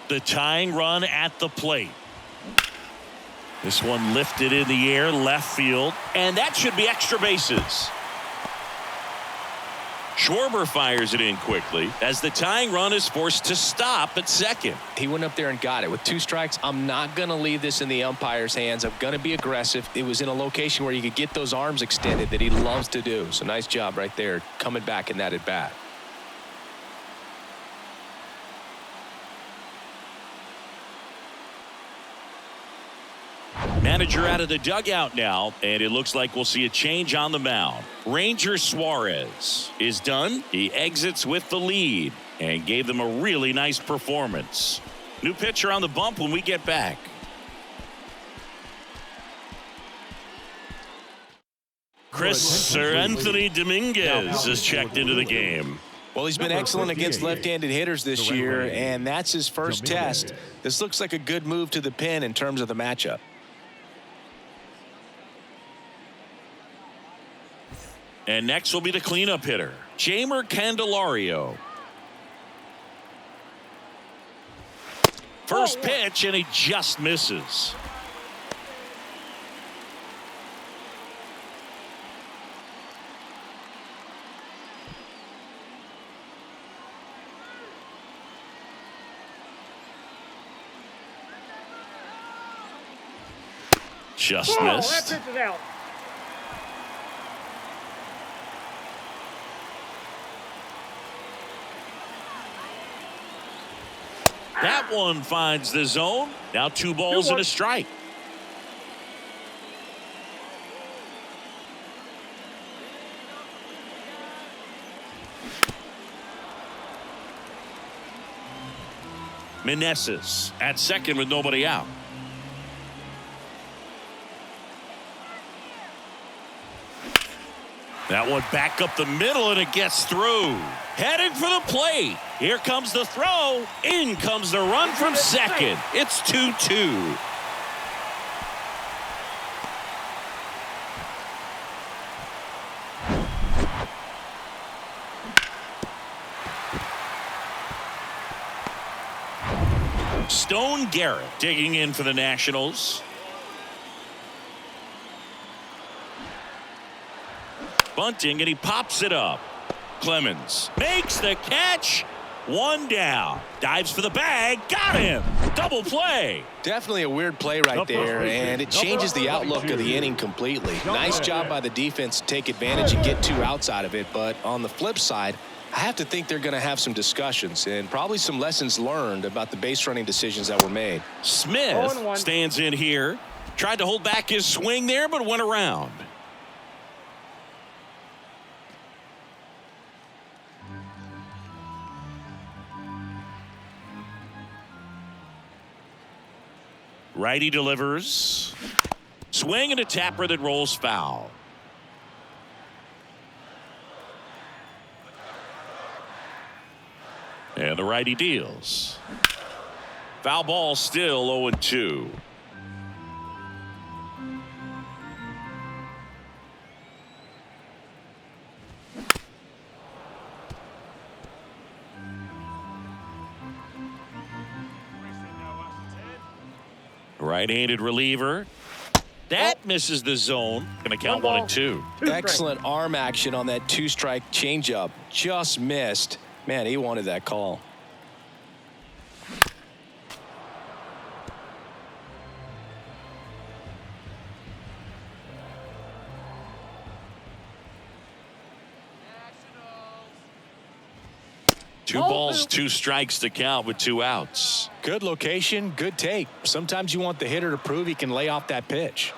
The tying run at the plate. This one lifted in the air, left field, and that should be extra bases. Schwarber fires it in quickly as the tying run is forced to stop at second. He went up there and got it. With 2 strikes, I'm not going to leave this in the umpire's hands. I'm going to be aggressive. It was in a location where you could get those arms extended that he loves to do. So nice job right there coming back in that at bat. Manager out of the dugout now, and it looks like we'll see a change on the mound. Ranger Suarez is done. He exits with the lead and gave them a really nice performance. New pitcher on the bump when we get back. Anthony Dominguez is checked into the game. Well, he's been excellent against left-handed hitters this year, and that's his first test. This looks like a good move to the pin in terms of the matchup. And next will be the cleanup hitter, Jeimer Candelario. First pitch, and he just misses. Just missed. That pitch is out. That one finds the zone. Now 2 balls and a strike. Meneses at second with nobody out. That one back up the middle, and it gets through. Headed for the plate. Here comes the throw. In comes the run from second. It's 2-2. Stone Garrett digging in for the Nationals. Bunting, and he pops it up. Clemens makes the catch. 1 down. Dives for the bag. Got him. Double play. Definitely a weird play right there, and it changes the outlook of the inning completely. Nice job by the defense to take advantage and get 2 outs out of it, but on the flip side, I have to think they're going to have some discussions and probably some lessons learned about the base running decisions that were made. Smith stands in here. Tried to hold back his swing there, but went around. Righty delivers. Swing and a tapper that rolls foul. And the righty deals. Foul ball, still 0-2. Right-handed reliever. That misses the zone. Going to count 1-2. Excellent arm action on that two-strike changeup. Just missed. Man, he wanted that call. Two balls, 2 strikes to count with 2 outs. Good location, good take. Sometimes you want the hitter to prove he can lay off that pitch.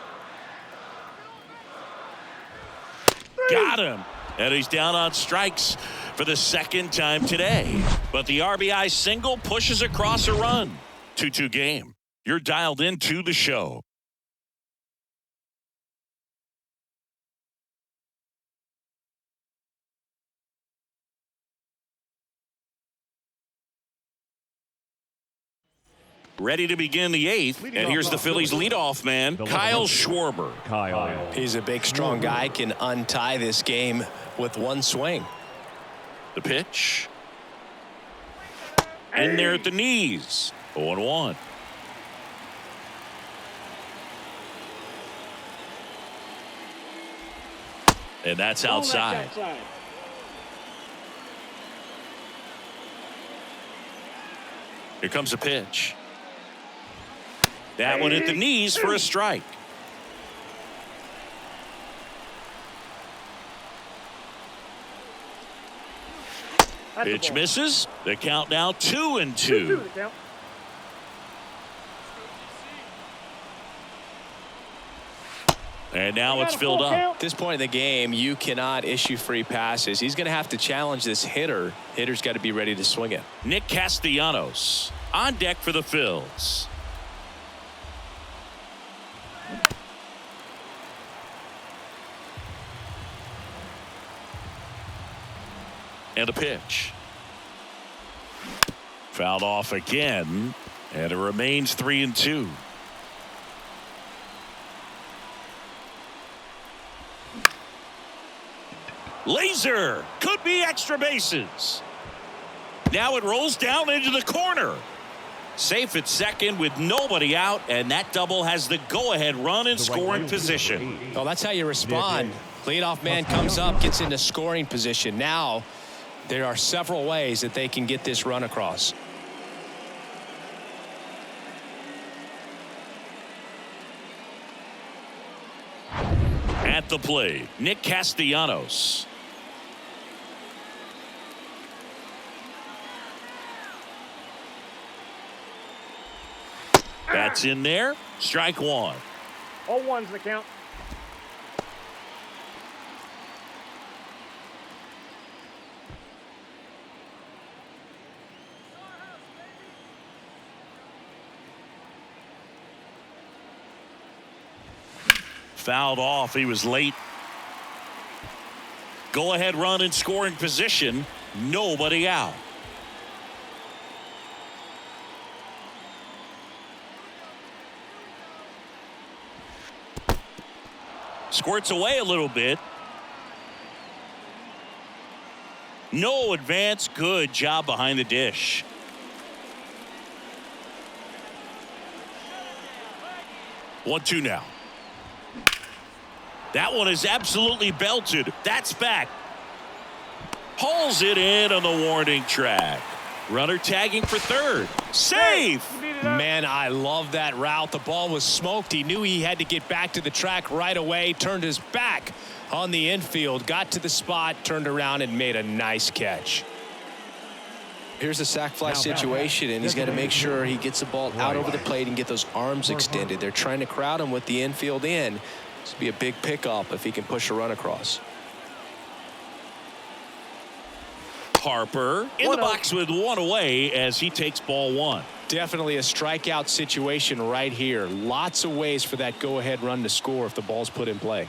Got him. And he's down on strikes for the second time today. But the RBI single pushes across a run. 2-2 game. You're dialed into the show. Ready to begin the 8th, and here's the Phillies leadoff man, Kyle Schwarber. Kyle. He's a big, strong guy, can untie this game with one swing. The pitch. In there at the knees. 0-1. And that's outside. Here comes a pitch. That one at the knees for a strike. Pitch misses. The count now 2-2. And now it's filled up. At this point in the game, you cannot issue free passes. He's going to have to challenge this hitter. Hitter's got to be ready to swing it. Nick Castellanos on deck for the Phils. And a pitch. Fouled off again, and it remains 3-2. Laser could be extra bases. Now it rolls down into the corner. Safe at second with nobody out, and that double has the go-ahead run in scoring position. Well, that's how you respond. Leadoff man comes up, gets into scoring position. Now there are several ways that they can get this run across. At the plate, Nick Castellanos. That's in there. Strike one. 0-1's the count. Fouled off. He was late. Go ahead run in scoring position. Nobody out. Squirts away a little bit. No advance. Good job behind the dish. One-two now. That one is absolutely belted. That's back. Hauls it in on the warning track. Runner tagging for third. Safe. Man, I love that route. The ball was smoked. He knew he had to get back to the track right away. Turned his back on the infield. Got to the spot. Turned around and made a nice catch. Here's the sac fly situation, and he's got to make sure he gets the ball out over the plate and get those arms extended. They're trying to crowd him with the infield in. This would be a big pickup if he can push a run across. Harper in the box with one away as he takes ball one. Definitely a strikeout situation right here. Lots of ways for that go-ahead run to score if the ball's put in play.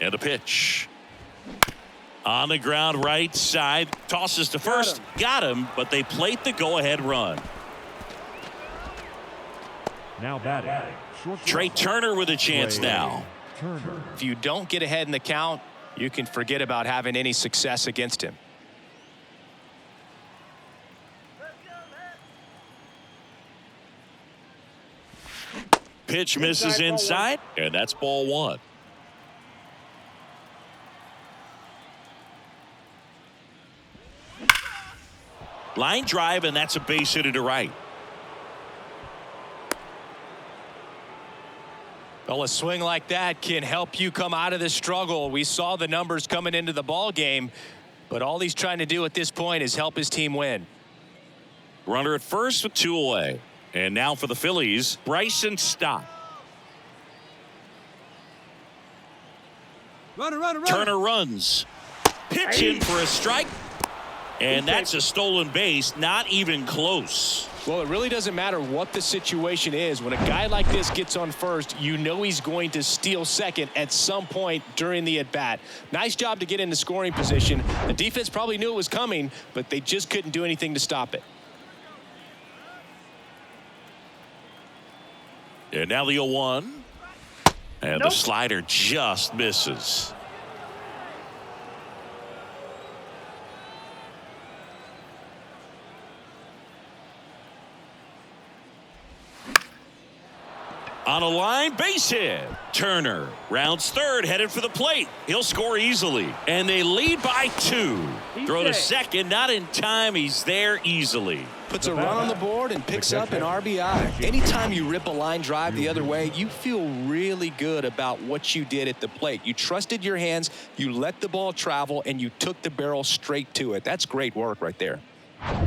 And the pitch. On the ground right side. Tosses to first. Got him, but they plate the go-ahead run. Now batting. Trey Turner with a chance now. If you don't get ahead in the count, you can forget about having any success against him. Pitch misses inside, and that's ball one. Line drive, and that's a base hit to right. Well, a swing like that can help you come out of this struggle. We saw the numbers coming into the ball game, but all he's trying to do at this point is help his team win. Runner at first with 2 away. And now for the Phillies, Bryson Stott. Runner. Turner runs. Pitch in for a strike. And that's a stolen base, not even close. Well, it really doesn't matter what the situation is. When a guy like this gets on first, you know he's going to steal second at some point during the at-bat. Nice job to get into scoring position. The defense probably knew it was coming, but they just couldn't do anything to stop it. And now the 0-1. And the slider just misses. On a line, base hit. Turner rounds third, headed for the plate. He'll score easily. And they lead by 2. Throw to second, not in time. He's there easily. Puts a run on the board and picks up an RBI. Anytime you rip a line drive the other way, you feel really good about what you did at the plate. You trusted your hands, you let the ball travel, and you took the barrel straight to it. That's great work right there.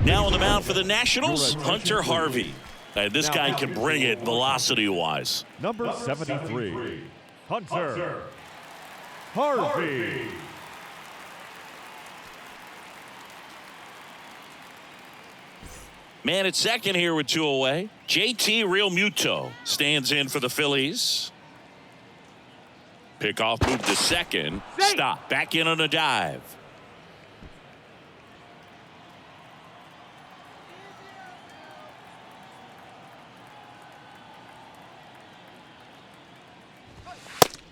Now on the mound for the Nationals, Hunter Harvey. And this guy can bring it velocity-wise. Number 73, Hunter Harvey. Man at second here with 2 away. JT Realmuto stands in for the Phillies. Pickoff move to second. Stop. Back in on a dive.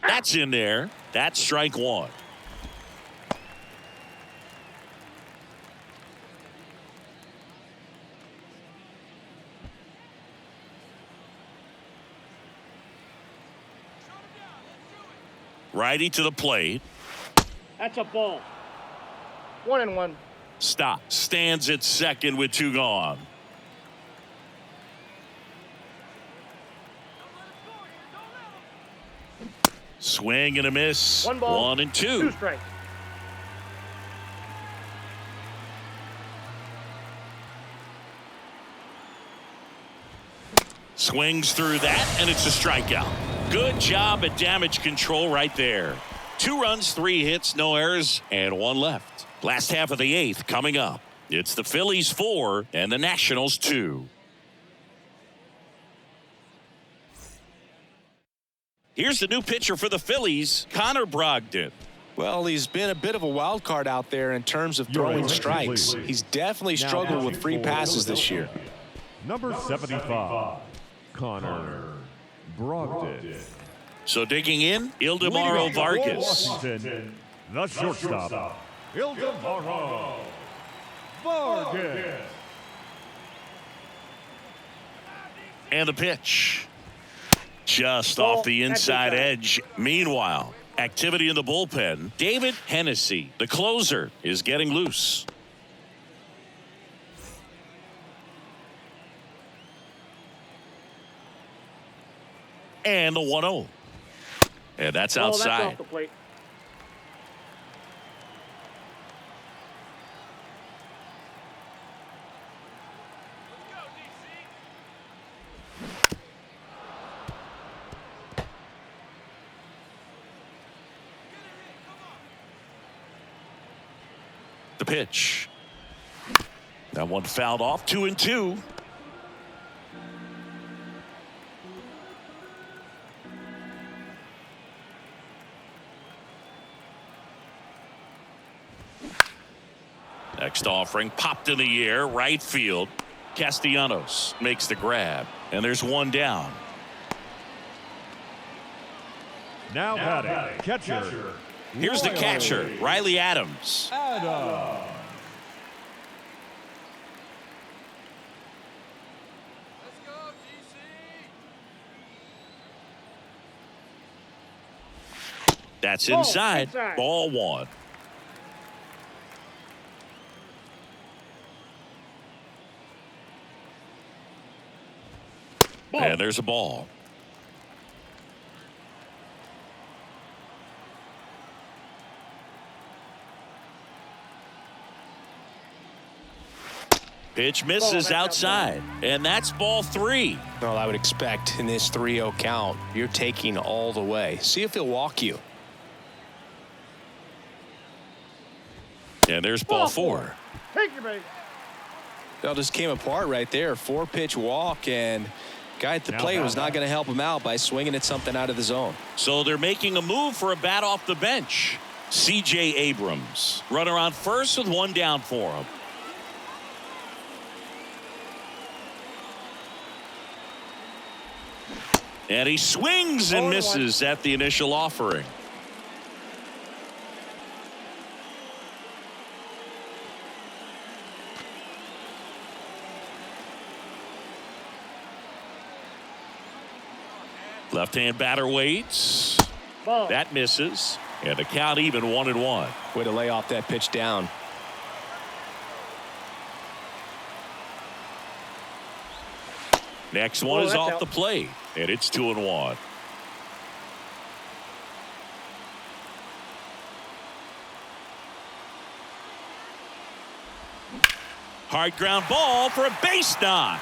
That's in there. That's strike 1. Righty to the plate. That's a ball. 1-1. Stop. Stands at second with 2 gone. Swing and a miss. 1 ball. 1-2. 2 strikes. Swings through that, and it's a strikeout. Good job at damage control right there. 2 runs, 3 hits, no errors, and 1 left. Last half of the 8th coming up. It's the Phillies 4 and the Nationals 2. Here's the new pitcher for the Phillies, Connor Brogdon. Well, he's been a bit of a wild card out there in terms of throwing strikes. He's definitely struggled with free passes this year. Number 75, Connor Brogdon. So digging in, Ildemaro Vargas. Washington, the shortstop, Ildemaro Vargas. And the pitch. Just off the inside edge. Meanwhile, activity in the bullpen. David Hennessy, the closer, is getting loose. And the 1-0. And that's outside. That's off the plate. The pitch. That one fouled off. 2-2. Next offering popped in the air, right field. Castellanos makes the grab, and there's one down. Now batting, catcher. Here's the catcher, Riley Adams. Adams. Let's go, DC. That's Ball inside. inside. Ball one. And there's a ball. Pitch misses outside, and that's ball three. Well, I would expect in this 3-0 count, you're taking all the way. See if he'll walk you. And there's ball four. Take your base. That just came apart right there. 4-pitch walk, and guy at the plate was not going to help him out by swinging at something out of the zone. So they're making a move for a bat off the bench. C.J. Abrams, runner on first with one down for him. And he swings and misses at the initial offering. Left-hand batter waits. Ball. That misses. And the count even 1-1. Way to lay off that pitch down. Next one is that's off out. the plate. And it's 2-1. Hard ground ball for a base knock.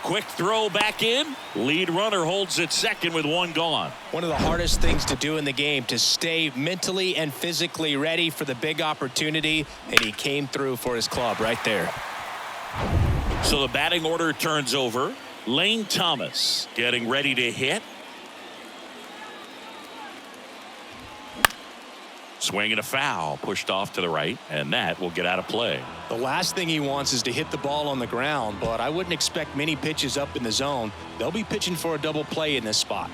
Quick throw back in. Lead runner holds at second with one gone. One of the hardest things to do in the game, to stay mentally and physically ready for the big opportunity, and he came through for his club right there. So the batting order turns over. Lane Thomas getting ready to hit. Swinging a foul, pushed off to the right, and that will get out of play. The last thing he wants is to hit the ball on the ground, but I wouldn't expect many pitches up in the zone. They'll be pitching for a double play in this spot.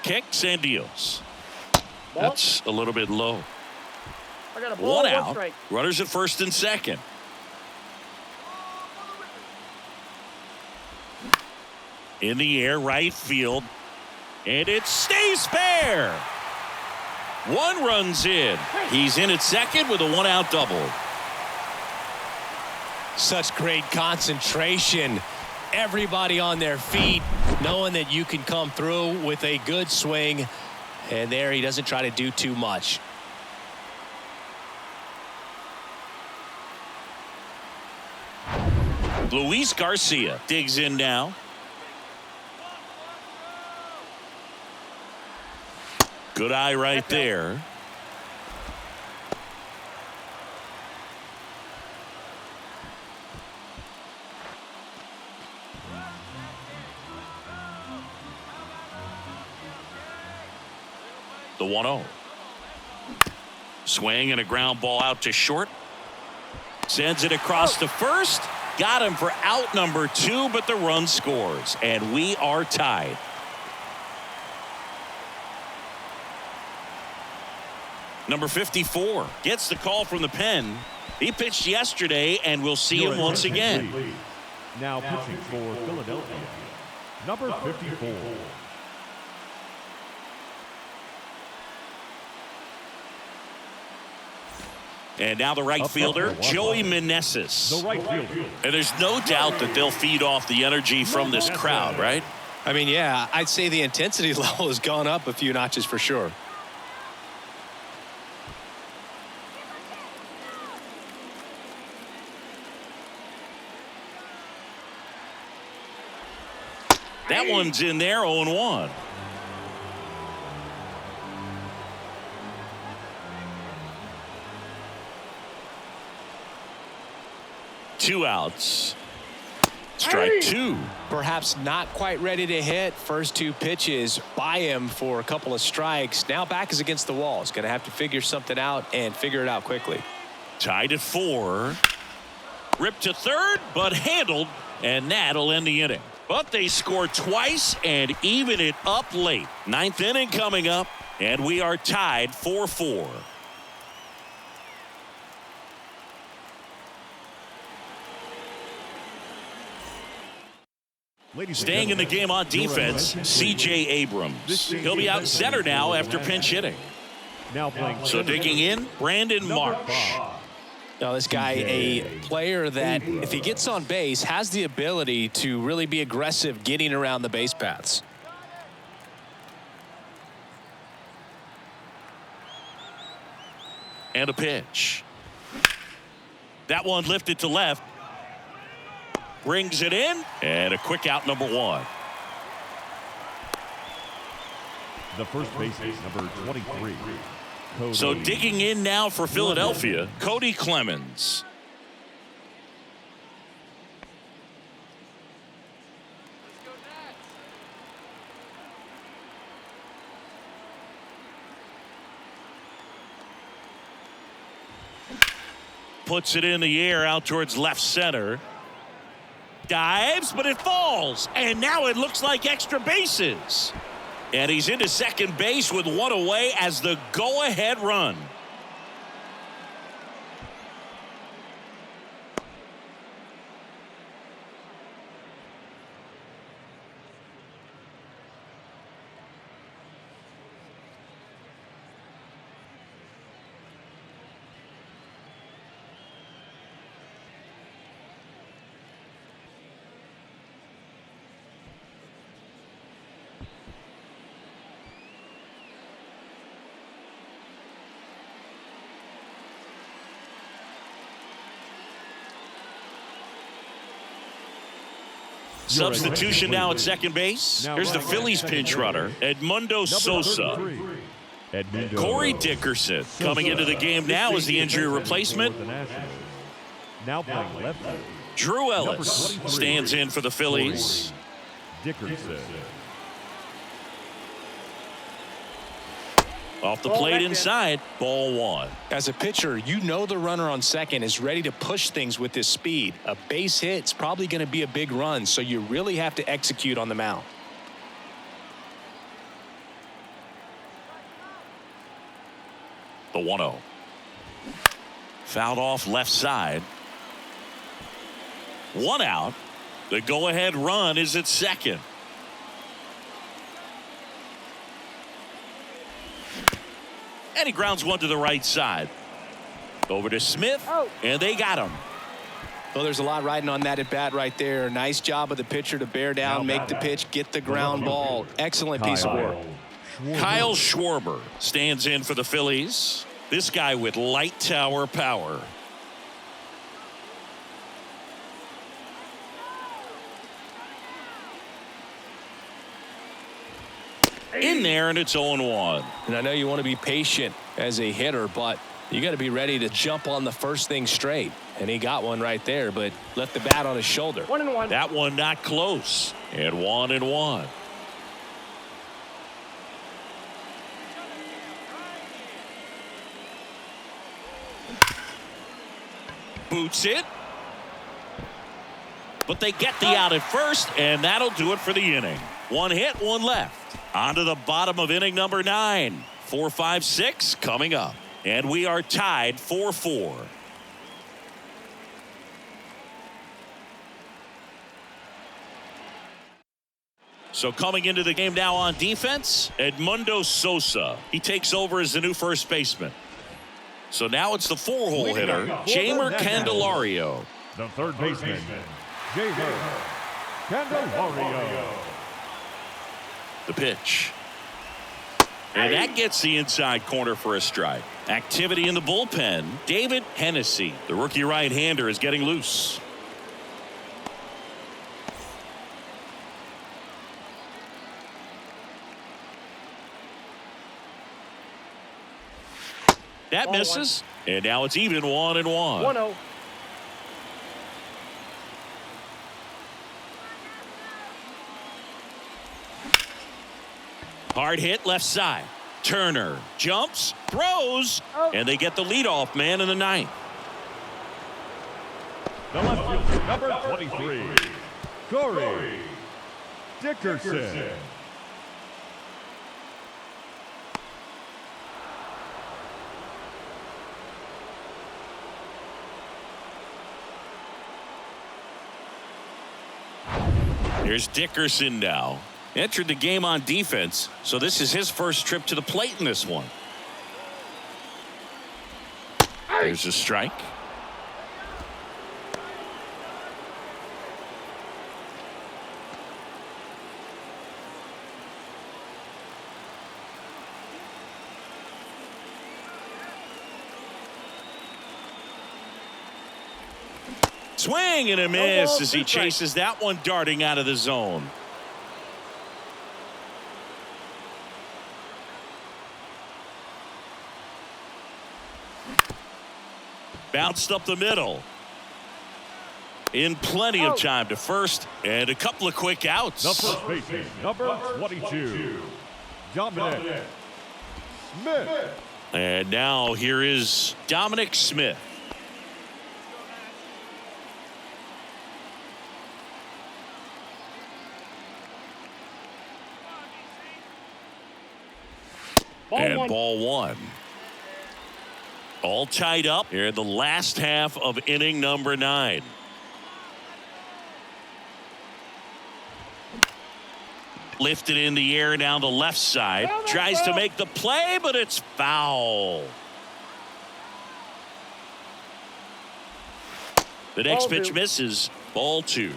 Kicks and deals. Ball. That's a little bit low. I got a ball. One One out. strike. Runners at first and second. In the air, right field. And it stays fair. One runs in. He's in at second with a one-out double. Such great concentration. Everybody on their feet, knowing that you can come through with a good swing. And there he doesn't try to do too much. Luis Garcia digs in now. Good eye right there. The 1-0. Swing and a ground ball out to short. Sends it across to first. Got him for out number 2, but the run scores. And we are tied. Number 54 gets the call from the pen. He pitched yesterday, and we'll see him once again. Now pitching for Philadelphia, number 54. And now the right fielder, Joey Meneses. The right fielder. And there's no doubt that they'll feed off the energy from this crowd, right? I mean, yeah, I'd say the intensity level has gone up a few notches for sure. That one's in there, 0-1. Two outs. Strike two. Perhaps not quite ready to hit. First two pitches by him for a couple of strikes. Now back is against the wall. He's going to have to figure something out and figure it out quickly. Tied at 4. Ripped to third, but handled, and that'll end the inning. But they score twice and even it up late. 9th inning coming up, and we are tied 4-4. Staying in the game on defense, C.J. Abrams. He'll be out center now after pinch hitting. So digging in, Brandon Marsh. Now this guy, a player that if he gets on base has the ability to really be aggressive getting around the base paths. And a pitch. That one lifted to left. Brings it in, and a quick out, number 1. The first baseman, number 23. Cody. So digging in now for Philadelphia, Cody Clemens. Puts it in the air out towards left center. Dives, but it falls, and now it looks like extra bases. And he's into second base with 1 away as the go-ahead run. Substitution now at second base. Here's the Phillies pinch runner, Edmundo Sosa. Corey Dickerson coming into the game now as the injury replacement. Now playing left. Drew Ellis stands in for the Phillies. Dickerson. Off the plate inside, ball 1. As a pitcher, you know the runner on second is ready to push things with his speed. A base hit's probably going to be a big run, so you really have to execute on the mound. The 1-0. Fouled off left side. 1 out. The go-ahead run is at second. And he grounds one to the right side. Over to Smith, and they got him. Well, there's a lot riding on that at bat right there. Nice job of the pitcher to bear down, make the pitch, get the ground ball. Excellent piece of work. Kyle Schwarber stands in for the Phillies. This guy with light tower power. In there, and it's 0-1. And I know you want to be patient as a hitter, but you got to be ready to jump on the first thing straight. And he got one right there, but left the bat on his shoulder. 1-1. That one not close. And 1-1. Boots it. But they get the out at first, and that'll do it for the inning. 1 hit, 1 left. On to the bottom of inning number 9. 4, 5, 6 coming up. And we are tied 4-4. So coming into the game now on defense, Edmundo Sosa. He takes over as the new first baseman. So now it's the 4-hole hitter, Jeimer Candelario. The third baseman, Jeimer Candelario. The pitch. And that gets the inside corner for a strike. Activity in the bullpen. David Hennessy, the rookie right-hander, is getting loose. That misses. And now it's even 1-1. 1-0. Hard hit left side. Turner jumps, throws, and they get the leadoff man in the ninth. The left fielder, number 23, Corey Dickerson. Here's Dickerson now. Entered the game on defense, so this is his first trip to the plate in this one. There's a strike. Swing and a miss as he chases that one darting out of the zone. Bounced up the middle. In plenty of time to first and a couple of quick outs. The first baseman, number 22, Dominic Smith. And now here is Dominic Smith. Ball one. All tied up here in the last half of inning number 9. Lifted in the air down the left side. Tries to make the play, but it's foul. The next pitch misses. Ball 2.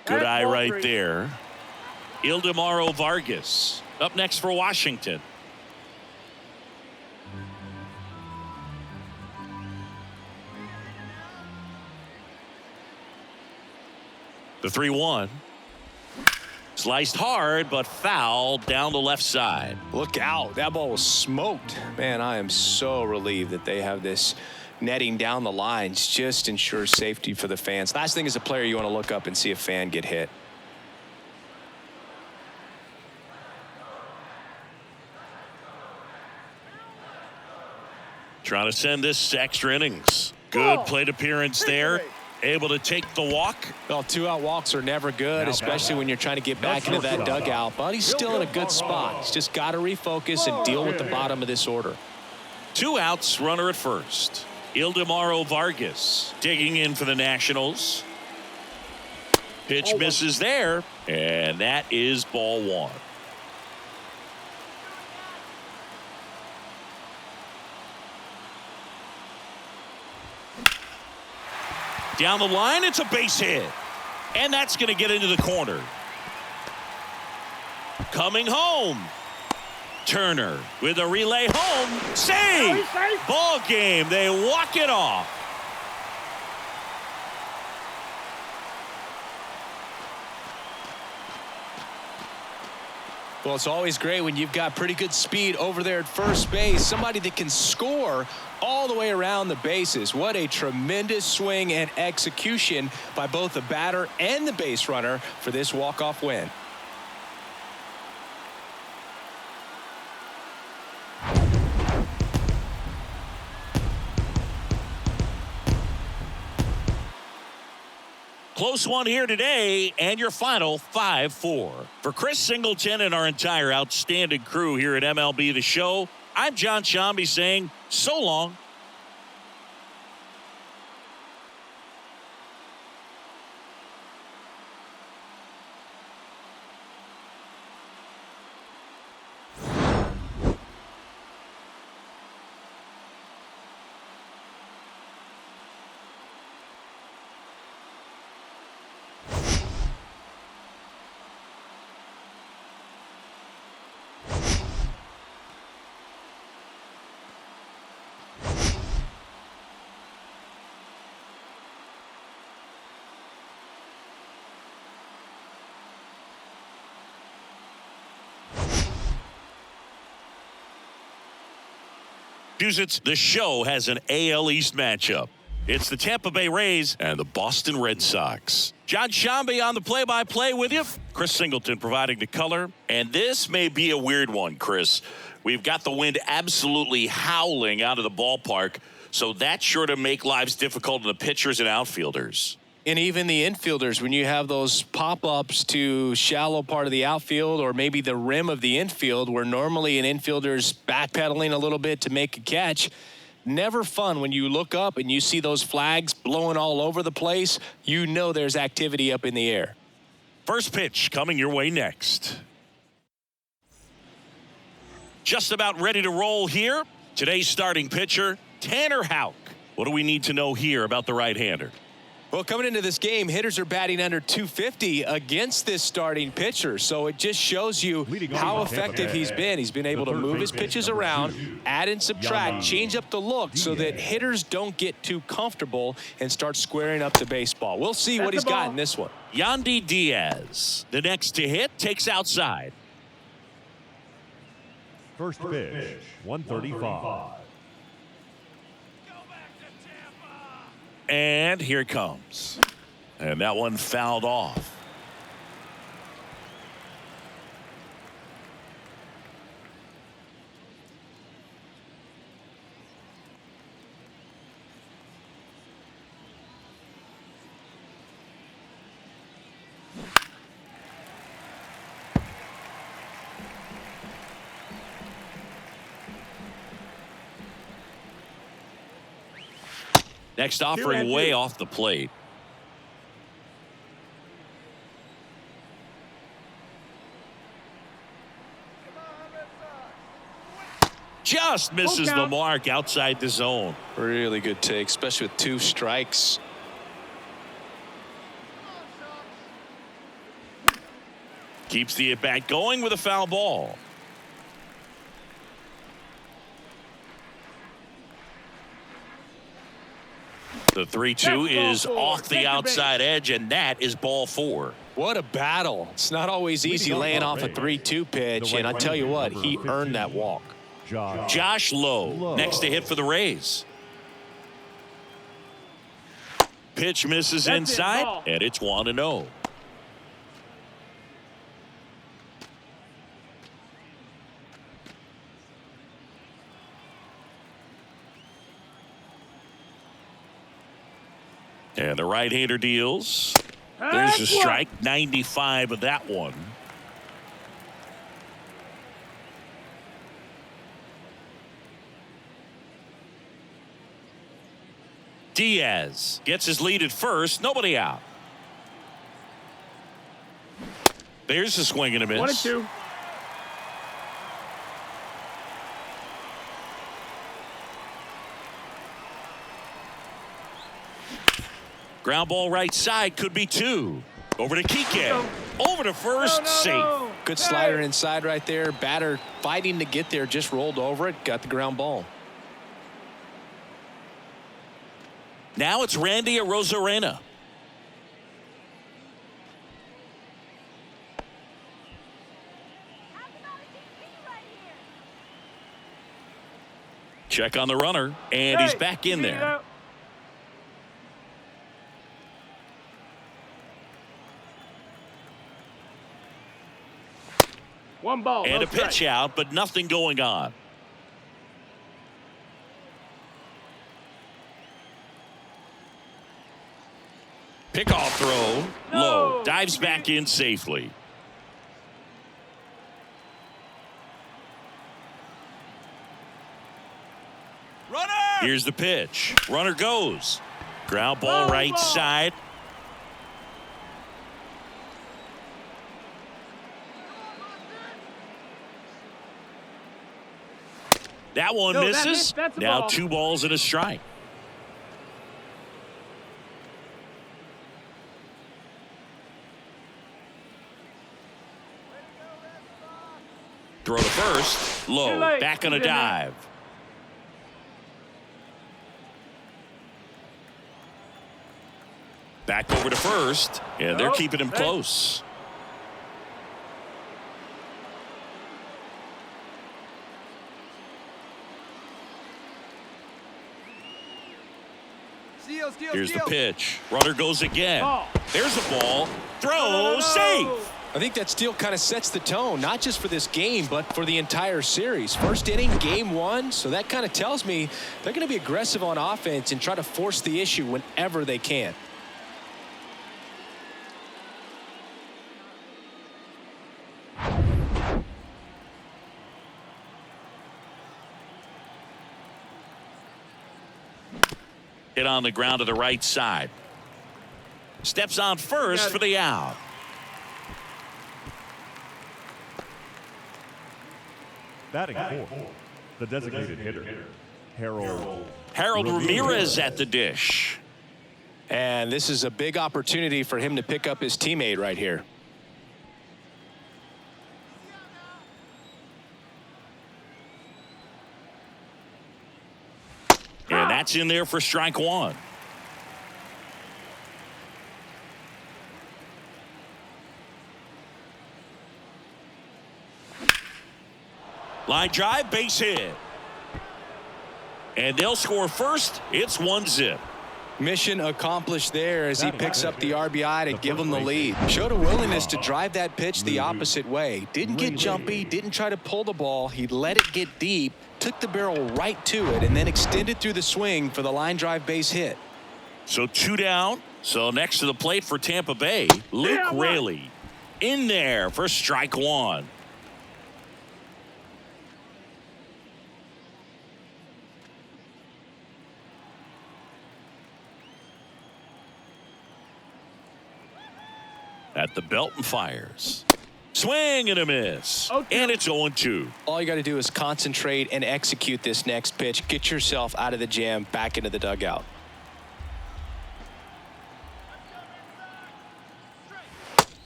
Good eye right there. Ildemaro Vargas up next for Washington. The 3-1. Sliced hard, but foul down the left side. Look out. That ball was smoked. Man, I am so relieved that they have this netting down the lines. Just ensures safety for the fans. Last thing as a player, you want to look up and see a fan get hit. Trying to send this to extra innings. Good plate appearance there. Able to take the walk. Well, 2-out walks are never good, especially when you're trying to get back into that dugout. But he's still in a good spot. He's just got to refocus and deal with the bottom of this order. 2 outs, runner at first. Ildemaro Vargas digging in for the Nationals. Pitch misses there, and that is ball 1. Down the line, it's a base hit. And that's going to get into the corner. Coming home. Turner with a relay home. Save! Ball game. They walk it off. Well, it's always great when you've got pretty good speed over there at first base. Somebody that can score all the way around the bases. What a tremendous swing and execution by both the batter and the base runner for this walk-off win. Close one here today, and your final 5-4. For Chris Singleton and our entire outstanding crew here at MLB The Show, I'm John Shambi saying so long. The Show has an AL East matchup. It's the Tampa Bay Rays and the Boston Red Sox. John Shambi on the play-by-play with you. Chris Singleton providing the color. And this may be a weird one, Chris. We've got the wind absolutely howling out of the ballpark, so that's sure to make lives difficult on the pitchers and outfielders. And even the infielders, when you have those pop-ups to shallow part of the outfield or maybe the rim of the infield where normally an infielder's backpedaling a little bit to make a catch, never fun when you look up and you see those flags blowing all over the place. You know there's activity up in the air. First pitch coming your way next. Just about ready to roll here. Today's starting pitcher, Tanner Houck. What do we need to know here about the right-hander? Well, coming into this game, hitters are batting under 250 against this starting pitcher. So it just shows you how effective he's been. He's been able to move his pitches around, add and subtract, change up the look so that hitters don't get too comfortable and start squaring up the baseball. We'll see what he's got in this one. Yandy Diaz, the next to hit, takes outside. First pitch, 135. And here it comes. And that one fouled off. Next offering way off the plate. Just misses the mark outside the zone. Really good take, especially with 2 strikes. Keeps the at-bat going with a foul ball. The 3-2 is off the outside edge, and that is ball 4. What a battle. It's not always easy laying off a 3-2 pitch, and I tell you what, he earned that walk. Josh Lowe next to hit for the Rays. Pitch misses inside, and it's 1-0. And the right-hander deals. There's a strike, 95 of that one. Diaz gets his lead at first. Nobody out. There's a swing and a miss. 1-2. Ground ball right side, could be 2. Over to Kike. Over to first, safe. Good slider inside right there. Batter fighting to get there, just rolled over it, got the ground ball. Now it's Randy Arozarena. Check on the runner, and he's back in there. One ball. And a pitch out, but nothing going on. Pickoff throw. Low. Dives back in safely. Runner! Here's the pitch. Runner goes. Ground ball right side. That one misses. Now ball. 2 balls and a strike. Throw to first. Low. Back on a dive. Back over to first. And they're keeping him close. Here's the pitch. Runner goes again. Ball. There's a ball. Throw, No. safe. I think that steal kind of sets the tone, not just for this game, but for the entire series. First inning, game one, so that kind of tells me they're going to be aggressive on offense and try to force the issue whenever they can. Hit on the ground to the right side. Steps on first for the out. Batting fourth, the designated hitter, Harold Ramirez at the dish. And this is a big opportunity for him to pick up his teammate right here. And that's in there for strike one. Line drive, base hit. And they'll score first. It's 1-0. Mission accomplished there as he picks up the RBI to give him the lead. Showed a willingness to drive that pitch the opposite way. Didn't get jumpy, didn't try to pull the ball. He let it get deep, took the barrel right to it, and then extended through the swing for the line drive base hit. So 2 down. So next to the plate for Tampa Bay, Luke Raley in there for strike one. At the belt and fires. Swing and a miss. Okay. And it's 0-2. All you got to do is concentrate and execute this next pitch. Get yourself out of the jam, back into the dugout.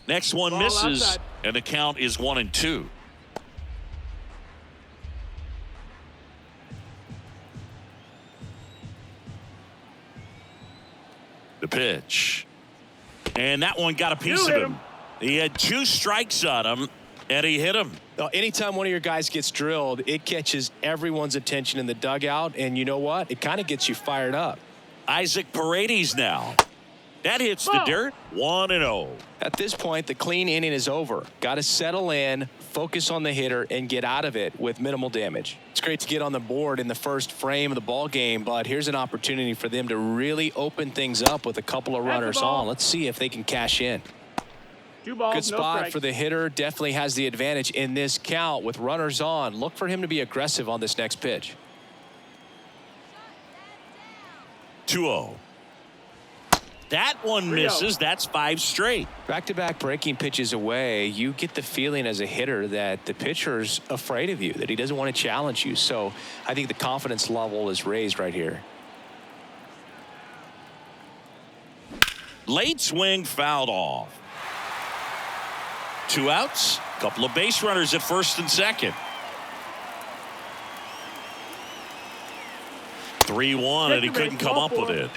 Next one Ball misses, outside. and the count is 1-2. The pitch. And that one got a piece of hit him. He had 2 strikes on him, and he hit him. Now, anytime one of your guys gets drilled, it catches everyone's attention in the dugout, and you know what? It kind of gets you fired up. Isaac Paredes now. That hits the dirt. 1-0. At this point, the clean inning is over. Got to settle in, focus on the hitter, and get out of it with minimal damage. It's great to get on the board in the first frame of the ball game, but here's an opportunity for them to really open things up with a couple of runners on. Let's see if they can cash in. 2 balls, Good no spot strikes. for the hitter. Definitely has the advantage in this count with runners on. Look for him to be aggressive on this next pitch. 2-0. That one misses. That's 5 straight. Back-to-back breaking pitches away, you get the feeling as a hitter that the pitcher's afraid of you, that he doesn't want to challenge you. So I think the confidence level is raised right here. Late swing fouled off. 2 outs. Couple of base runners at first and second. 3-1, and he couldn't come up with it.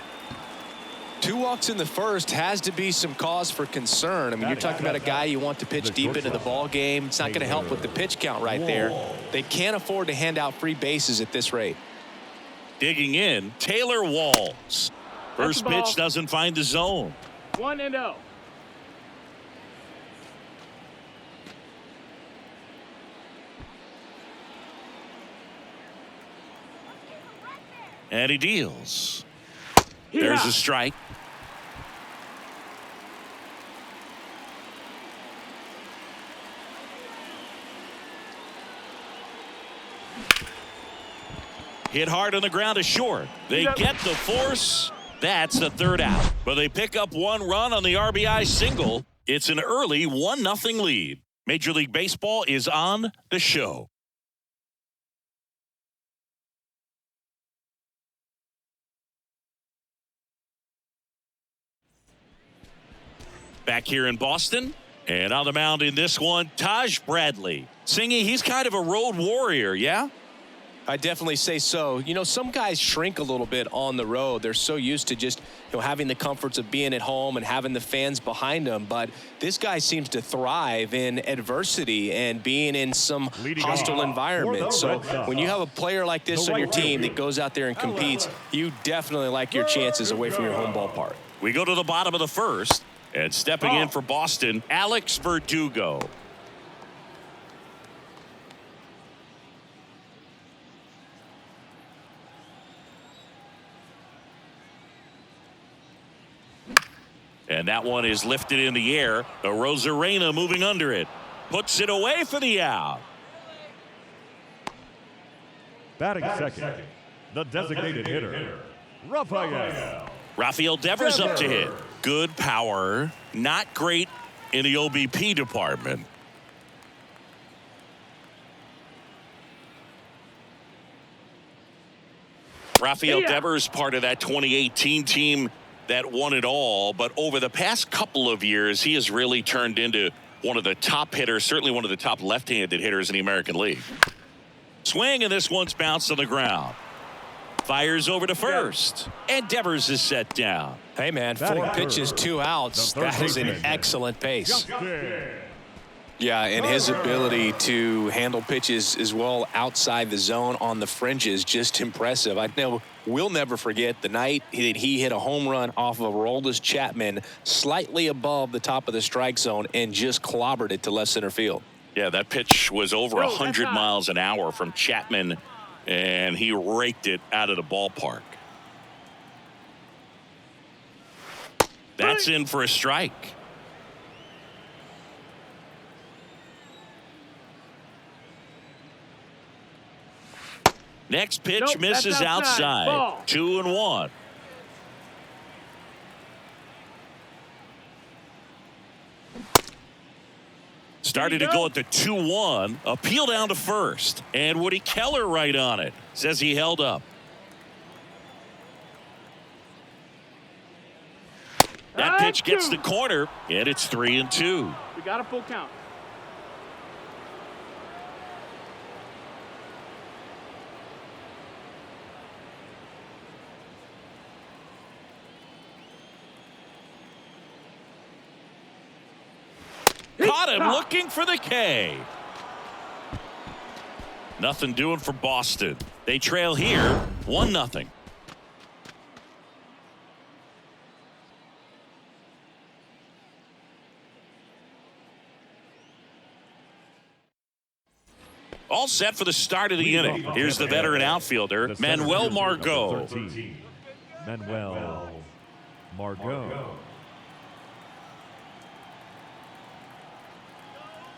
2 walks in the first has to be some cause for concern. I mean, you're talking about a guy you want to pitch deep into the ball game. It's not going to help with the pitch count right there. They can't afford to hand out free bases at this rate. Digging in, Taylor Walls. First ball. pitch doesn't find the zone. 1-0. And he deals. There's a strike. Hit hard on the ground to short. They get the force. That's the 3rd out. But they pick up 1 run on the RBI single. It's an early 1-0 lead. Major League Baseball is on the show. Back here in Boston, and on the mound in this one, Taj Bradley. Singy, he's kind of a road warrior, yeah? I definitely say so. You know, some guys shrink a little bit on the road. They're so used to just, having the comforts of being at home and having the fans behind them. But this guy seems to thrive in adversity and being in some hostile environment. So when you have a player like this on your team that goes out there and competes, you definitely like your chances away from your home ballpark. We go to the bottom of the first, and stepping in for Boston, Alex Verdugo. And that one is lifted in the air. Rosarena moving under it. Puts it away for the out. Batting second, the designated hitter, Rafael Devers up to hit. Good power. Not great in the OBP department. Rafael Devers, part of that 2018 team that won it all, but over the past couple of years, he has really turned into one of the top hitters, certainly one of the top left-handed hitters in the American League. Swing, and this one's bounced on the ground. Fires over to first, and Devers is set down. Hey, man, 4 pitches, 2 outs. That is an excellent pace. Yeah, and his ability to handle pitches as well outside the zone on the fringes, just impressive. I know we'll never forget the night that he hit a home run off of Aroldis Chapman slightly above the top of the strike zone and just clobbered it to left center field. Yeah, that pitch was over 100 miles an hour from Chapman, and he raked it out of the ballpark. That's in for a strike. Next pitch misses outside. Ball. 2-1. Started to go at the 2-1. Appeal down to first. And Woody Keller right on it. Says he held up. That pitch gets the corner, and it's 3-2. We got a full count. Caught him looking for the K. Nothing doing for Boston. They trail here 1-0. All set for the start of the inning. Here's the veteran outfielder, Manuel Margot. Manuel Margot.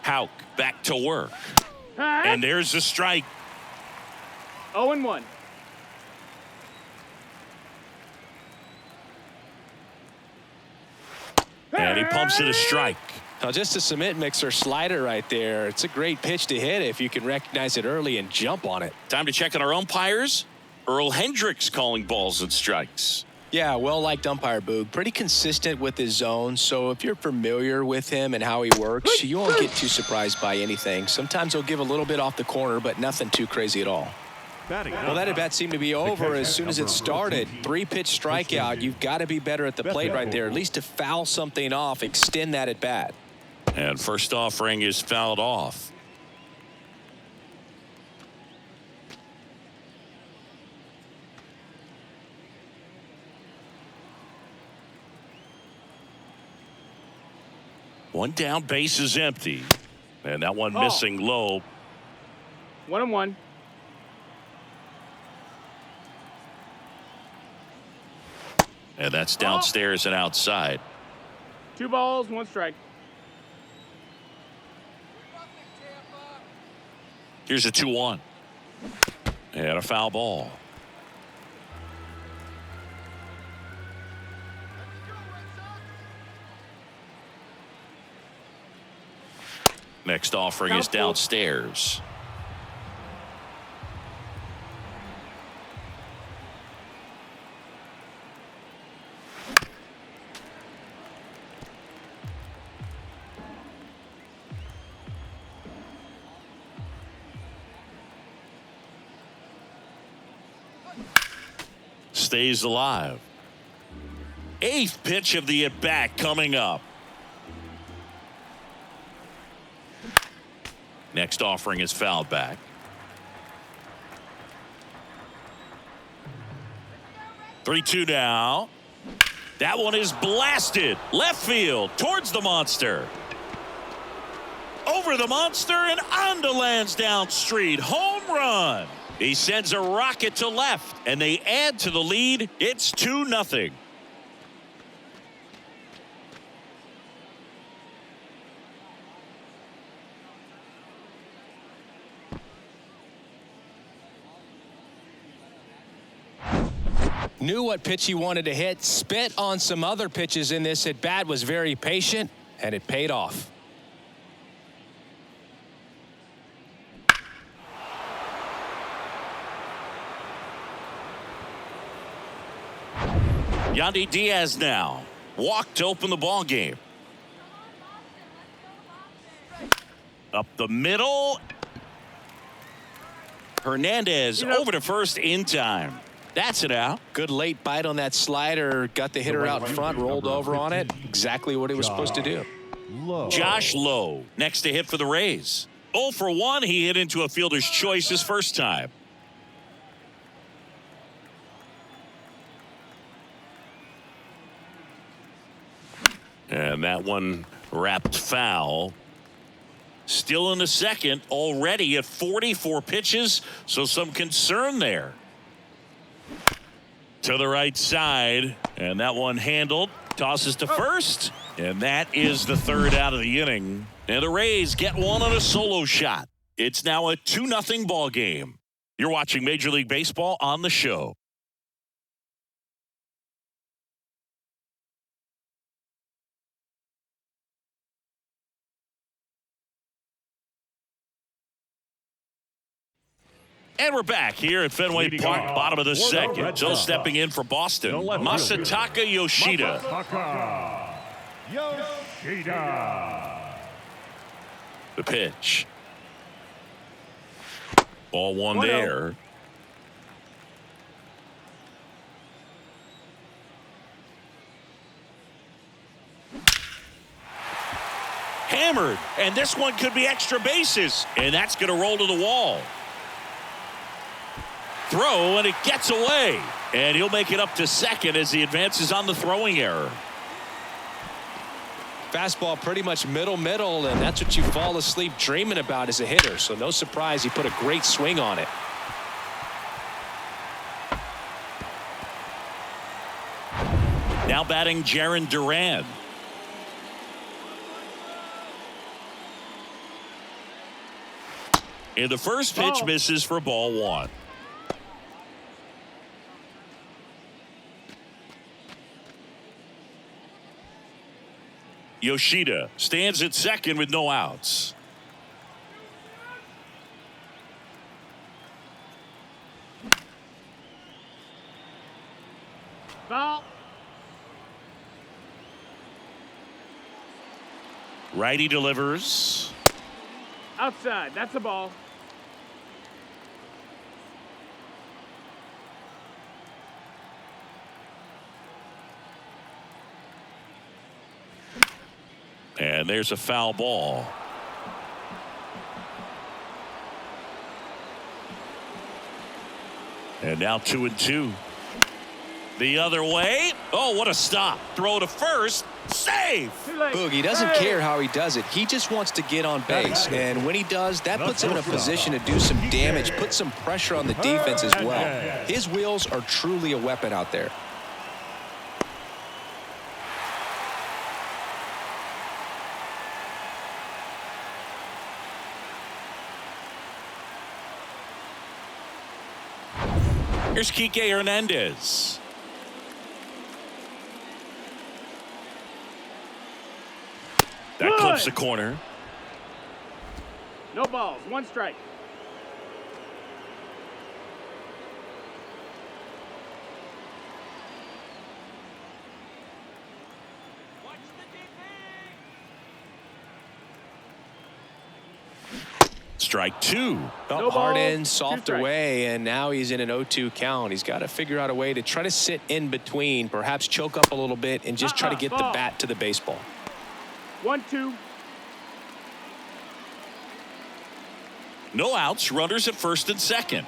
Houck back to work. And there's the strike. 0-1. And he pumps it a strike. Now just a cement mixer slider right there. It's a great pitch to hit if you can recognize it early and jump on it. Time to check on our umpires. Earl Hendricks calling balls and strikes. Yeah, well-liked umpire, Boog. Pretty consistent with his zone, so if you're familiar with him and how he works, you won't get too surprised by anything. Sometimes he'll give a little bit off the corner, but nothing too crazy at all. Well, that at-bat seemed to be over as soon as it started. 3-pitch strikeout. You've got to be better at the plate right there, at least to foul something off, extend that at-bat. And first offering is fouled off. One down, base is empty. And that one missing low. 1-1. And that's downstairs and outside. 2 balls, 1 strike. Here's a 2-1. And a foul ball. Next offering is downstairs. Stays alive. 8th pitch of the at-bat coming up. Next offering is fouled back. Three-two now. That one is blasted left field towards the monster. Over the monster and onto Lansdowne Street. Home run. He sends a rocket to left, and they add to the lead. It's 2-0. Knew what pitch he wanted to hit, spit on some other pitches in this at bat, was very patient, and it paid off. Yandy Diaz now walked to open the ball game. Up the middle. Hernandez over to first in time. That's it out. Good late bite on that slider. Got the hitter out in front, rolled over on it. Exactly what he was supposed to do. Josh Lowe next to hit for the Rays. 0 for 1. He hit into a fielder's choice his first time. And that one wrapped foul. Still in the second, already at 44 pitches, so some concern there. To the right side, and that one handled. Tosses to first, and that is the third out of the inning. And the Rays get one on a solo shot. It's now a 2-0 ball game. You're watching Major League Baseball on the show. And we're back here at Fenway Park, bottom of the second. Joe stepping in for Boston. Masataka Yoshida. The pitch. Ball one there. Hammered. And this one could be extra bases. And that's going to roll to the wall. Throw, and it gets away. And he'll make it up to second as he advances on the throwing error. Fastball pretty much middle, and that's what you fall asleep dreaming about as a hitter. So no surprise he put a great swing on it. Now batting Jarren Duran. And the first pitch misses for ball one. Yoshida stands at second with no outs. Foul. Righty delivers. Outside. That's a ball. And there's a foul ball. And now 2-2. The other way. Oh, what a stop. Throw to first. Save. Boogie doesn't care how he does it. He just wants to get on base. And when he does, that puts him in a position to do some damage, put some pressure on the defense as well. His wheels are truly a weapon out there. Here's Kike Hernandez. That clips the corner. No balls. One strike. Watch the DP. strike two. No Hard ball, in, 2 soft strikes. away, and now he's in an 0-2 count. He's got to figure out a way to try to sit in between, perhaps choke up a little bit, and just try to get the ball. bat to the baseball. 1-2. No outs, runners at first and second.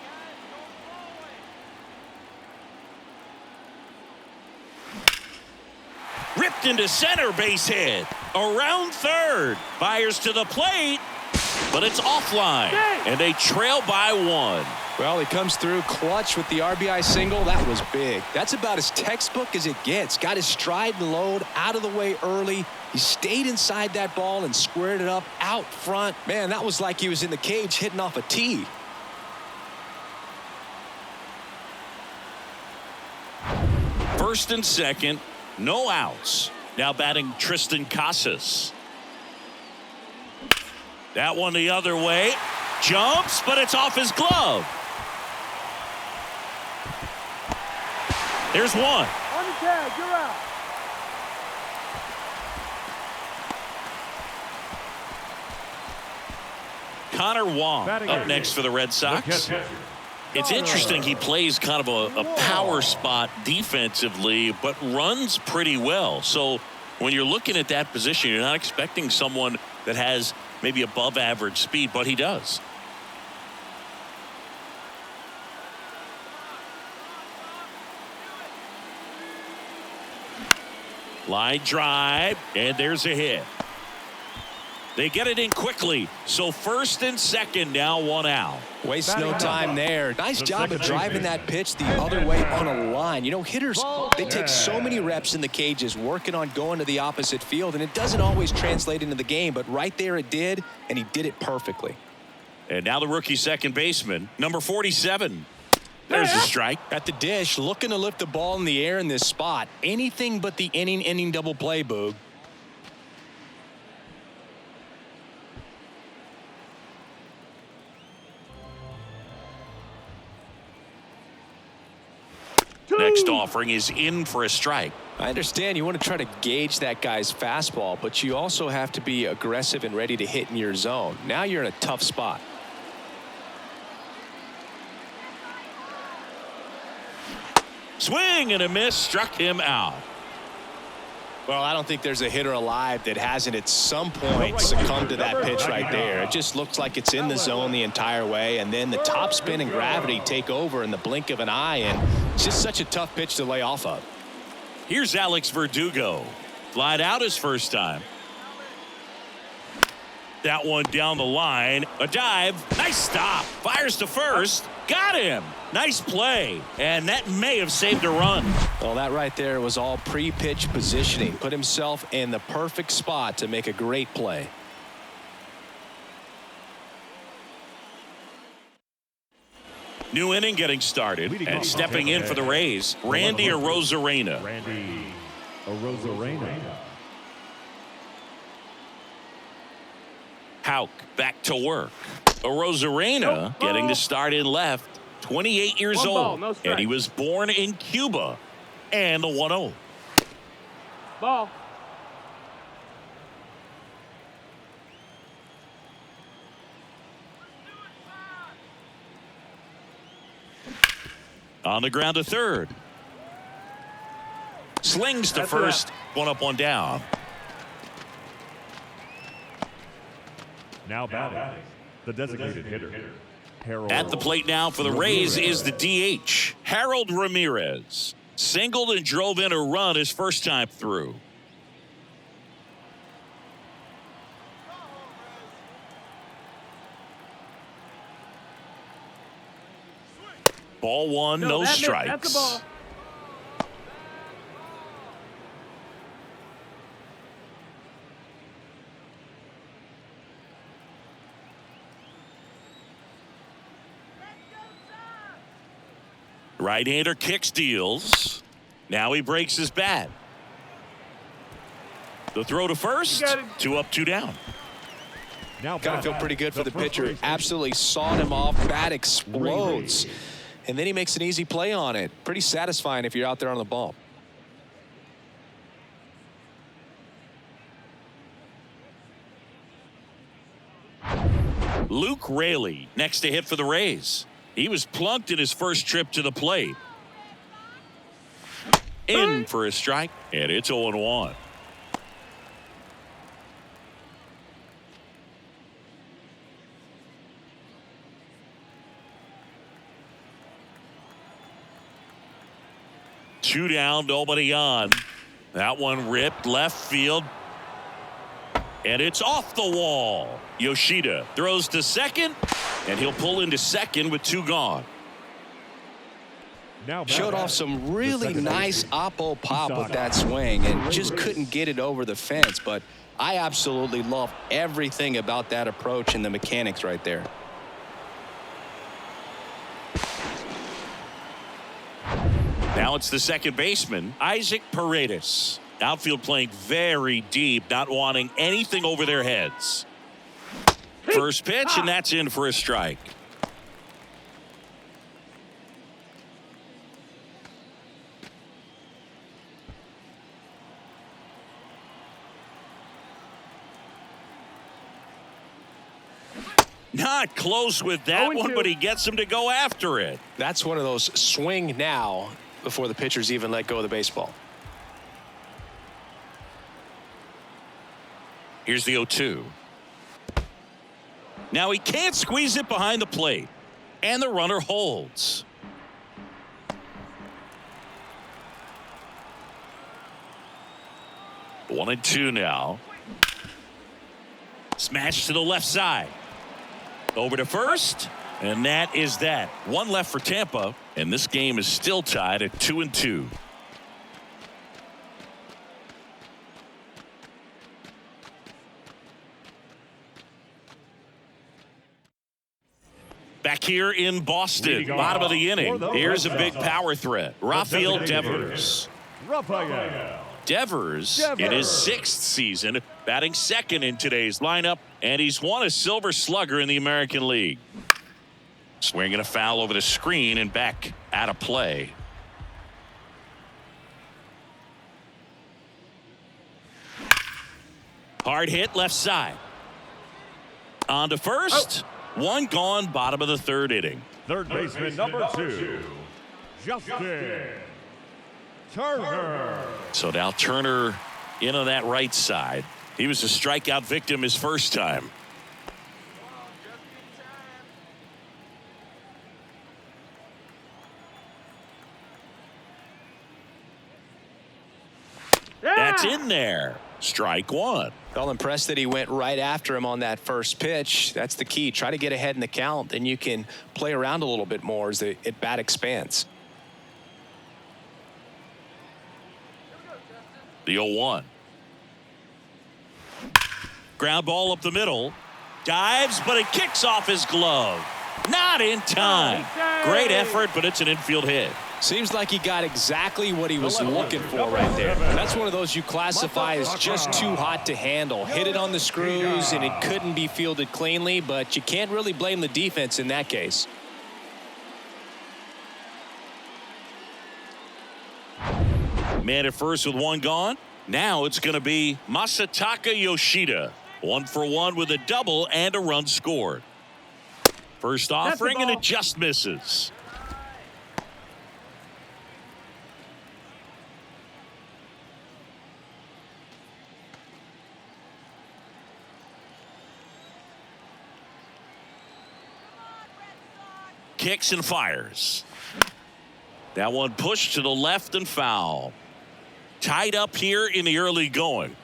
Ripped into center, base hit. Around third. Fires to the plate, but it's offline. And they trail by 1. Well, he comes through clutch with the RBI single. That was big. That's about as textbook as it gets. Got his stride and load out of the way early. He stayed inside that ball and squared it up out front. Man, that was like he was in the cage hitting off a tee. First and second, no outs. Now batting Tristan Casas. That one the other way. Jumps, but it's off his glove. There's one. On the tag, you're out. Connor Wong Batting up average. next for the Red Sox. Catcher. It's interesting he plays kind of a power spot defensively, but runs pretty well. So when you're looking at that position, you're not expecting someone that has maybe above average speed, but he does. Line drive, and there's a hit. They get it in quickly. So first and second, now 1 out. Waste no time there. Nice job of driving that pitch the other way on a line. You know, hitters, they take so many reps in the cages working on going to the opposite field, and it doesn't always translate into the game, but right there it did, and he did it perfectly. And now the rookie second baseman, number 47. There's a strike. At the dish, looking to lift the ball in the air in this spot. Anything but the inning double play, Boog. Next offering is in for a strike. I understand you want to try to gauge that guy's fastball, but you also have to be aggressive and ready to hit in your zone. Now you're in a tough spot. Swing and a miss, struck him out. Well, I don't think there's a hitter alive that hasn't at some point succumbed to that pitch right there. It just looks like it's in the zone the entire way, and then the top spin and gravity take over in the blink of an eye, and it's just such a tough pitch to lay off of. Here's Alex Verdugo. Flied out his first time. That one down the line. A dive. Nice stop. Fires to first. Got him. Nice play. And that may have saved a run. Well, that right there was all pre-pitch positioning. Put himself in the perfect spot to make a great play. New inning getting started. And stepping in for the Rays, Randy Arozarena. Randy Arozarena. Houck back to work. Arozarena getting the start in left. 28 years 1 ball, old. no strike. And he was born in Cuba. And the 1-0. Ball. On the ground to third. Slings to first. One up, one down. Now batting, the designated hitter, Harold. At the plate now for the Rays is the DH, Harold Ramirez. Singled and drove in a run his first time through. Ball one, no that missed. strikes. That's a ball. Right-hander kicks, deals. Now he breaks his bat. The throw to first. 2 up, 2 down. Now Got to feel pretty good for the pitcher. Absolutely sawed him off. Bat explodes. And then he makes an easy play on it. Pretty satisfying if you're out there on the bump. Luke Raley next to hit for the Rays. He was plunked in his first trip to the plate. In for a strike, and it's 0-1. Two down, nobody on. That one ripped left field. And it's off the wall. Yoshida throws to second, and he'll pull into second with two gone. Showed off some really nice oppo pop with that swing and just couldn't get it over the fence. But I absolutely love everything about that approach and the mechanics right there. Now it's the second baseman, Isaac Paredes. Outfield playing very deep, not wanting anything over their heads. First pitch, and that's in for a strike. Not close with that one, but he gets him to go after it. That's one of those swing now before the pitchers even let go of the baseball. Here's the 0-2. Now he can't squeeze it behind the plate, and the runner holds. One and two now. Smash to the left side. Over to first, and that is that. One left for Tampa, and this game is still tied at 2-2. Back here in Boston, bottom of the inning. Here's a big power threat. Rafael Devers. Devers in his sixth season, batting second in today's lineup, and he's won a Silver Slugger in the American League. Swinging a foul over the screen and back out of play. Hard hit left side. On to first. One gone, bottom of the third inning. Third baseman number 2, Justin Turner. So now Turner in on that right side. He was a strikeout victim his first time. That's in there. Strike one. Well, impressed that he went right after him on that first pitch. That's the key. Try to get ahead in the count, then you can play around a little bit more as the at bat expands. The 0-1. Ground ball up the middle. Dives, but it kicks off his glove. Not in time. Great effort, but it's an infield hit. Seems like he got exactly what he was looking for right there. That's one of those you classify as just too hot to handle. Hit it on the screws, and it couldn't be fielded cleanly, but you can't really blame the defense in that case. Man at first with one gone. Now it's going to be Masataka Yoshida. 1 for 1 with a double and a run scored. First offering, and it just misses. Kicks and fires. That one pushed to the left and foul. Tied up here in the early going.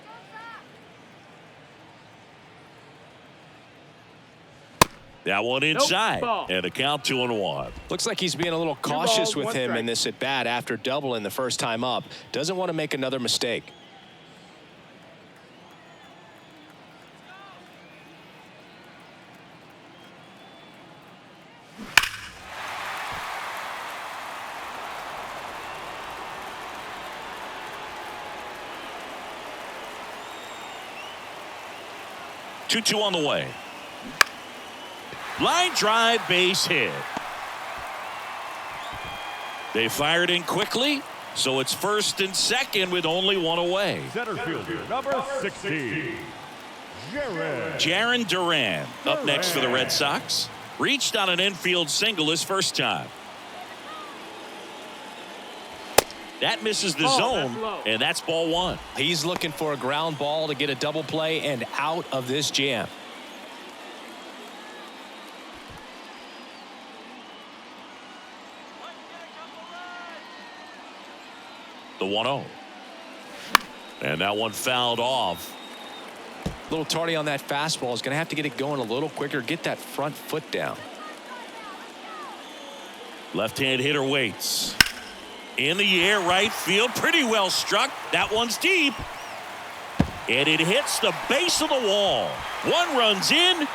That one inside, and a count 2-1. Looks like he's being a little cautious with him in this at bat after doubling the first time up. Doesn't want to make another mistake. Two on the way. Line drive, base hit. They fired in quickly, so it's first and second with only one away. Center fielder number 60, Jarren Duran up next for the Red Sox. Reached on an infield single his first time. That misses the zone, and that's ball one. He's looking for a ground ball to get a double play and out of this jam. The 1-0. And that one fouled off. A little tardy on that fastball. Is going to have to get it going a little quicker. Get that front foot down. Left-hand hitter waits. In the air, right field. Pretty well struck. That one's deep. And it hits the base of the wall. One runs in.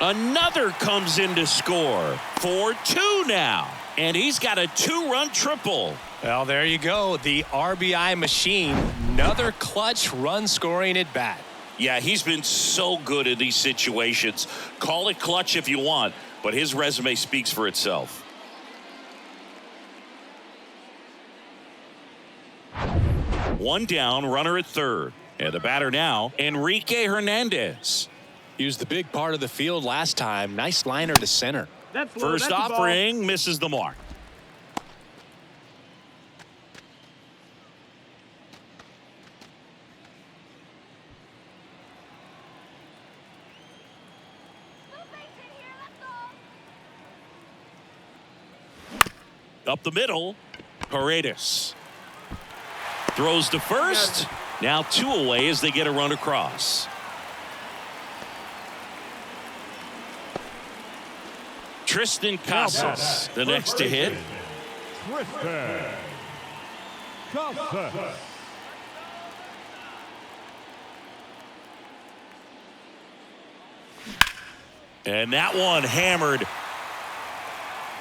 Another comes in to score. 4-2 now. And he's got a 2-run triple. Well, there you go. The RBI machine. Another clutch run scoring at bat. Yeah, he's been so good in these situations. Call it clutch if you want, but his resume speaks for itself. One down, runner at third. And the batter now, Enrique Hernandez. He was the big part of the field last time. Nice liner to center. First offering misses the mark. Up the middle, Paredes throws to first. Now 2 away as they get a run across. Tristan Casas, the next to hit. Tristan Casas. And that one hammered.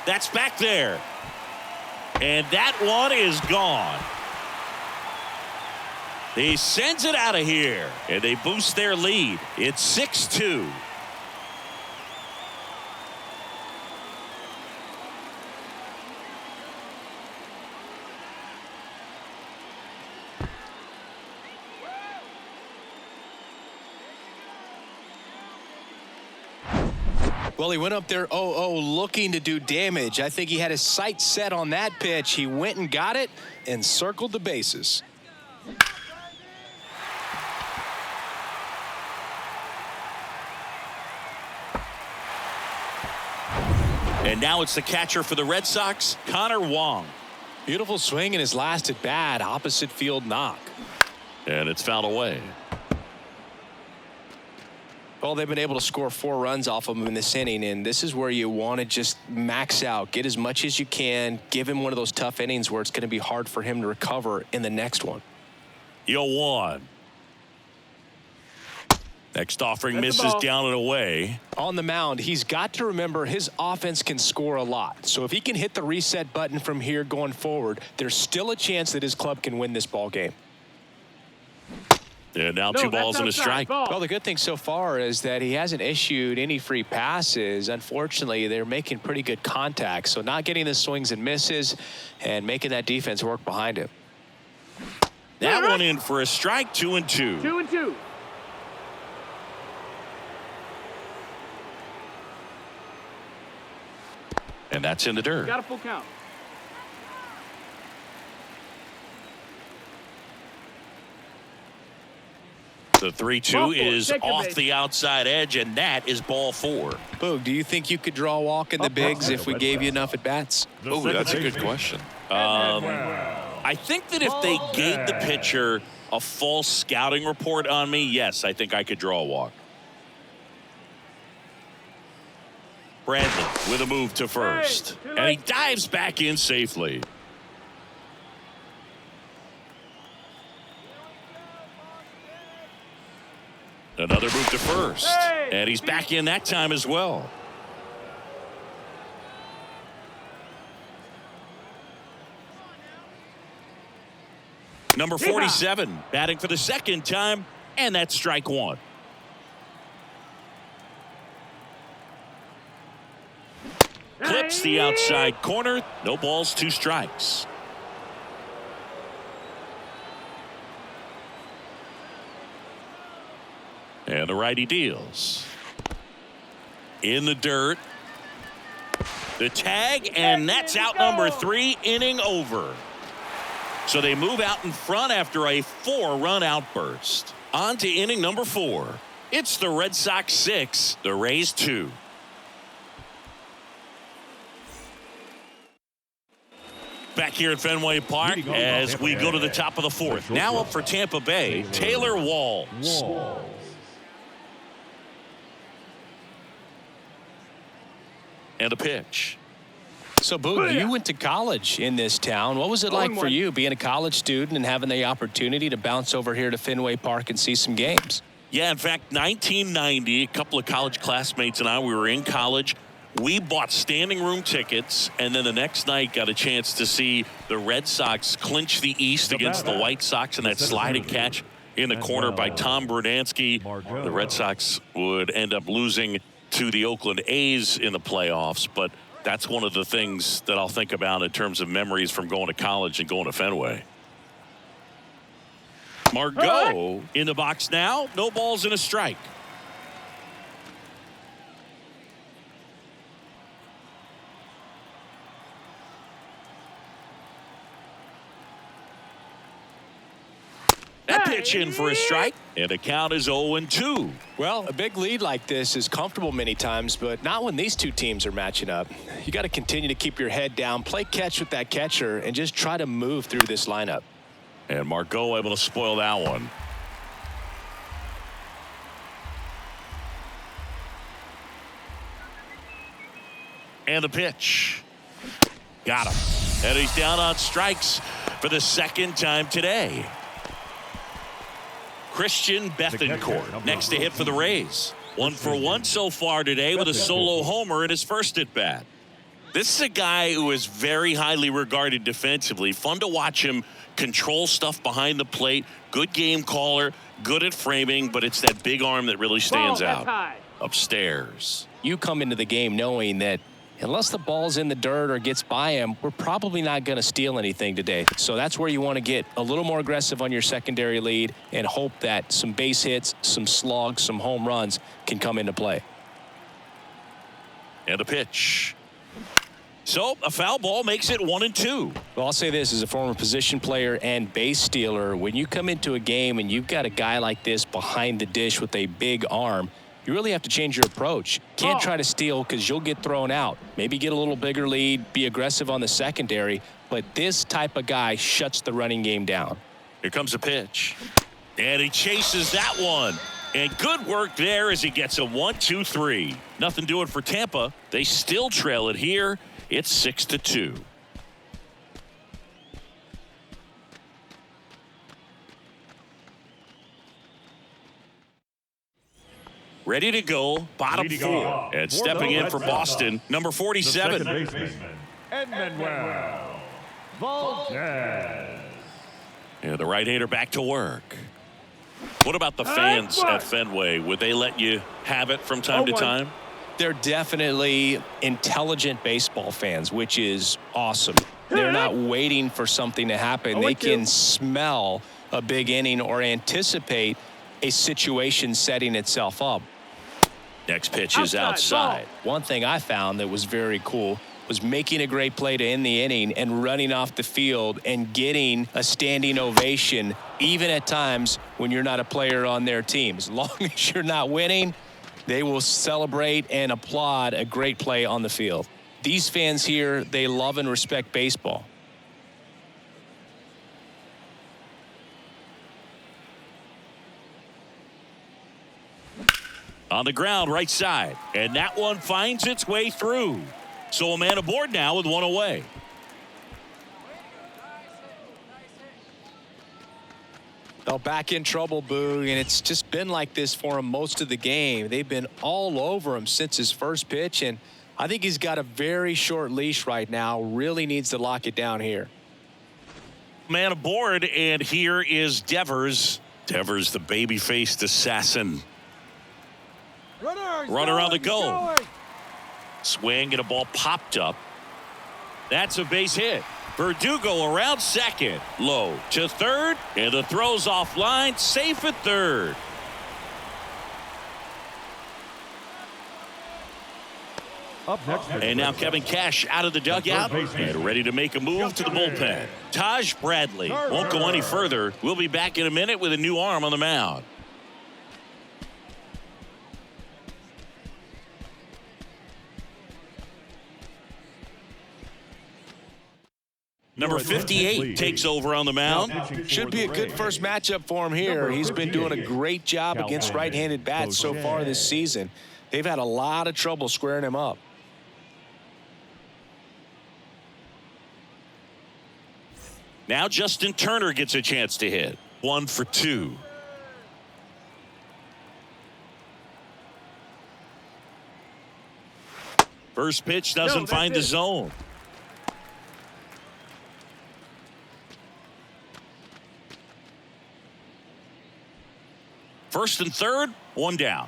That's back there. And that one is gone. He sends it out of here, and they boost their lead. It's 6-2. Well, he went up there 0-0 looking to do damage. I think he had his sights set on that pitch. He went and got it and circled the bases. And now it's the catcher for the Red Sox, Connor Wong. Beautiful swing in his last at bat, opposite field knock. And it's fouled away. Well, they've been able to score 4 runs off of him in this inning, and this is where you want to just max out, get as much as you can, give him one of those tough innings where it's going to be hard for him to recover in the next one. 0-1. Next offering misses down and away. On the mound, he's got to remember his offense can score a lot. So if he can hit the reset button from here going forward, there's still a chance that his club can win this ball game. And now 2 balls and a strike. Well, the good thing so far is that he hasn't issued any free passes. Unfortunately, they're making pretty good contact. So not getting the swings and misses and making that defense work behind him. That one in for a strike, 2-2. 2-2. And that's in the dirt. Got a full count. The 3-2 is off the outside edge, and that is ball 4. Boog, do you think you could draw a walk in the bigs if we gave you enough at bats? Oh, that's a good question. I think that if they gave the pitcher a false scouting report on me, yes, I think I could draw a walk. Bradley with a move to first, and he dives back in safely. Another move to first, and he's back in that time as well. Number 47 batting for the second time, and that's strike 1. Clips the outside corner. No balls, 2 strikes. And the righty deals. In the dirt. The tag, and that's out number 3, inning over. So they move out in front after a 4-run outburst. On to inning number 4. It's the Red Sox 6, the Rays 2. Back here at Fenway Park as we go to the top of the 4th. Now up for Tampa Bay, Taylor Walls. And a pitch. So, Boog, you went to college in this town. What was it like for you being a college student and having the opportunity to bounce over here to Fenway Park and see some games? Yeah, in fact, 1990, a couple of college classmates and I, we were in college. We bought standing room tickets, and then the next night got a chance to see the Red Sox clinch the East against the White Sox in that sliding catch in the corner by Tom Brunansky. The Red Sox would end up losing to the Oakland A's in the playoffs, but that's one of the things that I'll think about in terms of memories from going to college and going to Fenway. Margot in the box now. No balls and a strike. That pitch in for a strike, and the count is 0-2. Well, a big lead like this is comfortable many times, but not when these two teams are matching up. You got to continue to keep your head down, play catch with that catcher, and just try to move through this lineup. And Margot able to spoil that one. And the pitch. Got him. And he's down on strikes for the second time today. Christian Bethancourt next to hit for the Rays. 1 for 1 so far today with a solo homer in his first at bat. This is a guy who is very highly regarded defensively. Fun to watch him control stuff behind the plate. Good game caller, good at framing, but it's that big arm that really stands out. Upstairs. You come into the game knowing that unless the ball's in the dirt or gets by him, we're probably not going to steal anything today. So that's where you want to get a little more aggressive on your secondary lead and hope that some base hits, some slugs, some home runs can come into play. And a pitch. So a foul ball makes it 1-2. Well, I'll say this as a former position player and base stealer. When you come into a game and you've got a guy like this behind the dish with a big arm, you really have to change your approach. Can't try to steal because you'll get thrown out. Maybe get a little bigger lead, be aggressive on the secondary, but this type of guy shuts the running game down. Here comes a pitch. And he chases that one. And good work there as he gets a 1-2-3. Nothing doing for Tampa. They still trail it here. It's 6-2. Ready to go, bottom 4. And stepping in for Boston, number 47. Emmanuel Valdez. Yeah, the right-hander back to work. What about the fans at Fenway? Would they let you have it from time to time? They're definitely intelligent baseball fans, which is awesome. They're not waiting for something to happen. They can smell a big inning or anticipate a situation setting itself up. Next pitch is outside. One thing I found that was very cool was making a great play to end the inning and running off the field and getting a standing ovation, even at times when you're not a player on their team. As long as you're not winning, they will celebrate and applaud a great play on the field. These fans here, they love and respect baseball. On the ground, right side. And that one finds its way through. So a man aboard now with one away. Well, back in trouble, Boog, and it's just been like this for him most of the game. They've been all over him since his first pitch, and I think he's got a very short leash right now. Really needs to lock it down here. Man aboard, and here is Devers. Devers, the baby-faced assassin. Runner on the go. Swing and a ball popped up. That's a base hit. Verdugo around second. Low to third. And the throw's offline. Safe at third. Up next. And now Kevin Cash out of the dugout and ready to make a move to the bullpen. Taj Bradley won't go any further. We'll be back in a minute with a new arm on the mound. Number 58 takes over on the mound. Should be a good first matchup for him here. He's been doing a great job against right-handed bats so far this season. They've had a lot of trouble squaring him up. Now Justin Turner gets a chance to hit. 1 for 2. First pitch doesn't find the zone. First and third, one down.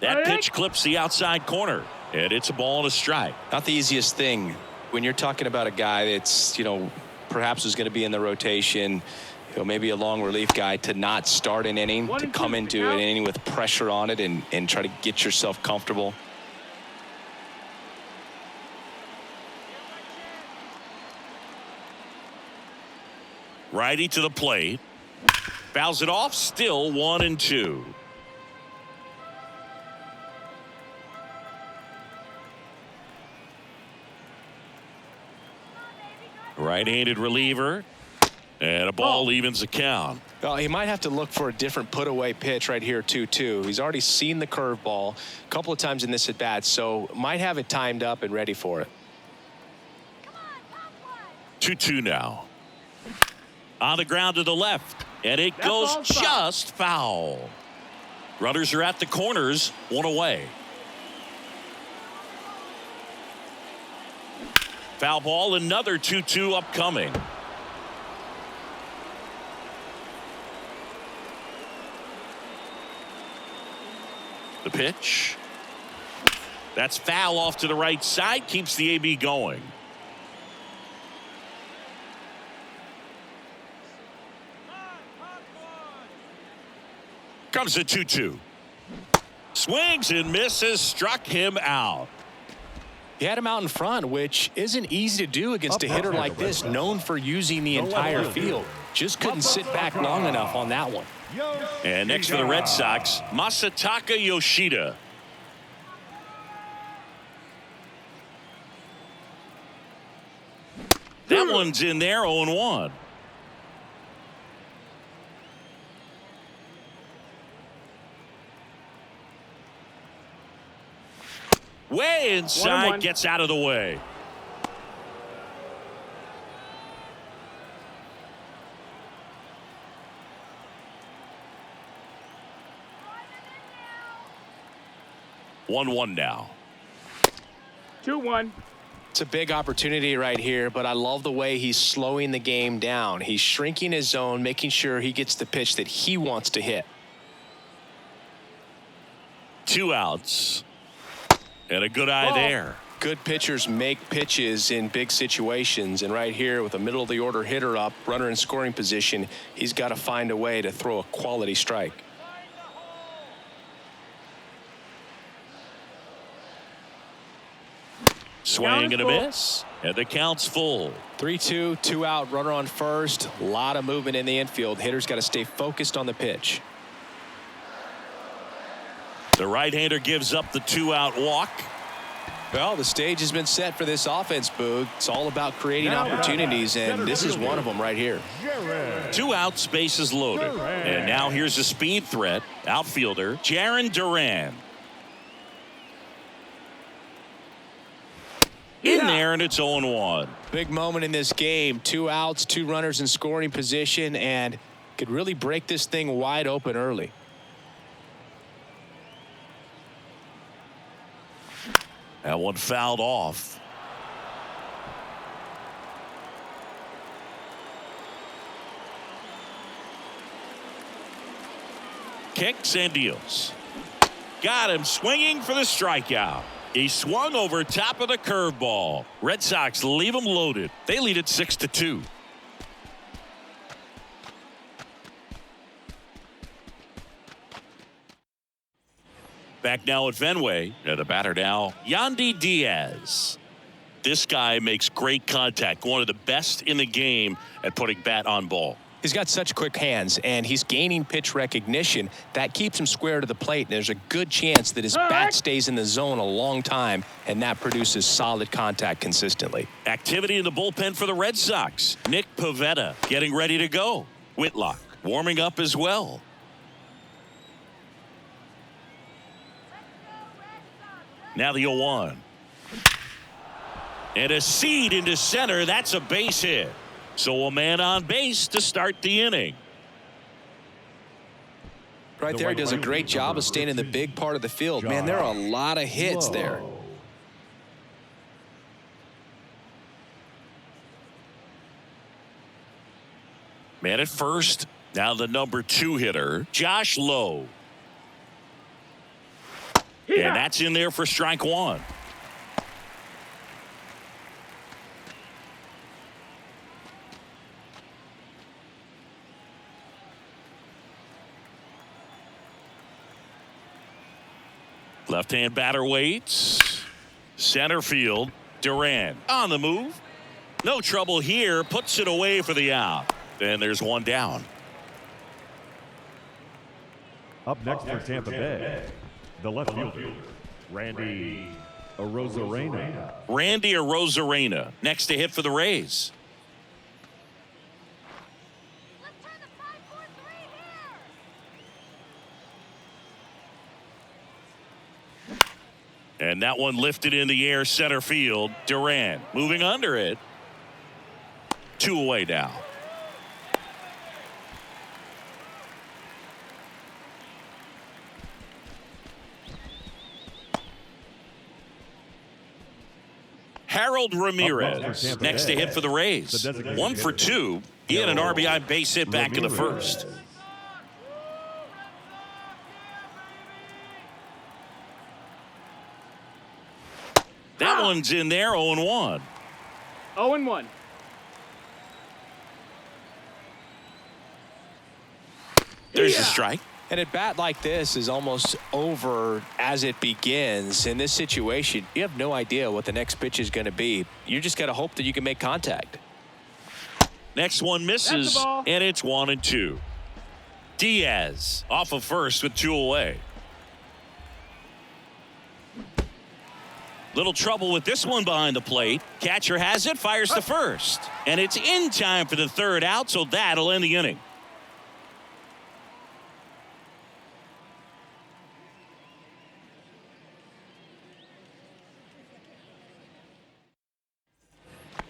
That pitch clips the outside corner, and it's a ball and a strike. Not the easiest thing when you're talking about a guy that's, perhaps is going to be in the rotation, maybe a long relief guy, to not start an inning, to come into an inning with pressure on it and try to get yourself comfortable. Righty to the plate. Fouls it off, still 1-2. Right-handed reliever. And a ball evens the count. Well, he might have to look for a different put-away pitch right here, 2-2. He's already seen the curveball a couple of times in this at-bat, so might have it timed up and ready for it. 2-2 now. On the ground to the left, and it goes just foul. Runners are at the corners, one away. Foul ball, another 2-2 upcoming. The pitch. That's foul off to the right side, keeps the AB going. Comes the 2-2. Swings and misses, struck him out. He had him out in front, which isn't easy to do against a hitter like this, known for using the entire field. Just couldn't sit back long enough on that one. And next for the Red Sox, Masataka Yoshida. That one's in there, 0-1. Way inside, 1-1. gets out of the way. One now. 2-1. It's a big opportunity right here, but I love the way he's slowing the game down. He's shrinking his zone, making sure he gets the pitch that he wants to hit. 2 outs. And a good eye there. Good pitchers make pitches in big situations, and right here with a middle of the order hitter up, runner in scoring position, he's got to find a way to throw a quality strike. Swing and a miss, and the count's full. 3-2, 2 out, runner on first. A lot of movement in the infield. Hitter's got to stay focused on the pitch. The right-hander gives up the 2-out walk. Well, the stage has been set for this offense, Boog. It's all about creating opportunities, and this is one of them right here. 2 outs, bases loaded. And now here's a speed threat. Outfielder, Jarren Duran. In there, and it's 0-1. Big moment in this game. 2 outs, 2 runners in scoring position, and could really break this thing wide open early. That one fouled off. Kicks and deals. Got him swinging for the strikeout. He swung over top of the curveball. Red Sox leave him loaded. They lead it 6-2. Back now at Fenway. And the batter now, Yandy Diaz. This guy makes great contact. One of the best in the game at putting bat on ball. He's got such quick hands, and he's gaining pitch recognition. That keeps him square to the plate, and there's a good chance that his bat stays in the zone a long time, and that produces solid contact consistently. Activity in the bullpen for the Red Sox. Nick Pivetta getting ready to go. Whitlock warming up as well. Now the 0-1. And a seed into center. That's a base hit. So a man on base to start the inning. Right there, he does a great job of staying in the big part of the field. Man, there are a lot of hits there. Man at first. Now the number 2 hitter, Josh Lowe. And that's in there for strike 1. Left-hand batter waits. Center field. Duran on the move. No trouble here. Puts it away for the out. And there's one down. Up next for Tampa Bay, the left fielder, Randy Arozarena. Randy Arozarena next to hit for the Rays. And that one lifted in the air center field. Duran moving under it. 2 away now. Harold Ramirez next to hit for the Rays. 1 for 2. He had an RBI base hit back in the first. That one's in there, 0-1. 0-1. There's the strike. And a bat like this is almost over as it begins. In this situation, you have no idea what the next pitch is going to be. You just got to hope that you can make contact. Next one misses, and it's 1-2. Diaz off of first with 2 away. Little trouble with this one behind the plate. Catcher has it, fires to first. And it's in time for the 3rd out, so that'll end the inning.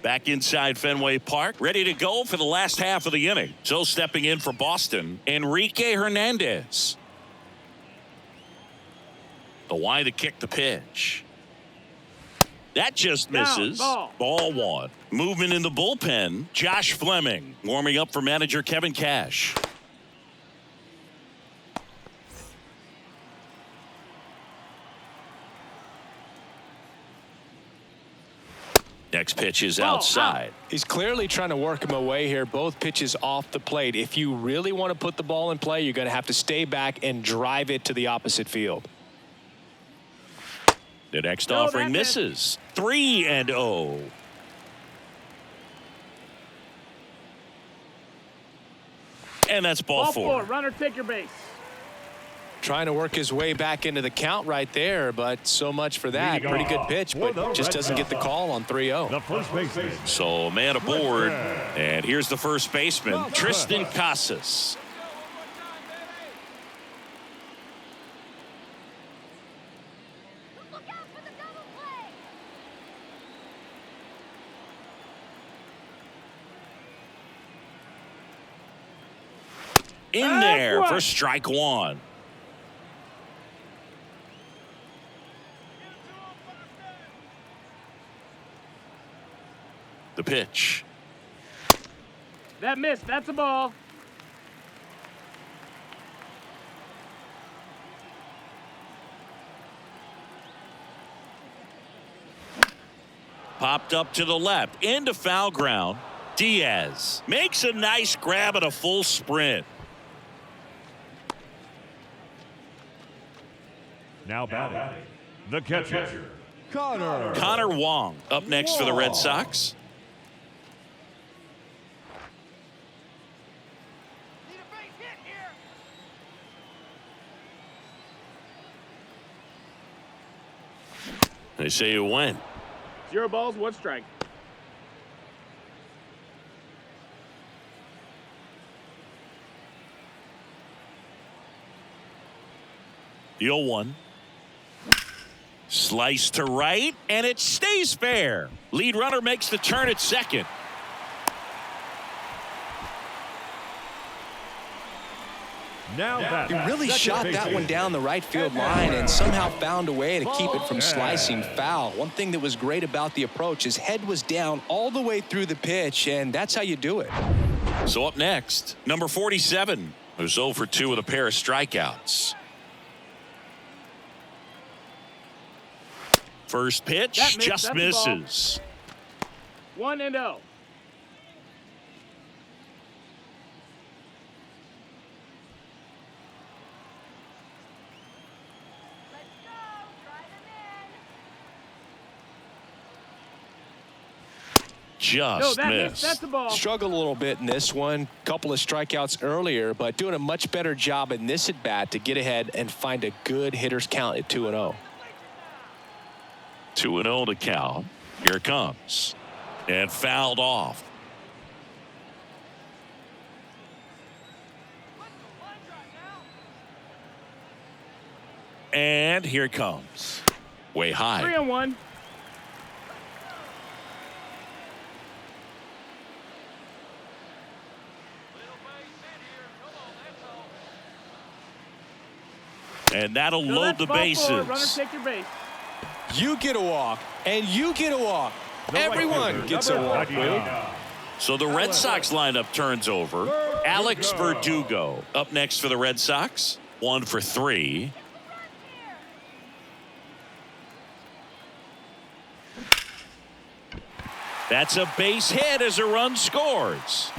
Back inside Fenway Park, ready to go for the last half of the inning. So stepping in for Boston, Enrique Hernandez. The Y to kick the pitch. That just misses. Ball 1. Movement in the bullpen. Josh Fleming warming up for manager Kevin Cash. Next pitch is outside. He's clearly trying to work him away here. Both pitches off the plate. If you really want to put the ball in play, you're going to have to stay back and drive it to the opposite field. The next offering misses. 3-0. And that's ball 4. Runner, take your base. Trying to work his way back into the count right there, but so much for that. Pretty good pitch, but just doesn't get the call on 3-0. The first baseman. So man aboard, and here's the first baseman, Tristan Casas. In there for strike 1. The pitch. That missed. That's a ball. Popped up to the left into foul ground. Diaz makes a nice grab at a full sprint. Now batting, the catcher, Connor. Connor Wong up next for the Red Sox. Need a base hit here. They say you win. 0 balls, 1 strike. The 0-1. Slice to right, and it stays fair. Lead runner makes the turn at second. Now He batting, really shot that one down the right field line and somehow found a way to keep it from slicing foul. One thing that was great about the approach, his head was down all the way through the pitch, and that's how you do it. So up next, number 47, who's 0 for 2 with a pair of strikeouts. First pitch That missed. just That's a ball. misses. 1-0. Let's go. Drive him in. Just No, that missed. missed. That's the ball. Struggled a little bit in this one. Couple of strikeouts earlier, but doing a much better job in this at bat to get ahead and find a good hitter's count at 2-0. 2-0 to count. Here it comes. And fouled off. Line drive now. And here it comes. Way high. 3-1. Little base hit here. Come on, that's all. And that'll So load that's the ball 4. Runner, bases. take your base. You get a walk, and you get a walk. Everyone gets a walk, dude. So the Red Sox lineup turns over. Alex Verdugo up next for the Red Sox. 1 for 3. That's a base hit as a run scores.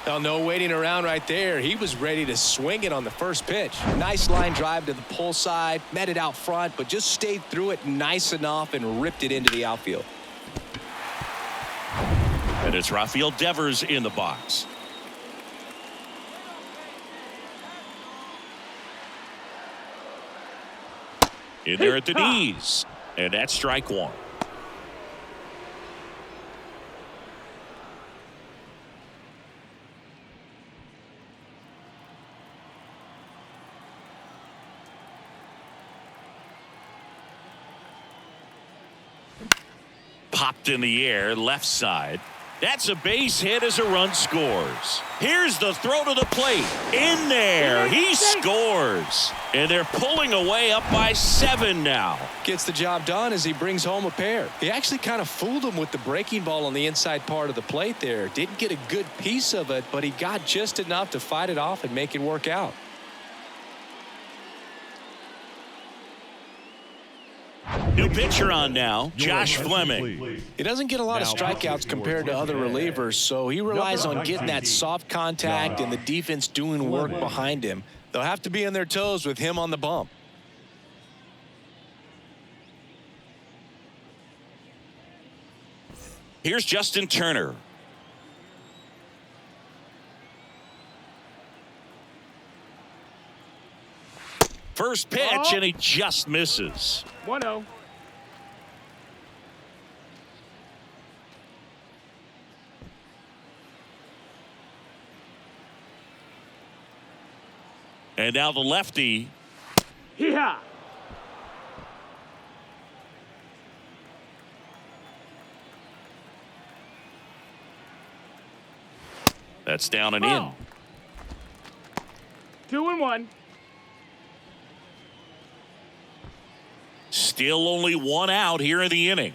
Well, no waiting around right there. He was ready to swing it on the first pitch. Nice line drive to the pull side, met it out front, but just stayed through it nice enough and ripped it into the outfield. And it's Rafael Devers in the box. In there at the knees. And that's strike 1. Popped in the air, left side. That's a base hit as a run scores. Here's the throw to the plate. In there. He scores. And they're pulling away up by 7 now. Gets the job done as he brings home a pair. He actually kind of fooled him with the breaking ball on the inside part of the plate there. Didn't get a good piece of it, but he got just enough to fight it off and make it work out. New pitcher on now, Josh Fleming. He doesn't get a lot of strikeouts compared to other relievers, so he relies on getting that soft contact and the defense doing work behind him. They'll have to be on their toes with him on the bump. Here's Justin Turner. First pitch, and he just misses. 1-0. And now the lefty. Hee-haw. That's down and in. 2-1. Still only 1 out here in the inning.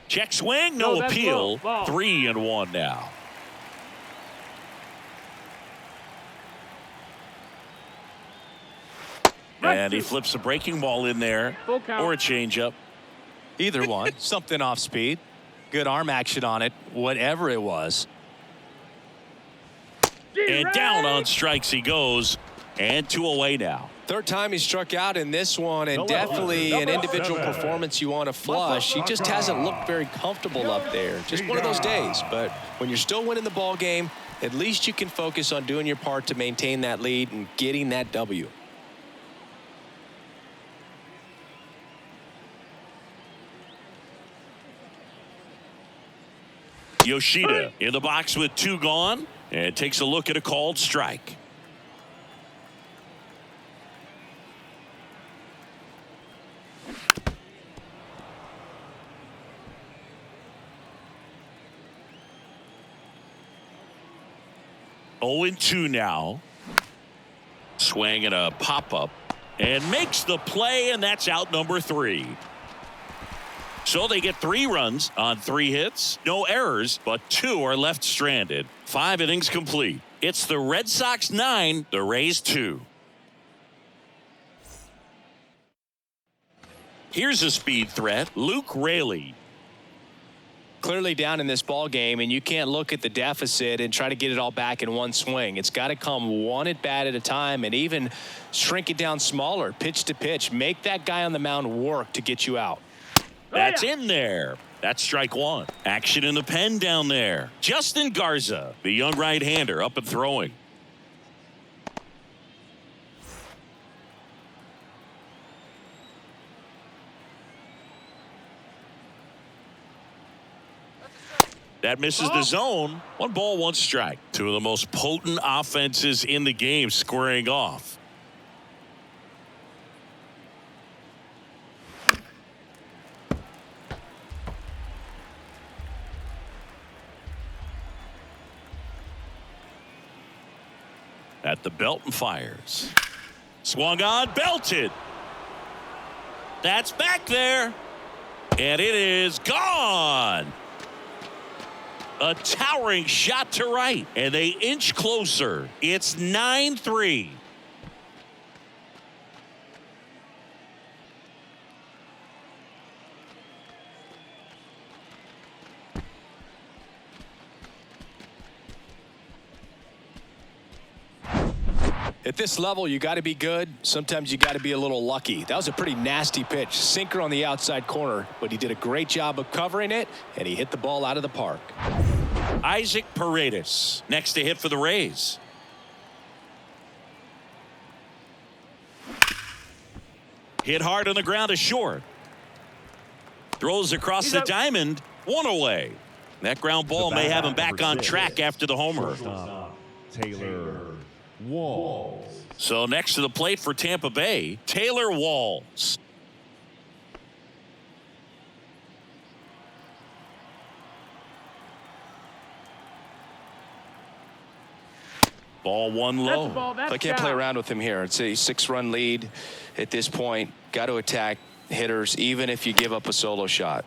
Check swing, no No, that's appeal. low. Ball. 3-1 now. And he flips a breaking ball in there, Full count. or a changeup. Either one. Something off speed. Good arm action on it, whatever it was. And down on strikes he goes. And 2 away now. Third time he struck out in this one, and definitely an individual performance you want to flush. He just hasn't looked very comfortable up there. Just one of those days. But when you're still winning the ball game, at least you can focus on doing your part to maintain that lead and getting that W. Yoshida in the box with 2 gone and takes a look at a called strike. Oh, 0-2 now. Swing and a pop-up and makes the play, and that's out number 3. So they get 3 runs on 3 hits, no errors, but 2 are left stranded. 5 innings complete. It's the Red Sox 9, the Rays 2. Here's a speed threat, Luke Raley. Clearly down in this ball game, and you can't look at the deficit and try to get it all back in one swing. It's got to come one at bat at a time, and even shrink it down smaller, pitch to pitch. Make that guy on the mound work to get you out. That's in there. That's strike 1. Action in the pen down there. Justin Garza, the young right-hander, up and throwing. That misses the zone. 1 ball, 1 strike. 2 of the most potent offenses in the game squaring off. At the belt and fires. Swung on, belted. That's back there. And it is gone. A towering shot to right, and they inch closer. It's 9-3. At this level, you got to be good. Sometimes you got to be a little lucky. That was a pretty nasty pitch. Sinker on the outside corner, but he did a great job of covering it, and he hit the ball out of the park. Isaac Paredes next to hit for the Rays. Hit hard on the ground to short. Throws across the diamond. 1 away. That ground ball may have him back on track after the homer. Taylor Walls. So next to the plate for Tampa Bay, Taylor Walls. Ball 1 low. I can't play around with him here. It's a 6-run lead at this point. Got to attack hitters even if you give up a solo shot.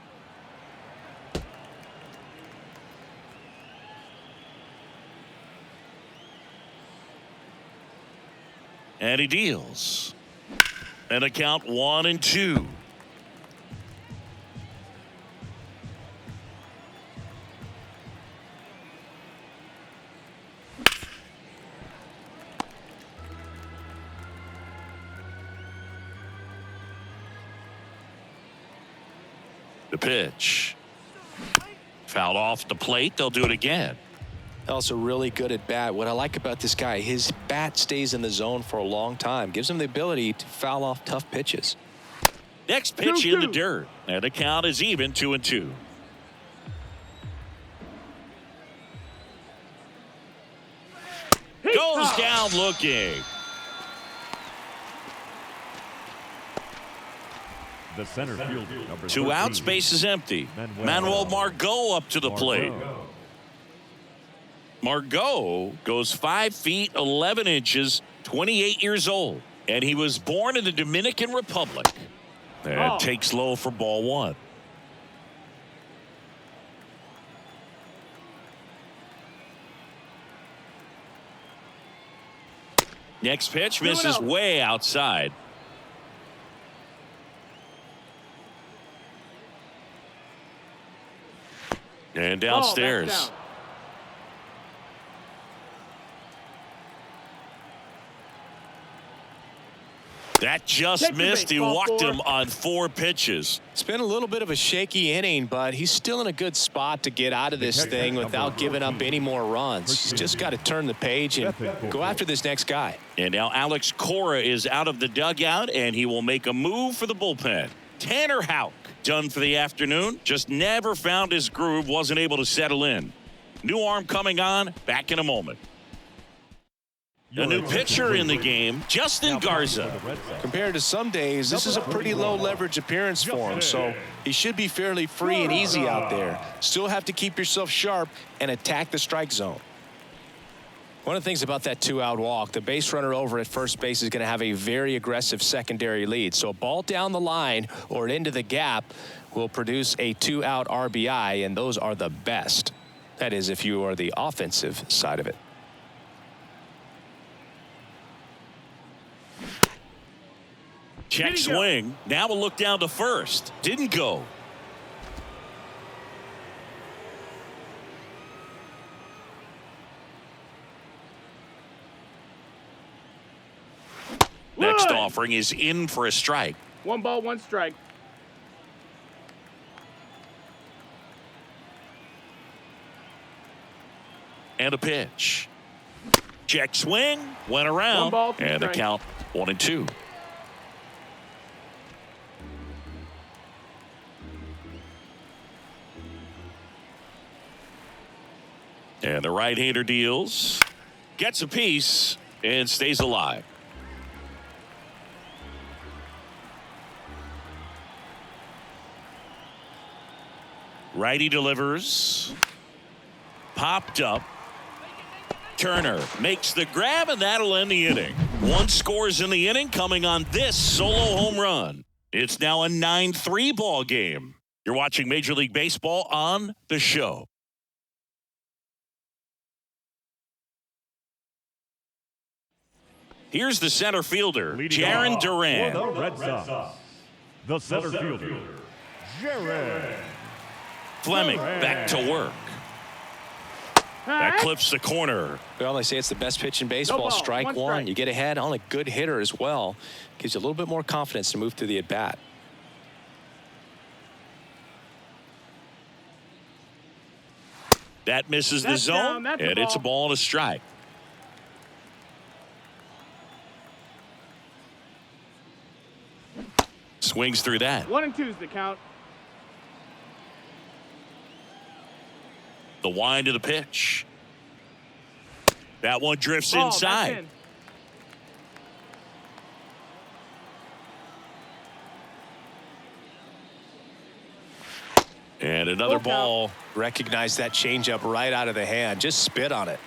And he deals. And a count 1-2. The pitch. Fouled off the plate. They'll do it again. Also really good at bat. What I like about this guy, his bat stays in the zone for a long time. Gives him the ability to foul off tough pitches. Next pitch in the dirt. And the count is even 2-2. Goes down looking. The center fielder, number 2 outs, 13, base is empty. Manuel Margot up to the plate. Margot goes 5 feet 11 inches, 28 years old, and he was born in the Dominican Republic. And takes low for ball 1. Next pitch misses way outside. And downstairs. That just Take the missed. He baseball walked four. him on 4 pitches. It's been a little bit of a shaky inning, but he's still in a good spot to get out of this thing without giving up any more runs. He's just got to turn the page and go after this next guy. And now Alex Cora is out of the dugout, and he will make a move for the bullpen. Tanner Houck, done for the afternoon. Just never found his groove, wasn't able to settle in. New arm coming on, back in a moment. A new pitcher in the game, Justin Garza. Compared to some days, this is a pretty low leverage appearance for him, so he should be fairly free and easy out there. Still have to keep yourself sharp and attack the strike zone. One of the things about that 2-out walk, the base runner over at first base is going to have a very aggressive secondary lead. So a ball down the line or into the gap will produce a 2-out RBI, and those are the best. That is, if you are the offensive side of it. Check swing. Now we'll look down to first. Didn't go. Next offering is in for a strike. 1 ball, 1 strike. And a pitch. Check swing. Went around. 1 ball, 2 and the strikes. count 1-2. And the right-hander deals, gets a piece, and stays alive. Righty delivers. Popped up. Turner makes the grab, and that'll end the inning. 1 scores in the inning coming on this solo home run. It's now a 9-3 ball game. You're watching Major League Baseball on The Show. Here's the center fielder, Jaron Duran. For the Red Sox, the center fielder, Jaron Fleming back to work. That clips the corner. We always say it's the best pitch in baseball. No ball, Strike 1 one. strike. You get ahead on a good hitter as well. Gives you a little bit more confidence to move through the at-bat. That misses the That's zone, down, that's a and it's a ball. ball and a strike. Swings through that. 1 and 2's the count. The wind of the pitch. That one drifts Ball, that's inside. in. And another Full count. ball. Recognize that changeup right out of the hand. Just spit on it.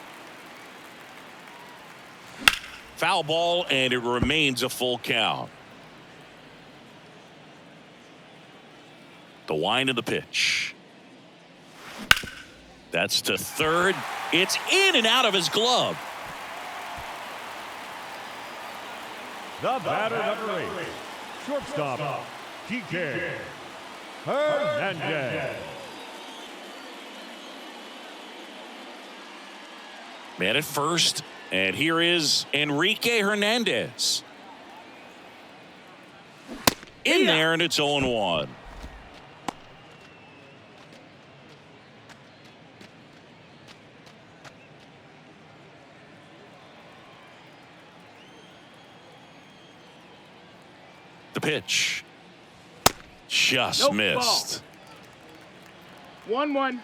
Foul ball, and it remains a full count. The wind of the pitch. That's to third. It's in and out of his glove. The batter, number 8, shortstop, TK Hernandez. Man at first, and here is Enrique Hernandez. In there, and it's 0-1. The pitch. Just Nope, missed. 1-1.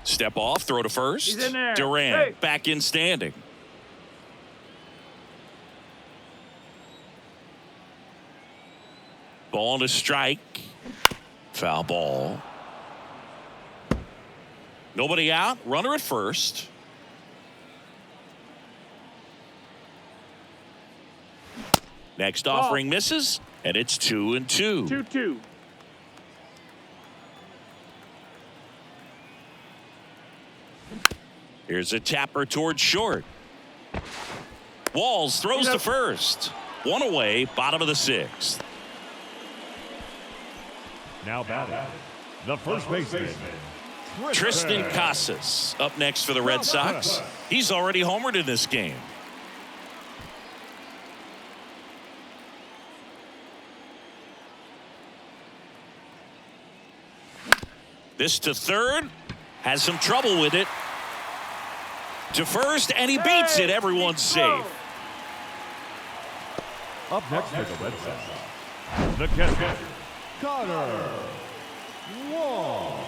Step off, throw to first. He's in there. Duran Hey. back in standing. Ball to strike. Foul ball. Nobody out. Runner at first. Next offering misses, and it's 2-2. 2-2. Here's a tapper towards short. Walls throws to first. 1 away, bottom of the 6th. Now batting, the first baseman, Tristan Casas up next for the Red Sox. He's already homered in this game. This to third. Has some trouble with it. To first, and he beats it. Everyone's safe. Up next for the Red Sox, the catcher, Connor Wong.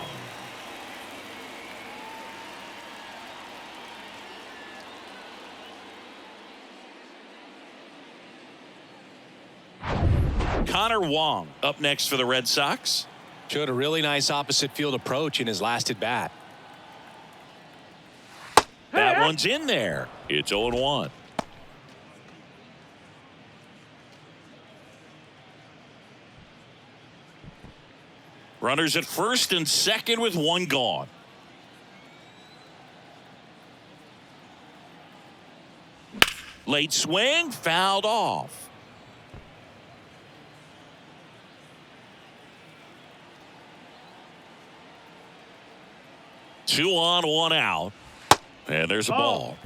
Connor Wong up next for the Red Sox. Showed a really nice opposite field approach in his last at bat. That one's in there. It's 0-1. Runners at first and second with one gone. Late swing, fouled off. Two on, one out. And there's a ball.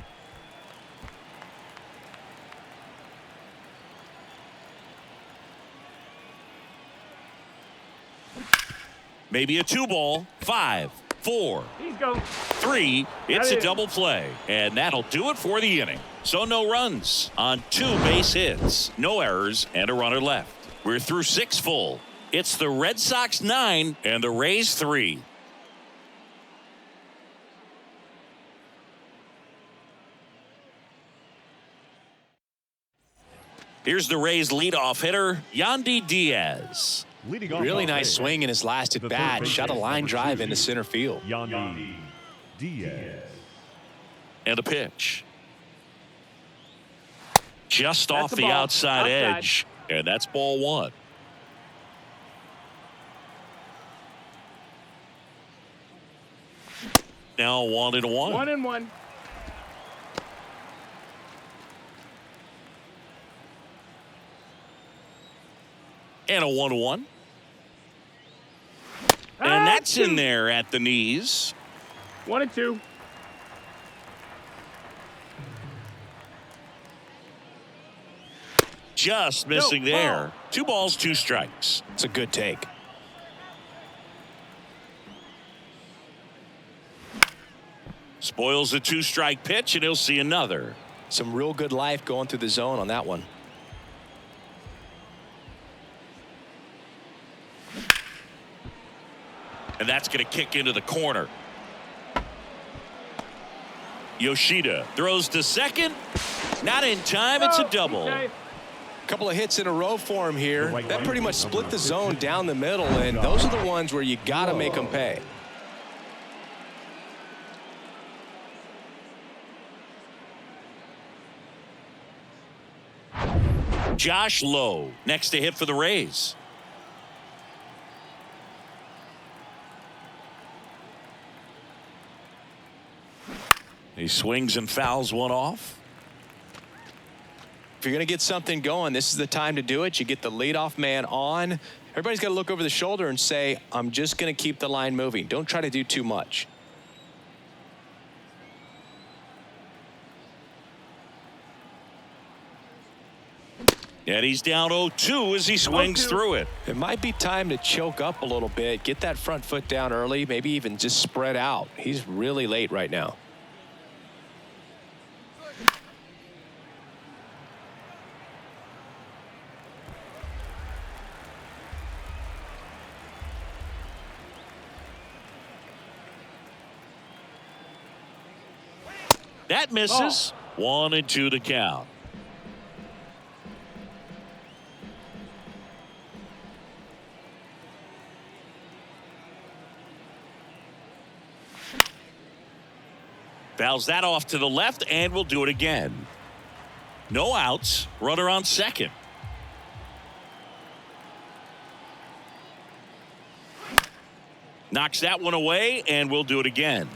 Maybe a 2-ball. 5, 4, He's going. 3. It's a double play. And that'll do it for the inning. So no runs on 2 base hits, no errors, and a runner left. We're through 6 full. It's the Red Sox 9 and the Rays 3. Here's the Rays leadoff hitter, Yandy Diaz. Really nice swing in his last at bat. Shot a line drive into center field. Yandy Diaz. And a pitch. Just off a the ball. outside edge. And that's ball 1. Now 1-1. 1-1. And a 1-1. And that's in there at the knees. 1-2. Just missing No, there. ball. 2 balls, 2 strikes. It's a good take. Spoils a 2-strike pitch, and he'll see another. Some real good life going through the zone on that one. And that's going to kick into the corner. Yoshida throws to second. Not in time. It's a double. Okay. Couple of hits in a row for him here. That pretty much split the zone down the middle, and those are the ones where you got to make them pay. Josh Lowe next to hit for the Rays. He swings and fouls one off. If you're going to get something going, this is the time to do it. You get the leadoff man on. Everybody's got to look over the shoulder and say, I'm just going to keep the line moving. Don't try to do too much. And he's down 0-2 as he swings 0-2. through it. It might be time to choke up a little bit, get that front foot down early, maybe even just spread out. He's really late right now. That misses. 1-2 to count. Fouls that off to the left, and we'll do it again. No outs. Runner on second. Knocks that one away, and we'll do it again.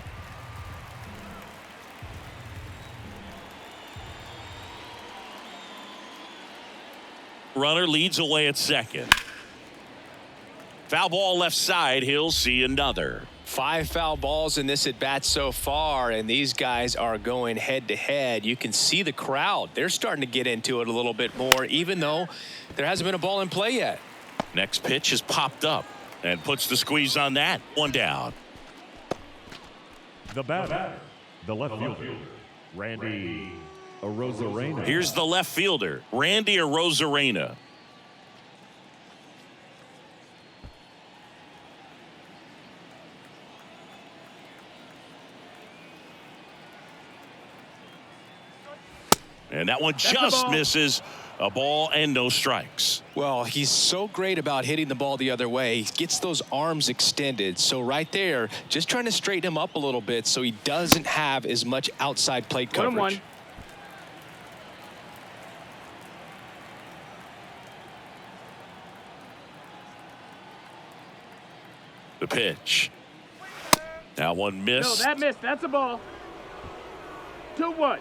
Runner leads away at second. Foul ball left side. He'll see another. 5 foul balls in this at bat so far, and these guys are going head to head. You can see the crowd. They're starting to get into it a little bit more, even though there hasn't been a ball in play yet. Next pitch has popped up and puts the squeeze on that. One down. The batter, the left fielder, Randy Arozarena. Here's the left fielder, Randy Arozarena. And that one just misses. A ball and no strikes. Well, he's so great about hitting the ball the other way. He gets those arms extended. So right there, just trying to straighten him up a little bit so he doesn't have as much outside plate coverage. 1-1. The pitch. Now one missed. No, that missed. That's a ball. 2-1.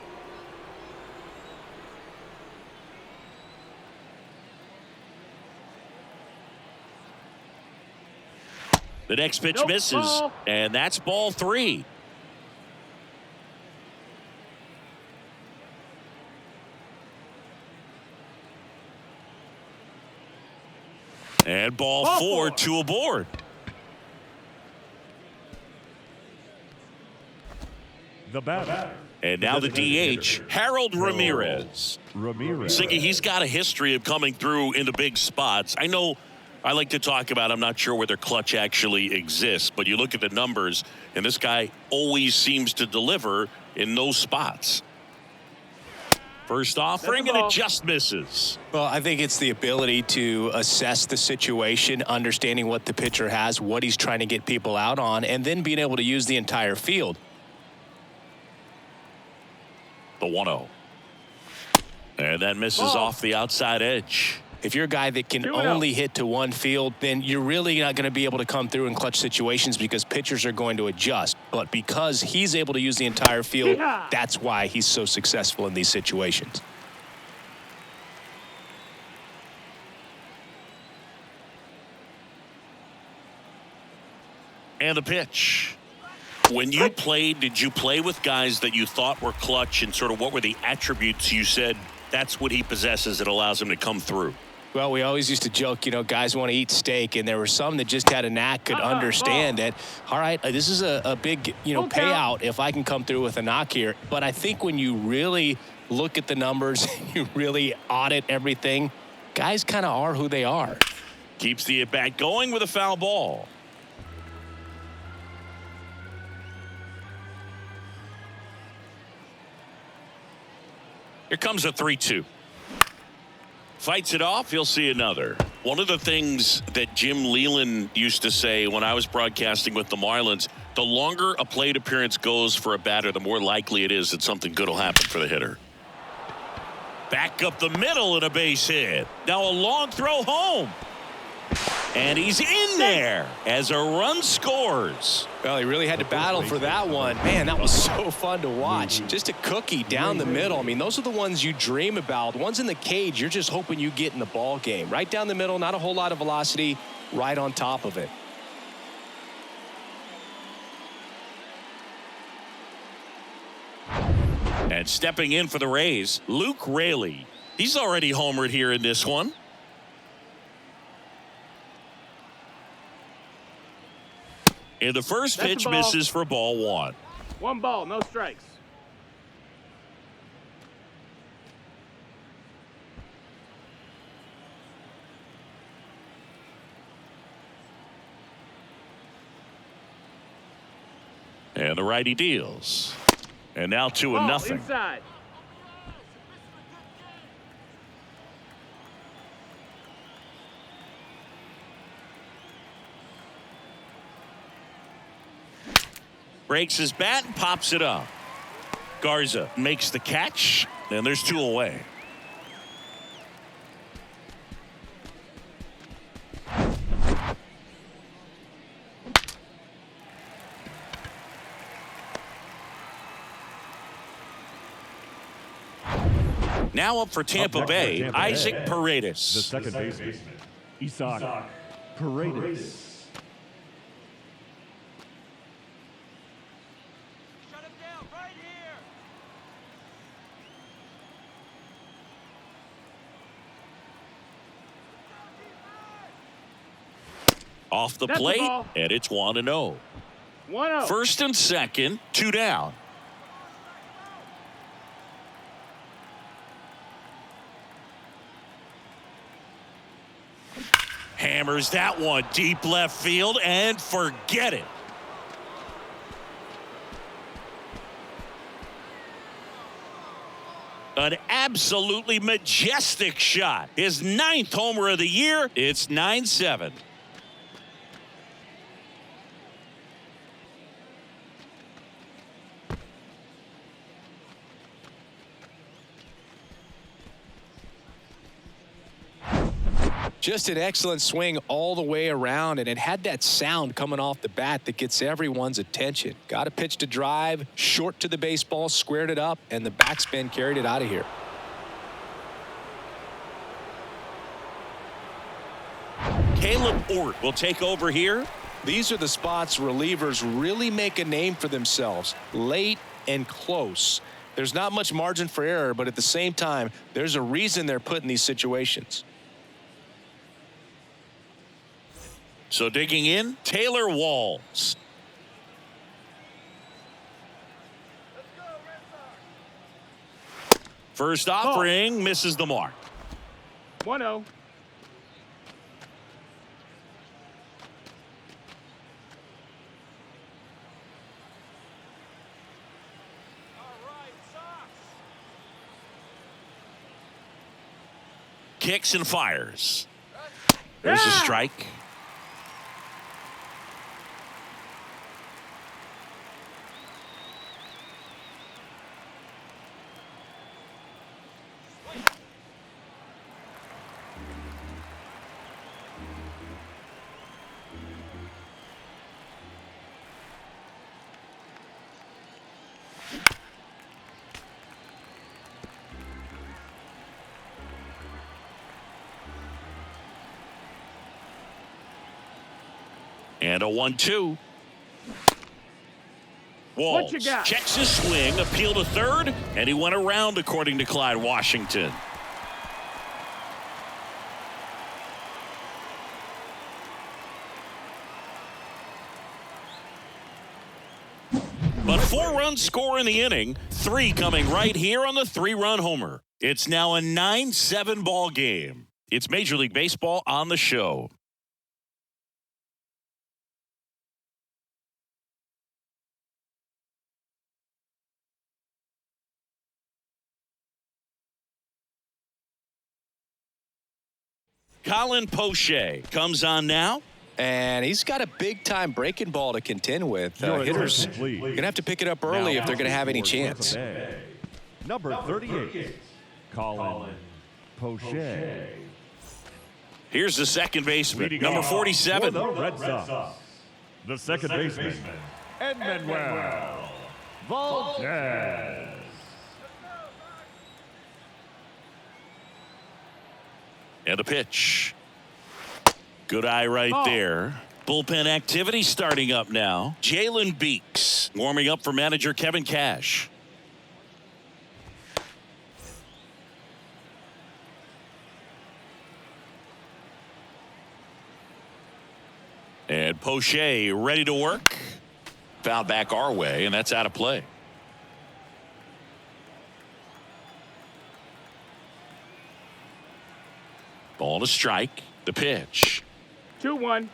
The next pitch Nope, misses, ball. and that's ball 3. And ball 4, 2 aboard. The batter. And now the DH, Harold Ramirez. Singy, he's got a history of coming through into big spots. I know I like to talk about, I'm not sure whether clutch actually exists, but you look at the numbers, and this guy always seems to deliver in those spots. First offering, and it just misses. Well, I think it's the ability to assess the situation, understanding what the pitcher has, what he's trying to get people out on, and then being able to use the entire field. The 1-0. And that misses off the outside edge. If you're a guy that can only hit to one field, then you're really not going to be able to come through in clutch situations because pitchers are going to adjust. But because he's able to use the entire field, that's why he's so successful in these situations. And the pitch. When you played, did you play with guys that you thought were clutch, and sort of what were the attributes you said that's what he possesses that allows him to come through? Well, we always used to joke, you know, guys want to eat steak, and there were some that just had a knack, could understand that, all right, this is a big, payout if I can come through with a knock here. But I think when you really look at the numbers, you really audit everything, guys kind of are who they are. Keeps the at-bat going with a foul ball. Here comes a 3-2. Fights it off, he'll see another. One of the things that Jim Leland used to say when I was broadcasting with the Marlins, the longer a plate appearance goes for a batter, the more likely it is that something good will happen for the hitter. Back up the middle and a base hit. Now a long throw home. And he's in there as a run scores. Well, he really had to battle for that one. Man, that was so fun to watch. Just a cookie down the middle. I mean, those are the ones you dream about. The ones in the cage, you're just hoping you get in the ball game. Right down the middle, not a whole lot of velocity, right on top of it. And stepping in for the Rays, Luke Raley. He's already homered here in this one. And the first pitch misses for ball 1. 1 ball, no strikes. And the righty deals. And now 2-0. Inside. Breaks his bat and pops it up. Garza makes the catch, and there's 2 away. Now up for Tampa Bay, Isaac Paredes. The second baseman, Isaac Paredes. Shut him down right here. Off the plate, and it's 1-0. 1-0. First and second, 2 down. Hammers that one deep left field and forget it. An absolutely majestic shot. His 9th homer of the year. It's 9-7. Just an excellent swing all the way around, and it had that sound coming off the bat that gets everyone's attention. Got a pitch to drive, short to the baseball, squared it up, and the backspin carried it out of here. Caleb Ort will take over here. These are the spots relievers really make a name for themselves, late and close. There's not much margin for error, but at the same time, there's a reason they're put in these situations. So digging in, Taylor Walls. First offering misses the mark. 1-0. Kicks and fires. There's a strike. And a 1-2. Walls What you got? checks his swing, appeal to third, and he went around, according to Clyde Washington. But 4-run score in the inning, 3 coming right here on the 3-run homer. It's now a 9-7 ball game. It's Major League Baseball on the show. Colin Poche comes on now. And he's got a big-time breaking ball to contend with. Hitters please. going to have to pick it up early if they're going to have any chance. Number 38, Colin Poche. Here's the second baseman, Leading number off 47. for the Red Sox, the second baseman, Edmanuel Valdez. And a pitch. Good eye right there. Bullpen activity starting up now. Jalen Beeks warming up for manager Kevin Cash. And Poche ready to work. Foul back our way, and that's out of play. Ball to strike. The pitch. 2-1.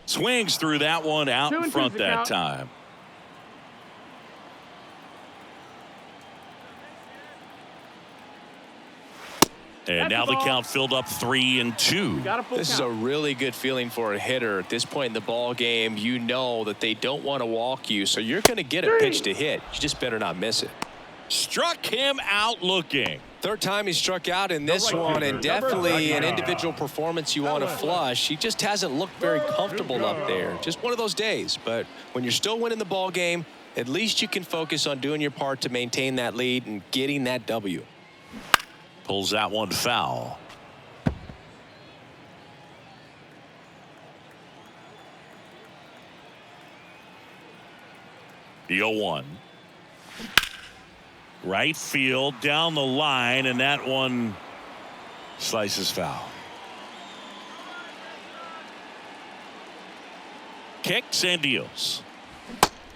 Swings through that one out in front that time. And now the count filled up 3-2. This is a really good feeling for a hitter. At this point in the ball game, you know that they don't want to walk you, so you're going to get a pitch to hit. You just better not miss it. Struck him out looking. Third time he struck out in this one, and definitely an individual performance you want to flush. He just hasn't looked very comfortable up there. Just one of those days. But when you're still winning the ball game, at least you can focus on doing your part to maintain that lead and getting that W. Pulls that one foul. The 0-1. Right field down the line, and that one Slices foul. Kicks and deals.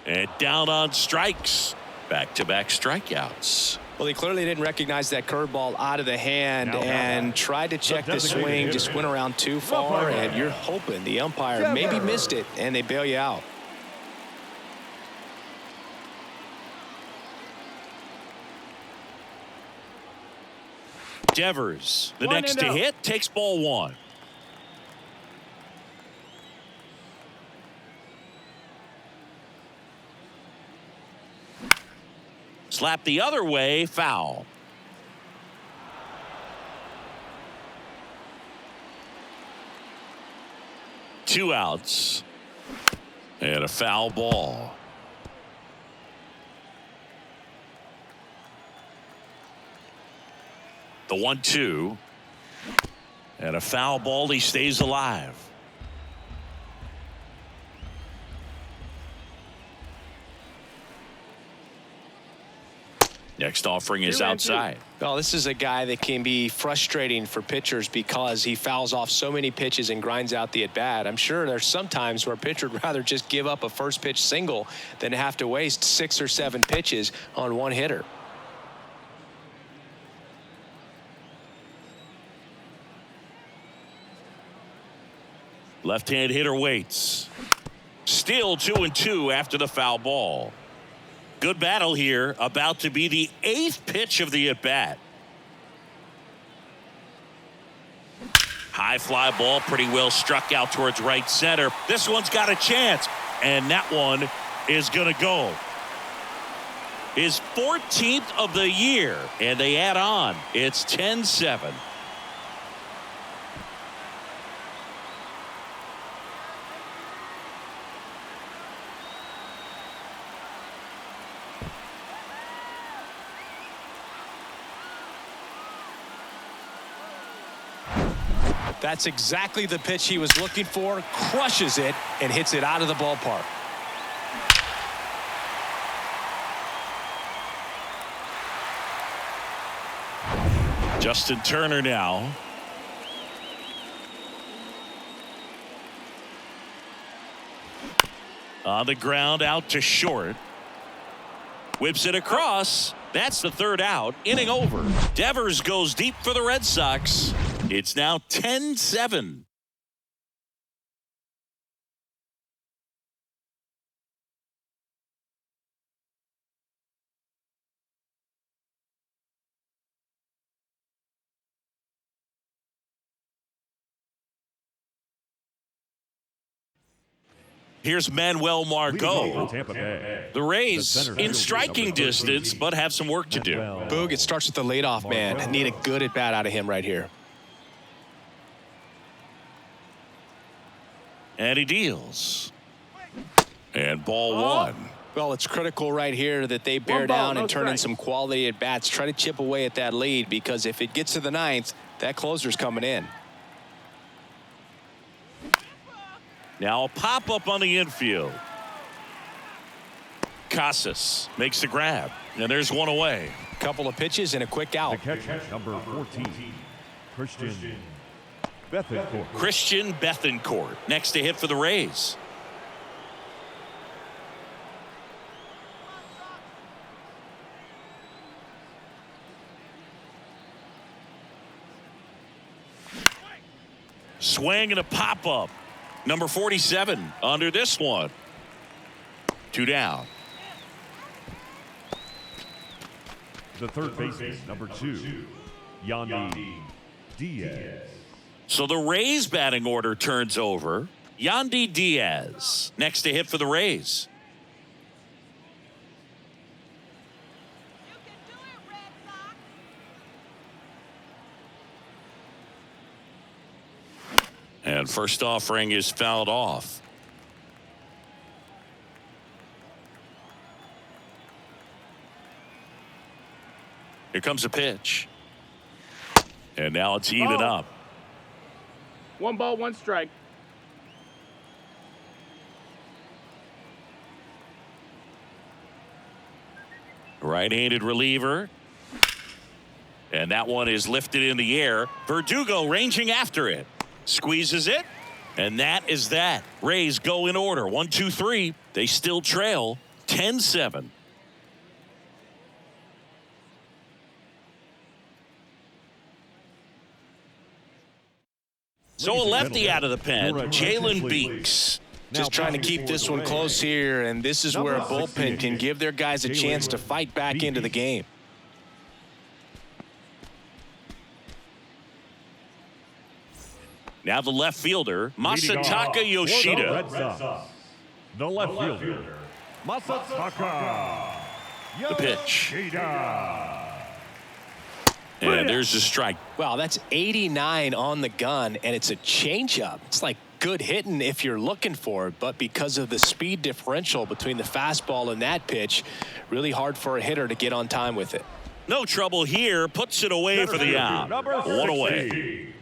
And down on strikes. Back-to-back strikeouts. Well, he clearly didn't recognize that curveball out of the hand and tried to check the swing, just went around too far, and you're hoping the umpire maybe missed it, and they bail you out. Devers, the next to hit, takes ball one. Slap the other way, foul. Two outs. And a foul ball. The 1-2. And a foul ball. He stays alive. Next offering is outside. Well, this is a guy that can be frustrating for pitchers because he fouls off so many pitches and grinds out the at-bat. I'm sure there's some times where a pitcher would rather just give up a first pitch single than have to waste 6 or 7 pitches on one hitter. Left-hand hitter waits. Still 2-2 after the foul ball. Good battle here, about to be the 8th pitch of the at-bat. High fly ball, pretty well struck out towards right center. This one's got a chance, and that one is going to go. His 14th of the year, and they add on. It's 10-7. That's exactly the pitch he was looking for. Crushes it and hits it out of the ballpark. Justin Turner now. On the ground, out to short. Whips it across. That's the 3rd out. Inning over. Devers goes deep for the Red Sox. It's now 10-7. Here's Manuel Margot. The Rays in striking distance, but have some work to do. Boog, it starts with the leadoff man. Need a good at-bat out of him right here. And he deals. And ball one. Well, it's critical right here that they bear down and turn in some quality at-bats. Try to chip away at that lead, because if it gets to the 9th, that closer's coming in. Now a pop-up on the infield. Casas makes the grab, and there's one away. Couple of pitches and a quick out. The catcher, number 14, Christian Bethencourt. Christian Bethencourt next to hit for the Rays. Swing and a pop-up. Number 47 under this one. 2 down. The third baseman, number 2, Yandy Diaz. So the Rays batting order turns over. Yandy Diaz next to hit for the Rays. And first offering is fouled off. Here comes a pitch. And now it's even up. 1 ball, 1 strike. Right-handed reliever. And that one is lifted in the air. Verdugo ranging after it. Squeezes it. And that is that. Rays go in order. 1, 2, 3. They still trail 10-7. So a lefty out of the pen, Jalen Beeks. Just trying to keep this one close here, and this is where a bullpen can give their guys a chance to fight back into the game. Now the left fielder, Masataka Yoshida. The left fielder, Masataka. The pitch. And there's a strike. Wow, that's 89 on the gun, and it's a changeup. It's like good hitting if you're looking for it, but because of the speed differential between the fastball and that pitch, really hard for a hitter to get on time with it. No trouble here. Puts it away for the out. 1 away.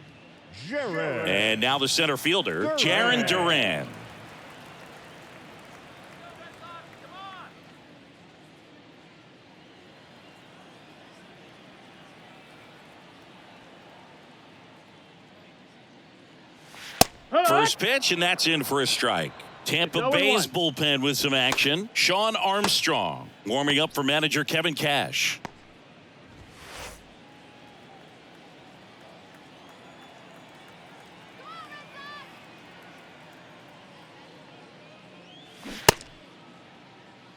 And now the center fielder, Jarren Duran. First pitch, and that's in for a strike. Tampa Bay's bullpen with some action. Sean Armstrong warming up for manager Kevin Cash.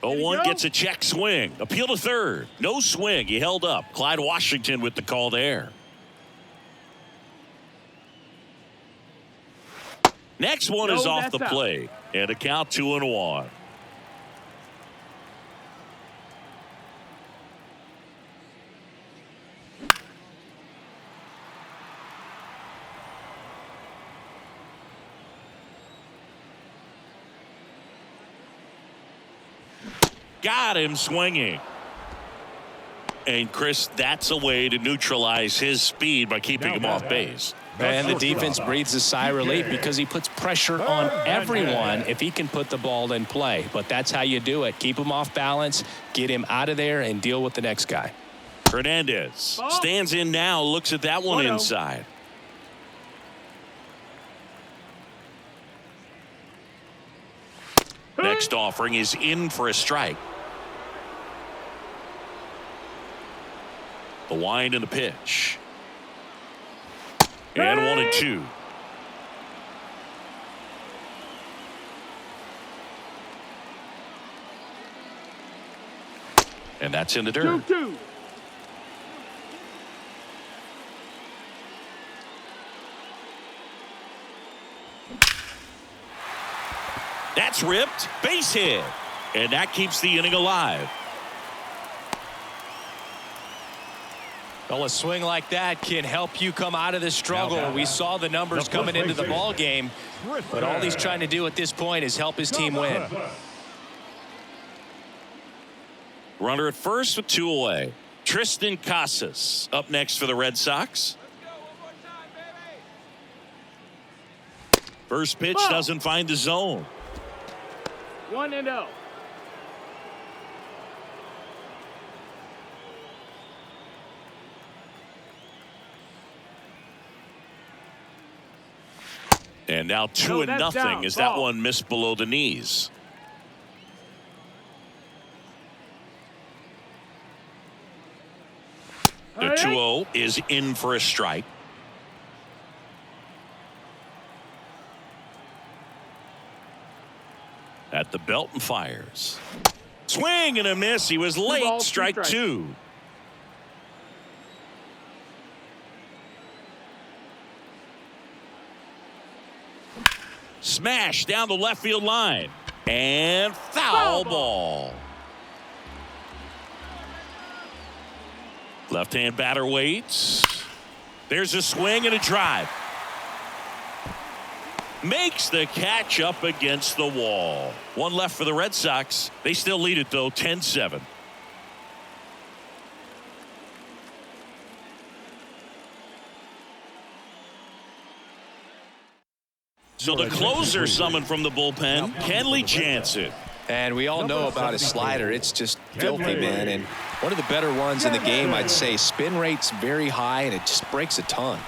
One gets a check swing. Appeal to third. No swing. He held up. Clyde Washington with the call there. Next one is off the plate. And a count 2-1. Got him swinging. And Chris, that's a way to neutralize his speed by keeping him off base. And the defense breathes a sigh of relief because he puts pressure on everyone if he can put the ball in play. But that's how you do it. Keep him off balance, get him out of there, and deal with the next guy. Hernandez stands in now, looks at that one inside. Next offering is in for a strike. The wind and the pitch. And 1-2. And that's in the dirt. 2-2. That's ripped. Base hit. And that keeps the inning alive. Well, a swing like that can help you come out of the struggle. We saw the numbers coming into the ball game, but all he's trying to do at this point is help his team win. Runner at first with 2 away. Tristan Casas up next for the Red Sox. First pitch doesn't find the zone. 1-0. And now 2-0 as that one missed below the knees. The 2-0 is in for a strike. At the belt and fires. Swing and a miss. He was late. Strike 2. Smash down the left field line. And foul ball. Left-hand batter waits. There's a swing and a drive. Makes the catch up against the wall. One left for the Red Sox. They still lead it, though, 10-7. So the closer summoned from the bullpen, Kenley Jansen. And we all know about his slider. It's just filthy, man. And One of the better ones in the game, I'd say. Spin rate's very high, and it just breaks a ton.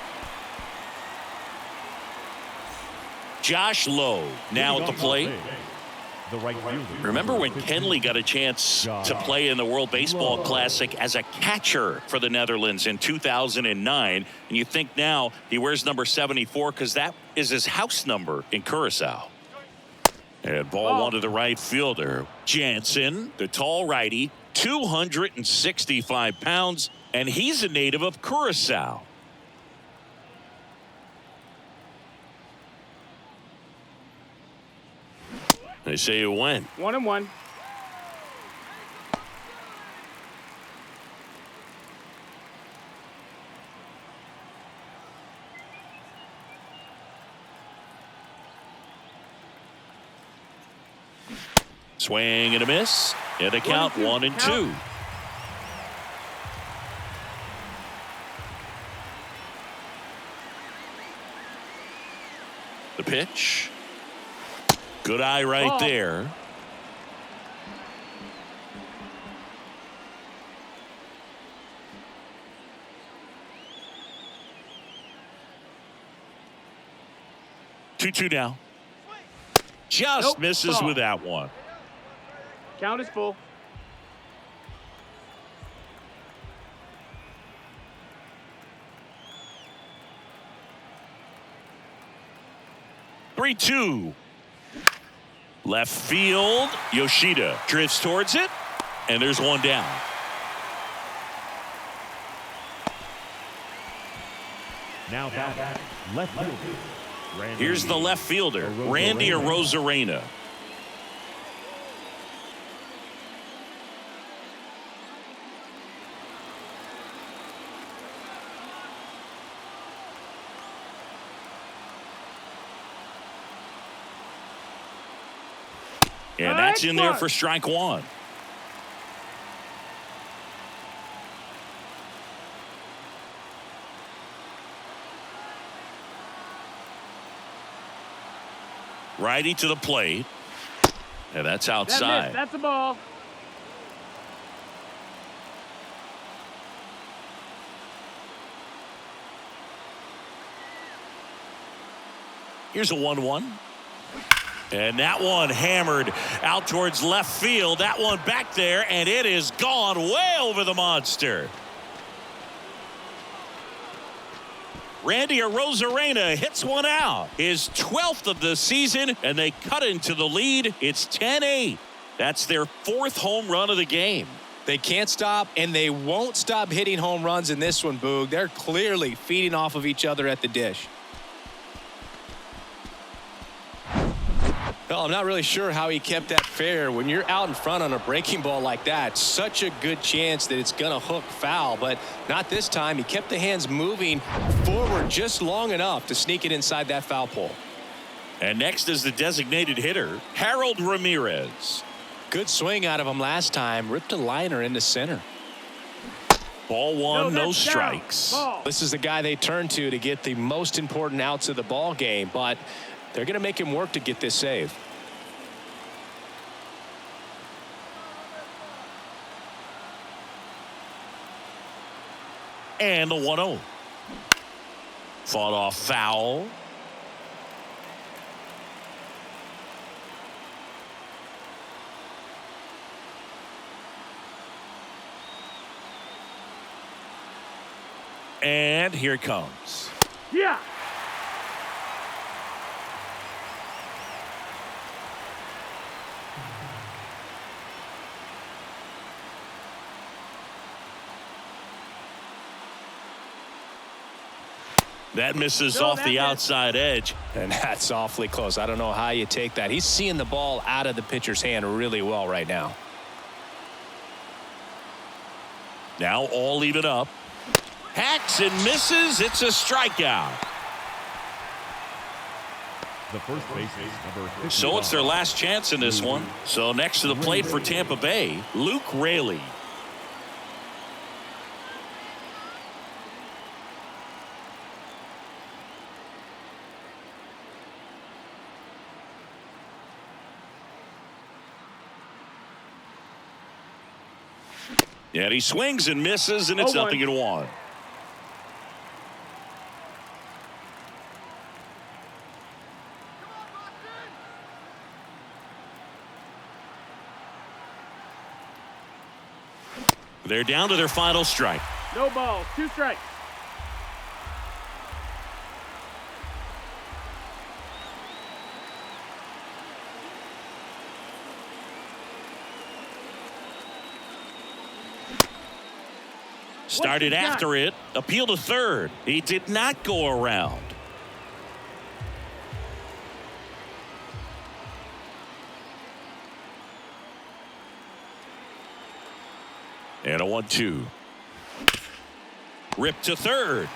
Josh Lowe now at the plate. The right fielder. Remember when Kenley got a chance to play in the World Baseball Classic as a catcher for the Netherlands in 2009? And you think now he wears number 74 because that is his house number in Curacao. And ball one to the right fielder. Jansen, the tall righty, 265 pounds, and he's a native of Curacao. They say you went. 1-1. Swing and a miss. And a count 1-2. The pitch. Good eye right there. Two now. Just misses with that one. Count is full. Three, 2. Left field. Yoshida drifts towards it, and there's one down. Now back, left fielder. Here's the left fielder, Randy Arozarena. And that's in there for strike one. Righty to the plate. And that's outside. That's a ball. Here's a 1-1. And that one hammered out towards left field. That one back there, and it is gone way over the monster. Randy Arozarena hits one out. His 12th of the season, and they cut into the lead. It's 10-8. That's their 4th home run of the game. They can't stop, and they won't stop hitting home runs in this one, Boog. They're clearly feeding off of each other at the dish. Well, I'm not really sure how he kept that fair. When you're out in front on a breaking ball like that, such a good chance that it's going to hook foul, but not this time. He kept the hands moving forward just long enough to sneak it inside that foul pole. And next is the designated hitter, Harold Ramirez. Good swing out of him last time. Ripped a liner into center. Ball one, no strikes. This is the guy they turn to get the most important outs of the ball game, but they're going to make him work to get this save. And the 1-0. Fought off foul. And here it comes. Yeah. That misses off the outside edge. And that's awfully close. I don't know how you take that. He's seeing the ball out of the pitcher's hand really well right now. Now all even up. Hacks and misses. It's a strikeout. The first baseman, number 51. So it's their last chance in this one. So next to the plate for Tampa Bay, Luke Raley. And he swings and misses, and it's 0-1. 0-1. They're down to their final strike. No balls. 2 strikes. Started after it. Appeal to third. He did not go around. And a 1-2. Rip to third.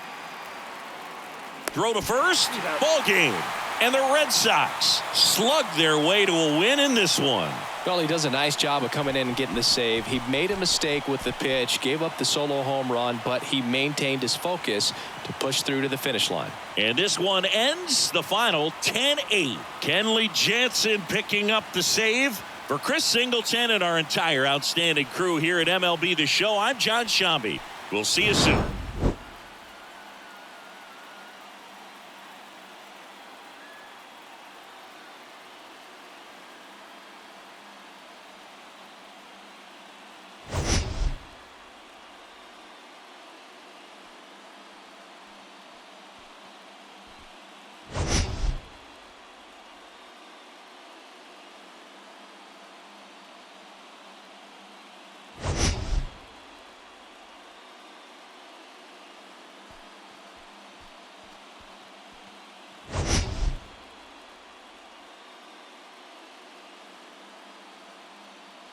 Throw to first. Ball game. And the Red Sox slug their way to a win in this one. Well, he does a nice job of coming in and getting the save. He made a mistake with the pitch, gave up the solo home run, but he maintained his focus to push through to the finish line. And this one ends the final 10-8. Kenley Jansen picking up the save. For Chris Singleton and our entire outstanding crew here at MLB The Show, I'm John Shambi. We'll see you soon.